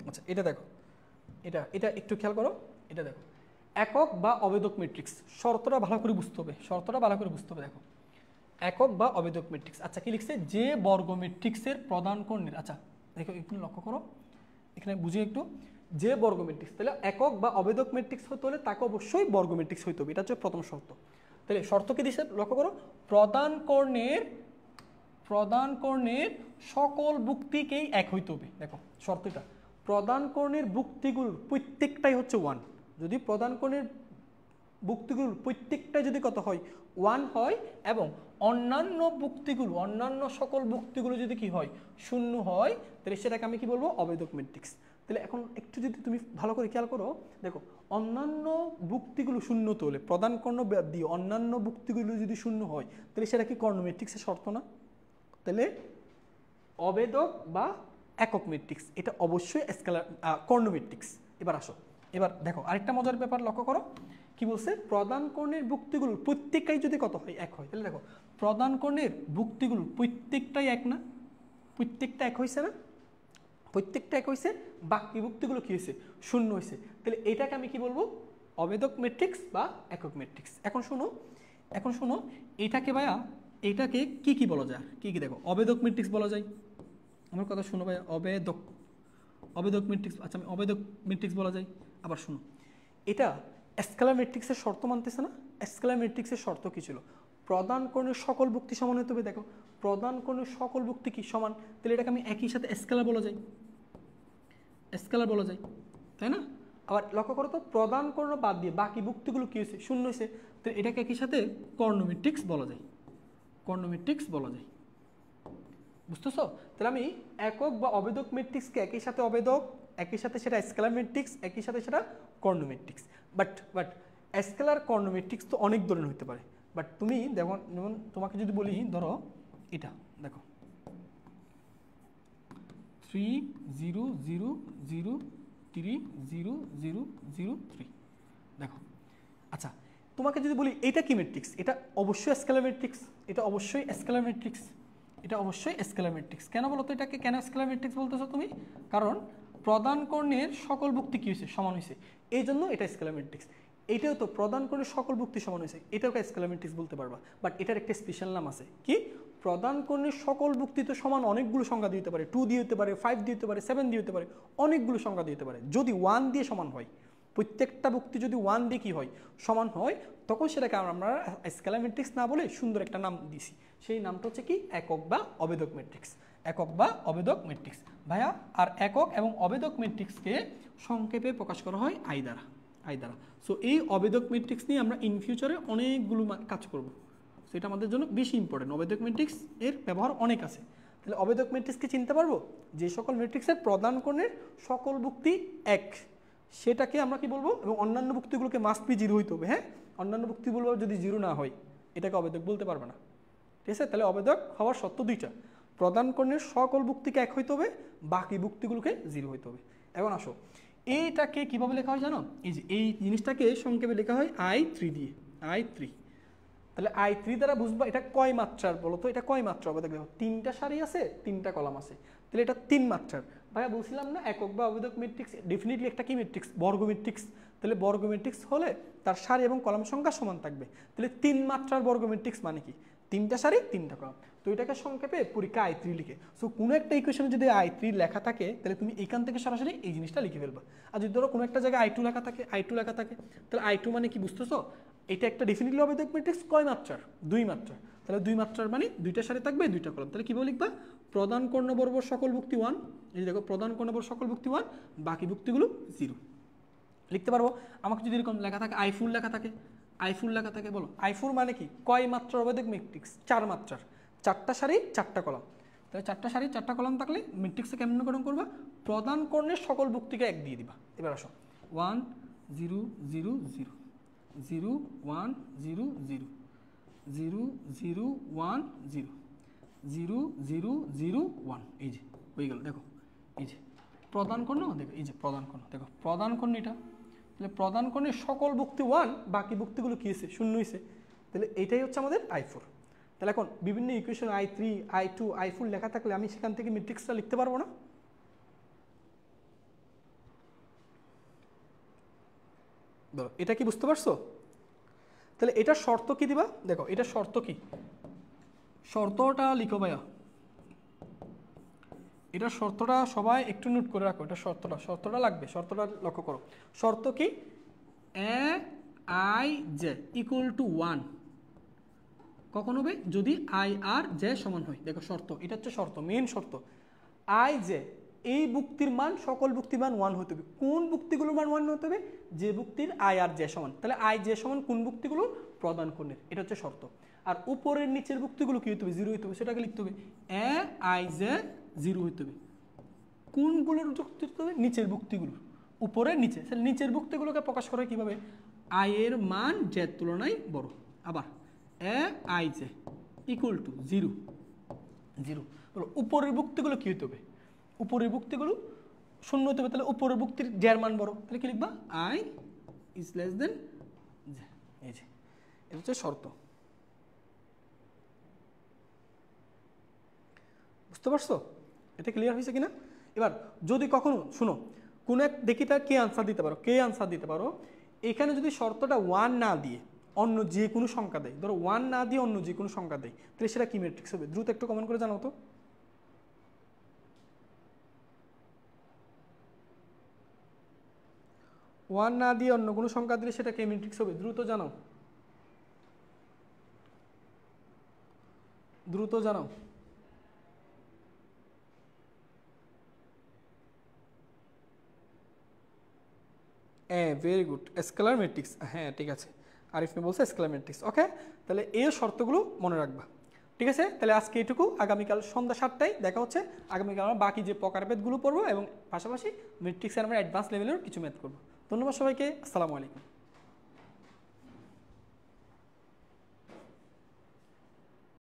আচ্ছা, এটা দেখো, এটা একটু খেয়াল করো, এটা দেখো একক বা অবেদক ম্যাট্রিক্স, শর্তটা ভালো করে বুঝতে হবে, শর্তটা ভালো করে বুঝতে হবে। দেখো একক বা অবেদক ম্যাট্রিক্স, আচ্ছা কি লিখছে, যে বর্গ ম্যাট্রিক্সের প্রধান কর্ণের, আচ্ছা দেখো একটু লক্ষ্য করো এখানে বুঝে একটু, যে বর্গ ম্যাট্রিক্স, তাহলে একক বা অবেদক ম্যাট্রিক্স হতে হলে তাকে অবশ্যই বর্গ ম্যাট্রিক্স হইতে হবে, এটা হচ্ছে প্রথম শর্ত। তাহলে শর্ত কি দিচ্ছে লক্ষ্য করো, প্রধান কর্ণের সকল বুক্তিকেই এক হইতে হবে। দেখো শর্তটা, প্রধান কর্ণের বুক্তিগুলোর প্রত্যেকটাই হচ্ছে 1, যদি প্রধান কর্ণের বুক্তিগুলোর প্রত্যেকটাই যদি কত হয় 1 হয়, এবং অন্যান্য বুক্তিগুলো, অন্যান্য সকল বুক্তিগুলো যদি কি হয় 0 হয়, তাহলে সেটাকে আমি কি বলবো, অবেদক ম্যাট্রিক্স। তাহলে এখন একটু যদি তুমি ভালো করে খেয়াল করো, দেখো অন্যান্য বুক্তিগুলো 0 তো হলে, প্রধান কর্ণ বাদ দিয়ে অন্যান্য বুক্তিগুলো যদি 0 হয়, তাহলে সেটা কি কর্ণ ম্যাট্রিক্সের শর্ত না? তাহলে অবেদক বা একক ম্যাট্রিক্স এটা অবশ্যই স্কেলার কর্ণ ম্যাট্রিক্স। এবার আসো, এবার দেখো আরেকটা মজার ব্যাপার লক্ষ্য করো, কি বলছে, প্রধান কর্ণের বুক্তিগুলো প্রত্যেকটাই যদি কত হয় 1 হয়, তাহলে দেখো প্রধান কর্ণের বুক্তিগুলো প্রত্যেকটাই 1 না, প্রত্যেকটা 1 হয়েছে না, প্রত্যেকটা 1 হয়েছে, বাকি বুক্তিগুলো কি হয়েছে 0 হয়েছে, তাহলে এটাকে আমি কি বলবো, অবেদক ম্যাট্রিক্স বা একক ম্যাট্রিক্স। এখন শোনো এটাকে ভাইয়া, এটাকে কি বলা যায়, কি দেখো, অবেদক ম্যাট্রিক্স বলা যায়, আমার কথা শোনো ভাইয়া, অবেদক ম্যাট্রিক্স, আচ্ছা আমি অবেদক ম্যাট্রিক্স বলা যায়। আবার শোনো, এটা স্কেলার ম্যাট্রিক্সের শর্ত মানতেছে না, স্কেলার ম্যাট্রিক্সের শর্ত কি ছিল, প্রধান কর্ণের সকল বুক্তি সমান হতে হবে। দেখো প্রধান কর্ণের সকল বুক্তি কি সমান, তাহলে এটাকে আমি একই সাথে স্কেলার বলা যায়, তাই না? আবার লক্ষ্য করো তো, প্রধান কর্ণ বাদ দিয়ে বাকি বুক্তিগুলো কি হয়েছে 0 হয়েছে, তো এটাকে একই সাথে কর্ণ ম্যাট্রিক্স বলা যায়, বুঝতেছো? তাহলে আমি একক বা অবেদক ম্যাট্রিক্সকে একই সাথে অবেদক, একই সাথে সেটা স্কেলার ম্যাট্রিক্স, একই সাথে সেটা কর্ণ ম্যাট্রিক্স। বাট স্কেলার কর্ণ ম্যাট্রিক্স তো অনেক ধরনের হতে পারে। বাট তুমি দেখো, যেমন তোমাকে যদি বলি, ধরো এটা দেখো 3 0 0 0 3 0 0 0 3, দেখো আচ্ছা তোমাকে যদি বলি এটা কি ম্যাট্রিক্স, এটা অবশ্যই স্কেলার ম্যাট্রিক্স, এটা অবশ্যই স্কেলার ম্যাট্রিক্স, এটা অবশ্যই স্কেলার ম্যাট্রিক্স। কেন বলো তো এটাকে কেন স্কেলার ম্যাট্রিক্স বলতেছো তুমি, কারণ প্রধান কর্ণের সকল বুক্তি কি হয়েছে সমান হয়েছে, এই জন্য এটা স্কেলার ম্যাট্রিক্স। এটাও তো প্রধান কর্ণের সকল বুক্তি সমান হয়েছে, এটাও স্কেলার ম্যাট্রিক্স বলতে পারবা। বাট এটার একটা স্পেশাল নাম আছে, কি, প্রধান কর্ণের সকল বুক্তি তো সমান অনেকগুলো সংখ্যা দিয়ে হতে পারে, 2 দিয়ে হতে পারে, 5 দিয়ে হতে পারে, 7 দিয়ে হতে পারে, অনেকগুলো সংখ্যা দিয়ে হতে পারে, যদি 1 দিয়ে সমান হয়। প্রত্যেকটা ভুক্তি যদি 1 দিয়ে কি হয় সমান হয়, তখন সেটাকে আমরা স্কেলার ম্যাট্রিক্স না বলে সুন্দর একটা নাম দিছি। সেই নামটা হচ্ছে কি একক বা অবেদক ম্যাট্রিক্স। একক বা অবেদক ম্যাট্রিক্স ভাইয়া। আর একক এবং অবেদক ম্যাট্রিক্সকে সংক্ষেপে প্রকাশ করা হয় আই দ্বারা। আই দ্বারা। সো এই অবেদক ম্যাট্রিক্স নিয়ে আমরা ইন ফিউচারে অনেকগুলো কাজ করব। সো এটা আমাদের জন্য বেশি ইম্পর্টেন্ট। অবেদক ম্যাট্রিক্স এর ব্যবহার অনেক আছে। তাহলে অবেদক ম্যাট্রিক্সকে চিনতে পারবো, যে সকল ম্যাট্রিক্সের প্রদান কোণের সকল ভুক্তি এক, সেটাকে আমরা কি বলবো, এবং অন্যান্য ভুক্তিগুলোকে মাস্ট বি 0 হইতে হবে। হ্যাঁ, অন্যান্য ভুক্তিগুলো যদি 0 না হয় এটাকে অবেদক বলতে পারবে না। ঠিক আছে, তাহলে অবেদক হওয়ার শর্ত দুইটা, প্রদান কোণের সকল ভুক্তিকে এক হইতে হবে, বাকি ভুক্তিগুলোকে 0 হইতে হবে। এখন আসো এইটাকে কিভাবে লেখা হয় জানো, এই যে এই জিনিসটাকে সংক্ষেপে লেখা হয় I3 দিয়ে। I3, তাহলে I3 দ্বারা বুঝবা এটা কয় মাত্রার বলো তো, এটা কয় মাত্রা হবে? দেখো 3টা সারি আছে, 3টা কলাম আছে, তাহলে এটা 3 মাত্রার। ভাইয়া বলছিলাম না একক বা অবেদক ম্যাট্রিক্স ডেফিনেটলি একটা কি ম্যাট্রিক্স, বর্গ ম্যাট্রিক্স। তাহলে বর্গ ম্যাট্রিক্স হলে তার সারি এবং কলাম সংখ্যা সমান থাকবে। তাহলে 3 মাত্রার বর্গ ম্যাট্রিক্স মানে কি, 3টা সারি 3টা কলাম। তো এটাকে সংক্ষেপে পরীক্ষা I3 লিখে। সো কোনো একটা ইকুয়েশনে যদি I3 লেখা থাকে তাহলে তুমি এখান থেকে সরাসরি এই জিনিসটা লিখে ফেলবা। আর যদি ধরো কোনো একটা জায়গায় I2 লেখা থাকে, I2 লেখা থাকে, তাহলে I2 মানে কি বুঝতেছো, এটা একটা ডেফিনেটলি অবেদক ম্যাট্রিক্স কয় মাত্রার, 2 মাত্রার। তাহলে 2 মাত্রার মানে 2টা সারি থাকবে, 2টা কলাম। তাহলে কিভাবে লিখবা, প্রদান কর্ণবর্বর সকল ভুক্তি 1, এই দেখো প্রদান কর্ণবর্বর সকল ভুক্তি 1, বাকি ভুক্তিগুলো 0 লিখতে পারবো। আমাকে যদি এরকম লেখা থাকে I4 লেখা থাকে, I4 লেখা থাকে, বলো I4 মানে কি, কয় মাত্রার অবেদক ম্যাট্রিক্স, 4 মাত্রার, 4টা সারি 4টা কলাম। তাহলে 4টা সারি 4টা কলাম থাকলে ম্যাট্রিক্সে কেমন গঠন করবা, প্রদান কর্ণের সকল ভুক্তিকে 1 দিয়ে দিবা। এবার আসো 1 0 0 0 0 1 0 0 0 0 1 0 0 0 0 1, এই যে হয়ে গেল। দেখো এই যে প্রদান কর্ণ, দেখো এই যে প্রদান কর্ণ, দেখো প্রদান কর্ণ এটা। তাহলে প্রদান কর্ণের সকল ভুক্তি 1, বাকি ভুক্তিগুলো কি হয়েছে, 0 হয়েছে। তাহলে এটাই হচ্ছে আমাদের I4। তাহলে এখন বিভিন্ন ইকুয়েশন I3 I2 I4 লেখা থাকলে আমি সেখান থেকে ম্যাট্রিক্সটা লিখতে পারবো না? ধরো এটা কি বুঝতে পারছো? তাহলে এটার শর্ত কি দিবা, দেখো এটার শর্ত কি, শর্তটা লিখো ভাইয়া। এটার শর্তটা সবাই একটু নোট করে রাখো, এটা শর্তটা লাগবে, শর্তটা লক্ষ্য করো। শর্ত কি, Aij = 1 কখন হবে, যদি I আর j সমান হয়। দেখো শর্ত, এটা হচ্ছে শর্ত, মেইন শর্ত। Ij এই ভুক্তির মান, সকল ভুক্তির মান 1 হতে হবে। কোন ভুক্তিগুলোর মান 1 হতে হবে, যে ভুক্তির I আর j সমান। তাহলে I j সমান কোন ভুক্তিগুলো, প্রদান কোণের, এটা হচ্ছে শর্ত। আর উপরের নিচের ভুক্তিগুলো কি হতে হবে, 0 হতে হবে, সেটাকে লিখতে হবে Aij 0 হতে হবে। কোনগুলোর যুক্তি হতে হবে, নিচের ভুক্তিগুলো, উপরের নিচে। তাহলে নিচের ভুক্তিগুলোকে প্রকাশ করা কিভাবে, I এর মান j এর তুলনায় বড়। আবার Aij = 0 0। উপরের ভুক্তিগুলো কি হতে হবে, উপরের ভুক্তিগুলো 0 হতে হবে। তাহলে উপরের ভুক্তির j এর মান বড়, তাহলে কি লিখবা, I is less than j। এই যে এটা হচ্ছে শর্ত। বুঝতে পারছো, এটা ক্লিয়ার হয়েছে কিনা? এবার যদি কখনো শুনো কোনো এক দেখি তার কে আনসার দিতে পারো, কে আনসার দিতে পারো, এখানে যদি শর্তটা 1 না দিয়ে অন্য যে কোনো সংখ্যা দেয়, ধরো 1 না দিয়ে অন্য যে কোনো সংখ্যা দেয়, তাহলে সেটা কি ম্যাট্রিক্স হবে? দ্রুত একটু কমেন্ট করে জানাও তো। ওয়ান না দিয়ে অন্য কোনো সংখ্যা দিলে সেটা কি ম্যাট্রিক্স হবে? দ্রুত জানাও, দ্রুত জানাও। হ্যাঁ ভেরি গুড, স্কেলার ম্যাট্রিক্স, হ্যাঁ ঠিক আছে, আরিফ বলছে স্কেলার ম্যাট্রিক্স। ওকে, তাহলে এই শর্তগুলো মনে রাখবা। ঠিক আছে, তাহলে আজকে এটুকু। আগামীকাল সন্ধ্যা 7টায় দেখা হচ্ছে। আগামীকাল আমরা বাকি যে প্রকারভেদগুলো পড়বো এবং পাশাপাশি ম্যাট্রিক্সের আমরা অ্যাডভান্স লেভেলের কিছু ম্যাথ করবো। ধন্যবাদ সবাইকে, আসসালামু আলাইকুম।